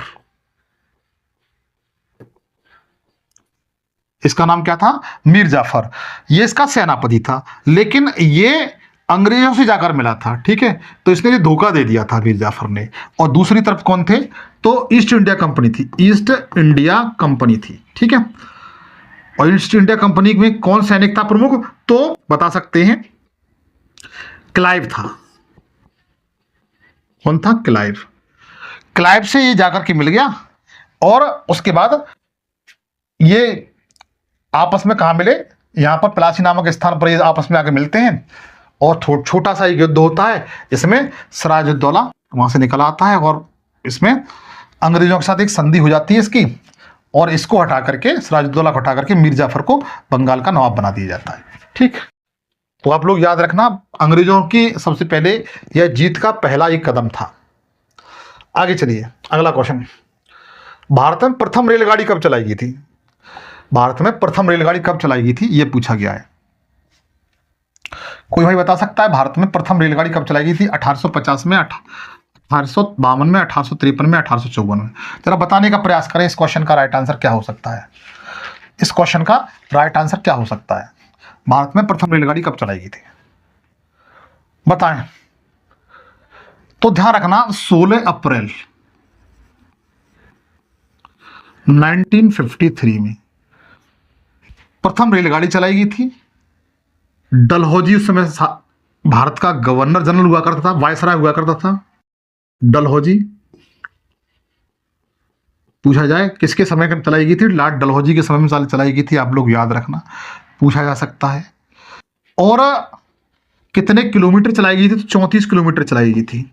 इसका नाम क्या था? मीर जाफर। ये इसका सेनापति था, लेकिन ये अंग्रेजों से जाकर मिला था। ठीक है, तो इसने ये धोखा दे दिया था मीर जाफर ने। और दूसरी तरफ कौन थे? तो ईस्ट इंडिया कंपनी थी, ईस्ट इंडिया कंपनी थी। ठीक है, और ईस्ट इंडिया कंपनी में कौन सैनिक था प्रमुख? तो बता सकते हैं, क्लाइव था। कौन था? क्लाइव। क्लाइव से ये जाकर के मिल गया और उसके बाद ये आपस में कहा मिले? यहां पर प्लासी नामक स्थान पर ये आपस में आके मिलते हैं और छोटा सा एक युद्ध होता है। इसमें सिराजुद्दौला वहां से निकल आता है और इसमें अंग्रेजों के साथ एक संधि हो जाती है इसकी, और इसको हटा करके, सिराजुद्दौला को हटा करके मीर जाफर को बंगाल का नवाब बना दिया जाता है। ठीक, तो आप लोग याद रखना, अंग्रेजों की सबसे पहले यह जीत का पहला एक कदम था। आगे चलिए, अगला क्वेश्चन, भारत में प्रथम रेलगाड़ी कब चलाई गई थी? भारत में प्रथम रेलगाड़ी कब चलाई गई थी, यह पूछा गया है। कोई भाई बता सकता है भारत में प्रथम रेलगाड़ी कब चलाई गई थी? 1850 में, 1852 में, 1853 में, 1854 में? जरा बताने का प्रयास करें, इस क्वेश्चन का राइट आंसर क्या हो सकता है? इस क्वेश्चन का राइट आंसर क्या हो सकता है? भारत में प्रथम रेलगाड़ी कब चलाई गई थी, बताएं। तो ध्यान रखना, 16 अप्रैल 1953 में प्रथम रेलगाड़ी चलाई गई थी। डलहौजी उस समय भारत का गवर्नर जनरल हुआ करता था, वायसराय हुआ करता था डलहौजी। पूछा जाए किसके समय में चलाई गई थी? लॉर्ड डलहौजी के समय में चलाई गई थी। आप लोग याद रखना, पूछा जा सकता है। और कितने किलोमीटर चलाई गई थी? तो 34 किलोमीटर चलाई गई थी।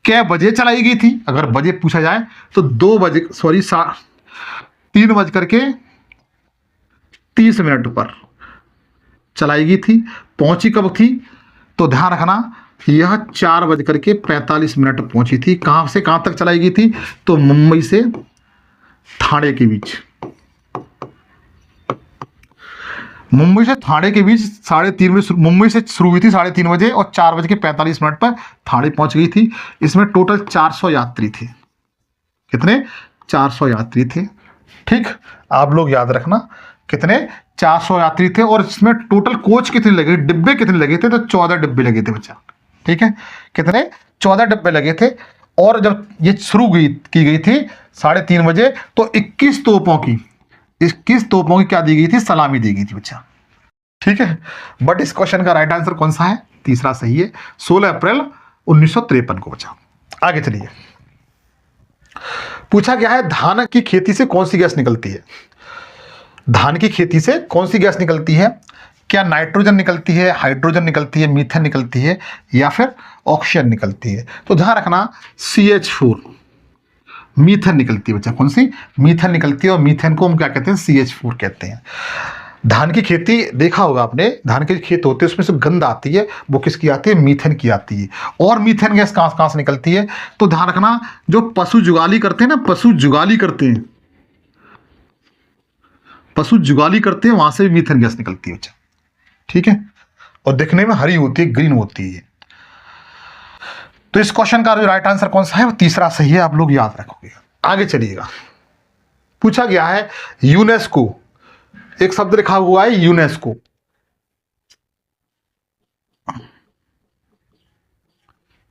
क्या बजे चलाई गई थी? अगर बजे पूछा जाए तो 3:30 पर चलाई गई थी। पहुंची कब थी? तो ध्यान रखना, यह 4:45 पहुंची थी। कहां से कहां तक चलाई गई थी? तो मुंबई से ठाणे के बीच, मुंबई से ठाणे के बीच 3:30 बजे, मुंबई से शुरू हुई थी 3:30 बजे और 4:45 पर ठाणे पहुंच गई थी। इसमें टोटल 400 यात्री थे। कितने? 400 यात्री थे। ठीक, आप लोग याद रखना, कितने? 400 यात्री थे। और इसमें टोटल कोच कितने लगे, डिब्बे कितने लगे थे? तो 14 डिब्बे लगे थे बच्चा। ठीक है, कितने? 14 डिब्बे लगे थे। और जब ये शुरू की गई थी 3:30 बजे, तो 21 तोपों की क्या दी गई थी? सलामी दी गई थी बच्चा। ठीक है, बट इस क्वेश्चन का राइट आंसर कौन सा है? तीसरा सही है, 16 अप्रैल 1953 को बचा। आगे चलिए, पूछा गया है धान की खेती से कौन सी गैस निकलती है? धान की खेती से कौन सी गैस निकलती है? क्या नाइट्रोजन निकलती है, हाइड्रोजन निकलती है, मीथेन निकलती है, या फिर ऑक्सीजन निकलती है? तो ध्यान रखना CH4 मीथेन निकलती है बच्चा। कौन सी? मीथेन निकलती है, और मीथेन को हम क्या कहते हैं? CH4 कहते हैं। धान की खेती देखा होगा आपने, धान के खेत होते हैं उसमें से गंध आती है, वो किसकी आती है? मीथेन की आती है। और मीथेन गैस कहाँ से निकलती है? तो ध्यान रखना, जो पशु जुगाली करते हैं ना, पशु जुगाली करते हैं, पशु जुगाली करते हैं, वहां से भी मीथेन गैस निकलती है बच्चा। ठीक है, और दिखने में हरी होती है, ग्रीन होती है। तो इस क्वेश्चन का जो राइट आंसर कौन सा है? वो तीसरा सही है, आप लोग याद रखोगे। आगे चलिएगा, पूछा गया है यूनेस्को, एक शब्द लिखा हुआ है यूनेस्को।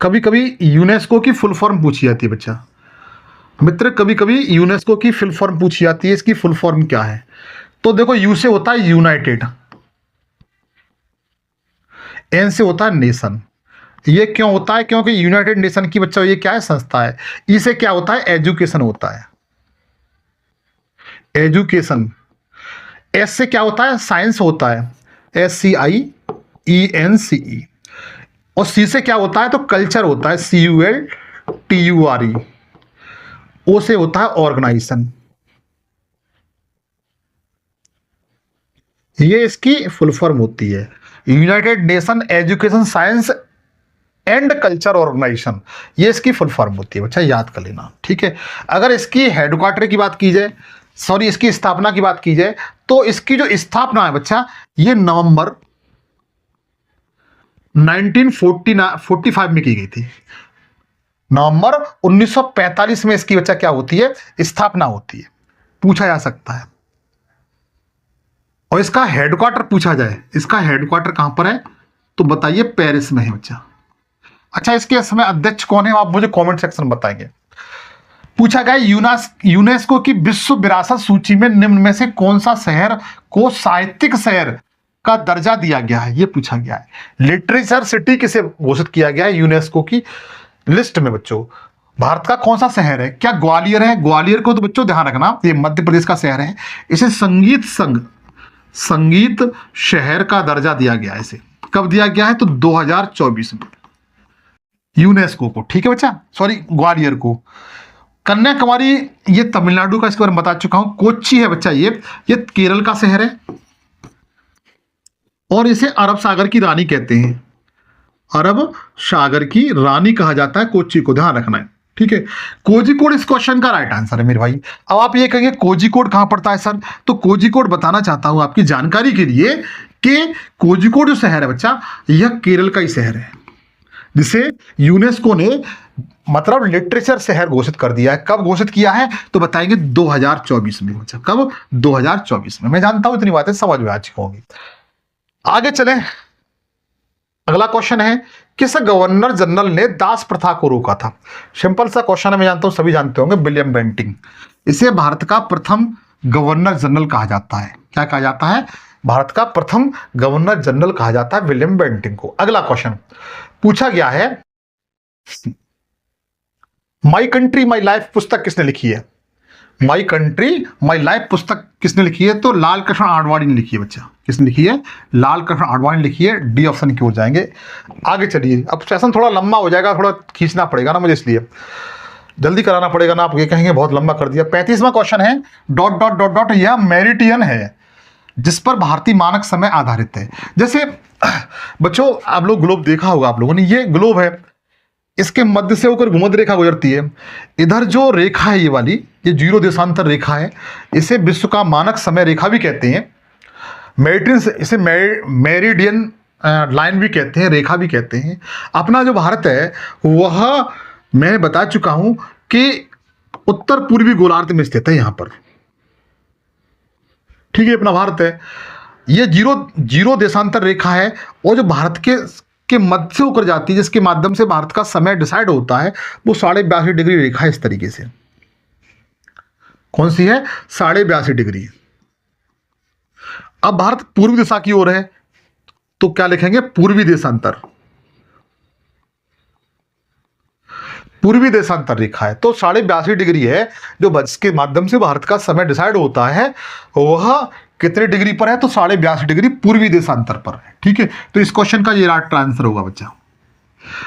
कभी कभी यूनेस्को की फुल फॉर्म पूछी जाती है बच्चा मित्र, कभी कभी यूनेस्को की फुल फॉर्म पूछी जाती है। इसकी फुल फॉर्म क्या है? तो देखो, यू से होता है यूनाइटेड, एन से होता है नेशन। ये क्यों होता है? क्योंकि यूनाइटेड नेशन की बच्चा ये क्या है? संस्था है। ई से क्या होता है? एजुकेशन होता है, एजुकेशन। एस से क्या होता है? साइंस होता है, SCIENCE। और सी से क्या होता है? तो कल्चर होता है, CULTURE। ओ से होता है ऑर्गेनाइजेशन। ये इसकी फुल फॉर्म होती है, united nation education science and culture organisation. ये इसकी फुल फॉर्म होती है बच्चा, याद कर लेना। ठीक है, अगर इसकी हेडक्वार्टर की बात की जाए, सॉरी इसकी स्थापना की बात की जाए, तो इसकी जो स्थापना है बच्चा, ये नवंबर 1945 में की गई थी। नवंबर 1945 में इसकी बच्चा क्या होती है? स्थापना होती है, पूछा जा सकता है। और इसका हेडक्वार्टर पूछा जाए, इसका हेडक्वार्टर कहां पर है? तो बताइए, पेरिस में है बच्चा। अच्छा, इसके समय अध्यक्ष कौन है? आप मुझे कमेंट सेक्शन में बताएंगे। पूछा गया यूनेस्को की विश्व विरासत सूची में निम्न में से कौन सा शहर को साहित्यिक शहर का दर्जा दिया गया है? यह पूछा गया है। लिटरेचर सिटी किसे घोषित किया गया है यूनेस्को की लिस्ट में बच्चों? भारत का कौन सा शहर है? क्या ग्वालियर है? ग्वालियर को तो बच्चों ध्यान रखना, ये मध्य प्रदेश का शहर है। इसे संगीत शहर का दर्जा दिया गया है। इसे कब दिया गया है? तो 2024 में यूनेस्को को। ठीक है बच्चा, सॉरी ग्वालियर को। कन्याकुमारी ये तमिलनाडु का, इसके बारे में बता चुका हूं। कोच्चि है बच्चा, ये केरल का शहर है, और इसे अरब सागर की रानी कहते हैं। अरब सागर की रानी कहा जाता है कोच्चि को, ध्यान रखना है। ठीक है, कोझिकोड इस क्वेश्चन का राइट आंसर है मेरे भाई। अब आप ये कहेंगे कोझिकोड कहां पड़ता है सर? तो कोझिकोड बताना चाहता हूं आपकी जानकारी के लिए कि कोझिकोड जो शहर है बच्चा, यह केरल का ही शहर है, जिसे यूनेस्को ने मतलब लिटरेचर शहर घोषित कर दिया है। कब घोषित किया है? तो बताएंगे 2024 में बच्चा। कब? 2024 में। मैं जानता हूं इतनी बातें समझ में आ चुकी होंगी। आगे चलें, अगला क्वेश्चन है, किस गवर्नर जनरल ने दास प्रथा को रोका था? सिंपल सा क्वेश्चन है, मैं जानता हूं सभी जानते होंगे, विलियम बेंटिंक। इसे भारत का प्रथम गवर्नर जनरल कहा जाता है। क्या कहा जाता है? भारत का प्रथम गवर्नर जनरल कहा जाता है विलियम बेंटिंक को। अगला क्वेश्चन पूछा गया है, माई कंट्री माई लाइफ पुस्तक किसने लिखी है? माई कंट्री माई लाइफ पुस्तक किसने लिखी है? तो लाल कृष्ण आडवाणी ने लिखी है बच्चा। किसने लिखी है? लाल कृष्ण आडवाणी ने लिखी है। डी ऑप्शन की ओर जाएंगे। आगे चलिए, अब सेशन थोड़ा लंबा हो जाएगा, थोड़ा खींचना पड़ेगा ना मुझे, इसलिए जल्दी कराना पड़ेगा ना। आप ये कहेंगे बहुत लंबा कर दिया। 35वां क्वेश्चन है, डॉट डॉट डॉट डॉट, यह मेरिटियन है जिस पर भारतीय मानक समय आधारित है। जैसे बच्चों आप लोग ग्लोब देखा होगा आप लोगों ने, ये ग्लोब है, इसके मध्य से होकर भूमध्य रेखा गुजरती है। इधर जो रेखा है ये वाली, ये 0 देशांतर रेखा है, इसे विश्व का मानक समय रेखा भी कहते हैं। मेरिडियन, इसे मेरिडियन लाइन भी कहते हैं, रेखा भी कहते हैं। अपना जो भारत है वह मैं बता चुका हूं कि उत्तर पूर्वी गोलार्ध में स्थित है, यहां पर। ठीक है, अपना भारत है, ये 0 देशांतर रेखा है, और जो भारत के मध्य से होकर जाती है, जिसके माध्यम से भारत का समय डिसाइड होता है, वो 82.5 डिग्री रेखा है। इस तरीके से कौन सी है? 82.5 डिग्री। अब भारत पूर्वी दिशा की ओर है, तो क्या लिखेंगे? पूर्वी देशांतर। पूर्वी देशांतर रेखा है, तो 82.5 है जो इसके माध्यम से भारत का समय डिसाइड होता है, वह कितने डिग्री पर है? तो 82.5 पूर्वी देशांतर पर है। ठीक है, तो इस क्वेश्चन का ये राइट आंसर होगा बच्चा।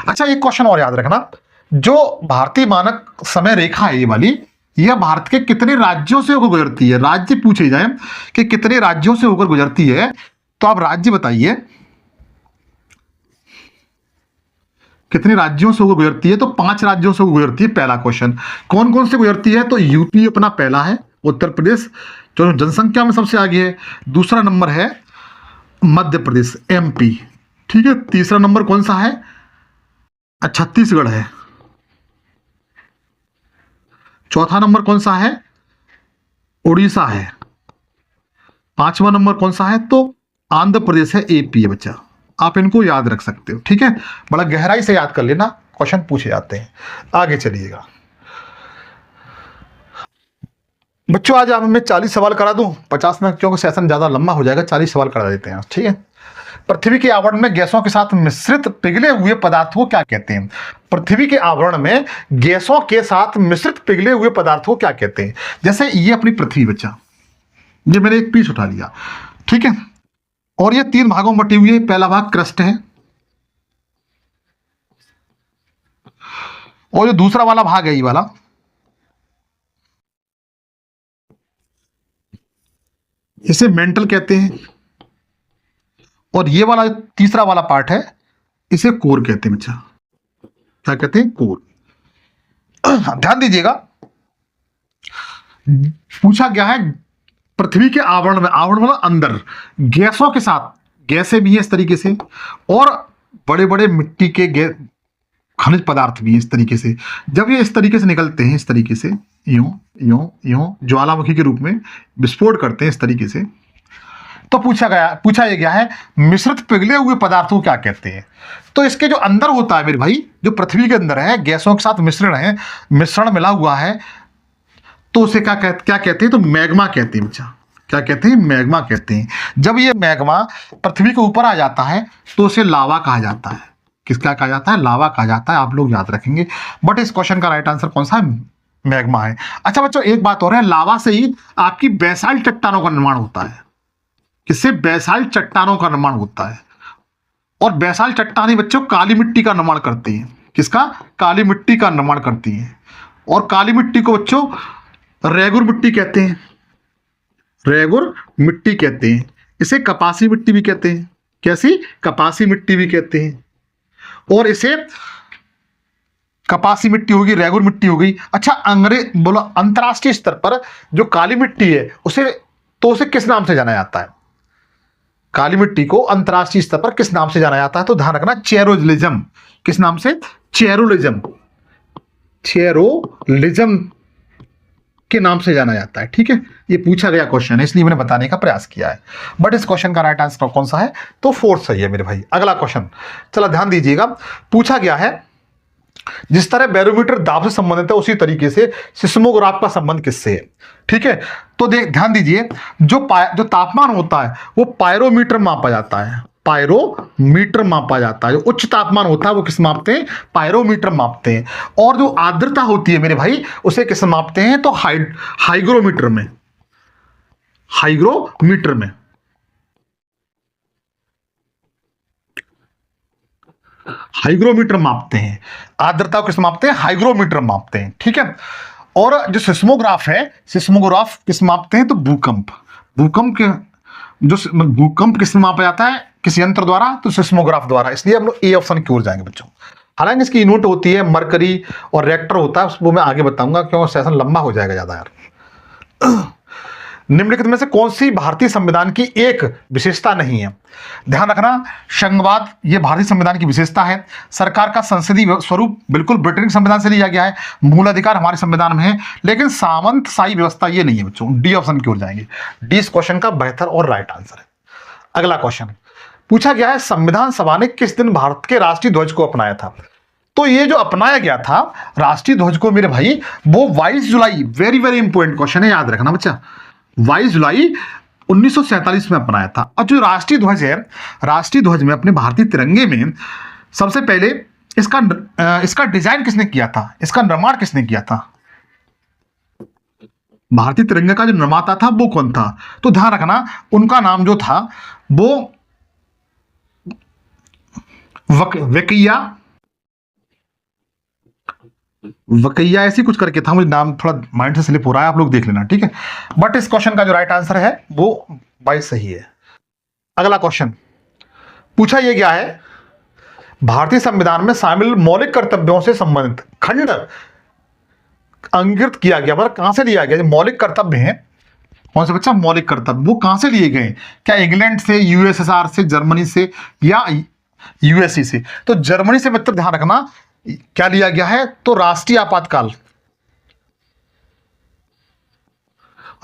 अच्छा, एक क्वेश्चन और याद रखना, जो भारतीय मानक समय रेखा है ये वाली, यह भारत के कितने राज्यों से होकर गुजरती है? राज्य पूछे जाए कि कितने राज्यों से होकर गुजरती है, तो आप राज्य बताइए कितने राज्यों से होकर गुजरती है? तो 5 राज्यों से गुजरती है। पहला क्वेश्चन, कौन कौन से गुजरती है? तो यूपी अपना पहला है, उत्तर प्रदेश जो जनसंख्या में सबसे आगे है, दूसरा नंबर है मध्य प्रदेश एमपी, ठीक है, तीसरा नंबर कौन सा है? छत्तीसगढ़ है, चौथा नंबर कौन सा है? उड़ीसा है, पांचवा नंबर कौन सा है? तो आंध्र प्रदेश है, एपी है बच्चा। आप इनको याद रख सकते हो, ठीक है, बड़ा गहराई से याद कर लेना, क्वेश्चन पूछे जाते हैं। आगे चलिएगा बच्चों, आज आप मैं 40 सवाल करा दूं, 50 में क्योंकि सेशन ज्यादा लंबा हो जाएगा, 40 सवाल करा देते हैं, ठीक है। पृथ्वी के आवरण में गैसों के साथ मिश्रित पिघले हुए पदार्थ को क्या कहते हैं? पृथ्वी के आवरण में गैसों के साथ मिश्रित पिघले हुए पदार्थ को क्या कहते हैं? जैसे ये अपनी पृथ्वी बच्चा, ये मैंने एक पीस उठा लिया, ठीक है, और ये 3 भागों में बटी हुई है। पहला भाग क्रस्ट है, और जो दूसरा वाला भाग है ये वाला, इसे मेंटल कहते हैं, और ये वाला तीसरा वाला पार्ट है इसे कोर कहते हैं बच्चा। क्या कहते हैं? कोर। ध्यान दीजिएगा, पूछा गया है पृथ्वी के आवरण में, आवरण मतलब अंदर, गैसों के साथ, गैसें भी हैं इस तरीके से, और बड़े बड़े मिट्टी के खनिज पदार्थ भी हैं इस तरीके से। जब ये इस तरीके से निकलते हैं, इस तरीके से यूं यूं यूं ज्वालामुखी के रूप में विस्फोट करते हैं इस तरीके से, तो पूछा ये गया है मिश्रित पिघले हुए पदार्थों को क्या कहते हैं? तो इसके जो अंदर होता है मेरे भाई, जो पृथ्वी के अंदर है, गैसों के साथ मिश्रण है, मिश्रण मिला हुआ है, तो उसे क्या कहते हैं? तो मैग्मा कहते हैं बच्चा। क्या कहते हैं? मैग्मा कहते हैं। जब ये मैग्मा पृथ्वी के ऊपर आ जाता है तो उसे लावा कहा जाता है। किसका कहा जाता है? लावा कहा जाता है। आप लोग याद रखेंगे, बट इस क्वेश्चन का राइट आंसर कौन सा है? मैग्मा है। अच्छा बच्चों, एक बात और है, लावा से ही आपकी बेसाल्ट चट्टानों का निर्माण होता है। किससे? बेसाल्ट चट्टानों का निर्माण होता है, और बेसाल्ट चट्टानें बच्चों काली मिट्टी का निर्माण करती हैं। किसका? काली मिट्टी का निर्माण करती हैं, और काली मिट्टी को बच्चों रेगुर मिट्टी कहते हैं, रेगुर मिट्टी कहते हैं। इसे कपासी मिट्टी भी कहते हैं। कैसी? कपासी मिट्टी भी कहते हैं, और इसे कपासी मिट्टी होगी, रेगुर मिट्टी हो गई। अच्छा, अंतरराष्ट्रीय स्तर पर जो काली मिट्टी है उसे किस नाम से जाना जाता है? काली मिट्टी को अंतरराष्ट्रीय स्तर पर किस नाम से जाना जाता है? तो ध्यान रखना, चेरोलिज्म। किस नाम से? चेरोलिज्म। चेरोलिज्म के नाम से जाना जाता है, ठीक है। ये पूछा गया क्वेश्चन है, इसलिए मैंने बताने का प्रयास किया है, बट इस क्वेश्चन का राइट आंसर कौन सा है? तो 4 सही है मेरे भाई। अगला क्वेश्चन, चला ध्यान दीजिएगा, पूछा गया है जिस तरह बैरोमीटर दाब से संबंधित है उसी तरीके से सिस्मोग्राफ का संबंध किससे है? ठीक है, तो ध्यान दीजिए, जो तापमान होता है वो पायरोमीटर मापा जाता है, पायरोमीटर मापा जाता है। जो उच्च तापमान होता है वो किस मापते हैं? पायरोमीटर मापते हैं। और जो आर्द्रता होती है मेरे भाई उसे किस मापते हैं? तो हाइग्रोमीटर में, हाइग्रोमीटर में। हाइग्रोमीटर मापते हैं। आर्द्रता को किस मापते हैं? हाइग्रोमीटर मापते हैं, ठीक है। और जो सिस्मोग्राफ है, सिस्मोग्राफ किस मापते हैं? तो भूकंप किस मापा जाता है? किस यंत्र द्वारा? तो सिस्मोग्राफ द्वारा। इसलिए हम लोग ए ऑप्शन की ओर जाएंगे बच्चों। हालांकि इसकी यूनिट होती है मरकरी और रिएक्टर होता है, उसको मैं आगे बताऊंगा क्योंकि सेशन लंबा हो जाएगा ज्यादा यार। निम्नलिखित में से कौन सी भारतीय संविधान की एक विशेषता नहीं है? ध्यान रखना, संघवाद ये भारतीय संविधान की विशेषता है। सरकार का संसदीय स्वरूप बिल्कुल ब्रिटेन के संविधान से लिया गया है। मूल अधिकार हमारे संविधान में है, लेकिन सामंतशाही व्यवस्था ये नहीं है बच्चों। डी ऑप्शन की ओर जाएंगे। डी इस क्वेश्चन का बेहतर और राइट आंसर है। अगला क्वेश्चन पूछा गया है, संविधान सभा ने किस दिन भारत के राष्ट्रीय ध्वज को अपनाया था? तो ये जो अपनाया गया था राष्ट्रीय ध्वज को मेरे भाई, वो 22 जुलाई, वेरी वेरी इंपॉर्टेंट क्वेश्चन है, याद रखना बच्चा, 22 जुलाई 1947 में अपनाया था। और जो राष्ट्रीय ध्वज है, राष्ट्रीय ध्वज में अपने भारतीय तिरंगे में सबसे पहले इसका डिजाइन किसने किया था, इसका निर्माण किसने किया था? भारतीय तिरंगे का जो निर्माता था वो कौन था? तो ध्यान रखना उनका नाम जो था वो वकैया ऐसी कुछ करके था, मुझे नाम थोड़ा माइंड से स्लिप हो रहा है, आप लोग देख लेना, ठीक है। बट इस क्वेश्चन का जो राइट आंसर है वो 22 सही है। अगला क्वेश्चन पूछा यह गया है, भारतीय संविधान में शामिल मौलिक कर्तव्यों से संबंधित खंड अंकित किया गया, मतलब कहां से लिया गया? जो मौलिक कर्तव्य हैं, कौन से बच्चा मौलिक कर्तव्य, वो कहां से लिए गए? क्या इंग्लैंड से, यूएसएसआर से, जर्मनी से या यूएसए से? तो जर्मनी से मित्र ध्यान रखना क्या लिया गया है, तो राष्ट्रीय आपातकाल,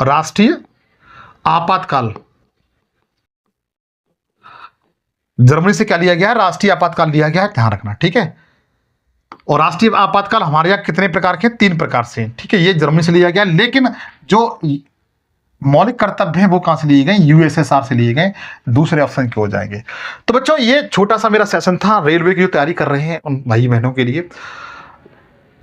राष्ट्रीय आपातकाल जर्मनी से क्या लिया गया है, राष्ट्रीय आपातकाल लिया गया है, ध्यान रखना, ठीक है। और राष्ट्रीय आपातकाल हमारे यहाँ कितने प्रकार के? 3 प्रकार से, ठीक है। ये जर्मनी से लिया गया, लेकिन जो मौलिक कर्तव्य हैं वो कहां से लिए गए? यूएसएसआर से लिए गए, दूसरे ऑप्शन के हो जाएंगे। तो बच्चों ये छोटा सा मेरा सेशन था रेलवे की जो तैयारी कर रहे हैं उन भाई बहनों के लिए।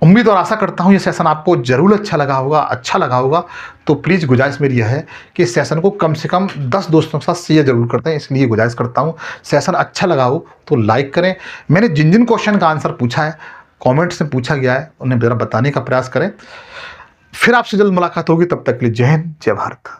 उम्मीद और आशा करता हूं ये सेशन आपको जरूर अच्छा लगा होगा। तो प्लीज़ गुजारिश मेरी यह है कि इस सेशन को कम से कम 10 दोस्तों के साथ शेयर जरूर करते हैं, इसलिए गुजारिश करता हूं। सेशन अच्छा लगा हो तो लाइक करें। मैंने जिन जिन क्वेश्चन का आंसर पूछा है, कॉमेंट्स में पूछा गया है, उन्हें ज़रा बताने का प्रयास करें। फिर आपसे जल्द मुलाकात होगी, तब तक के लिए जय हिंद, जय भारत।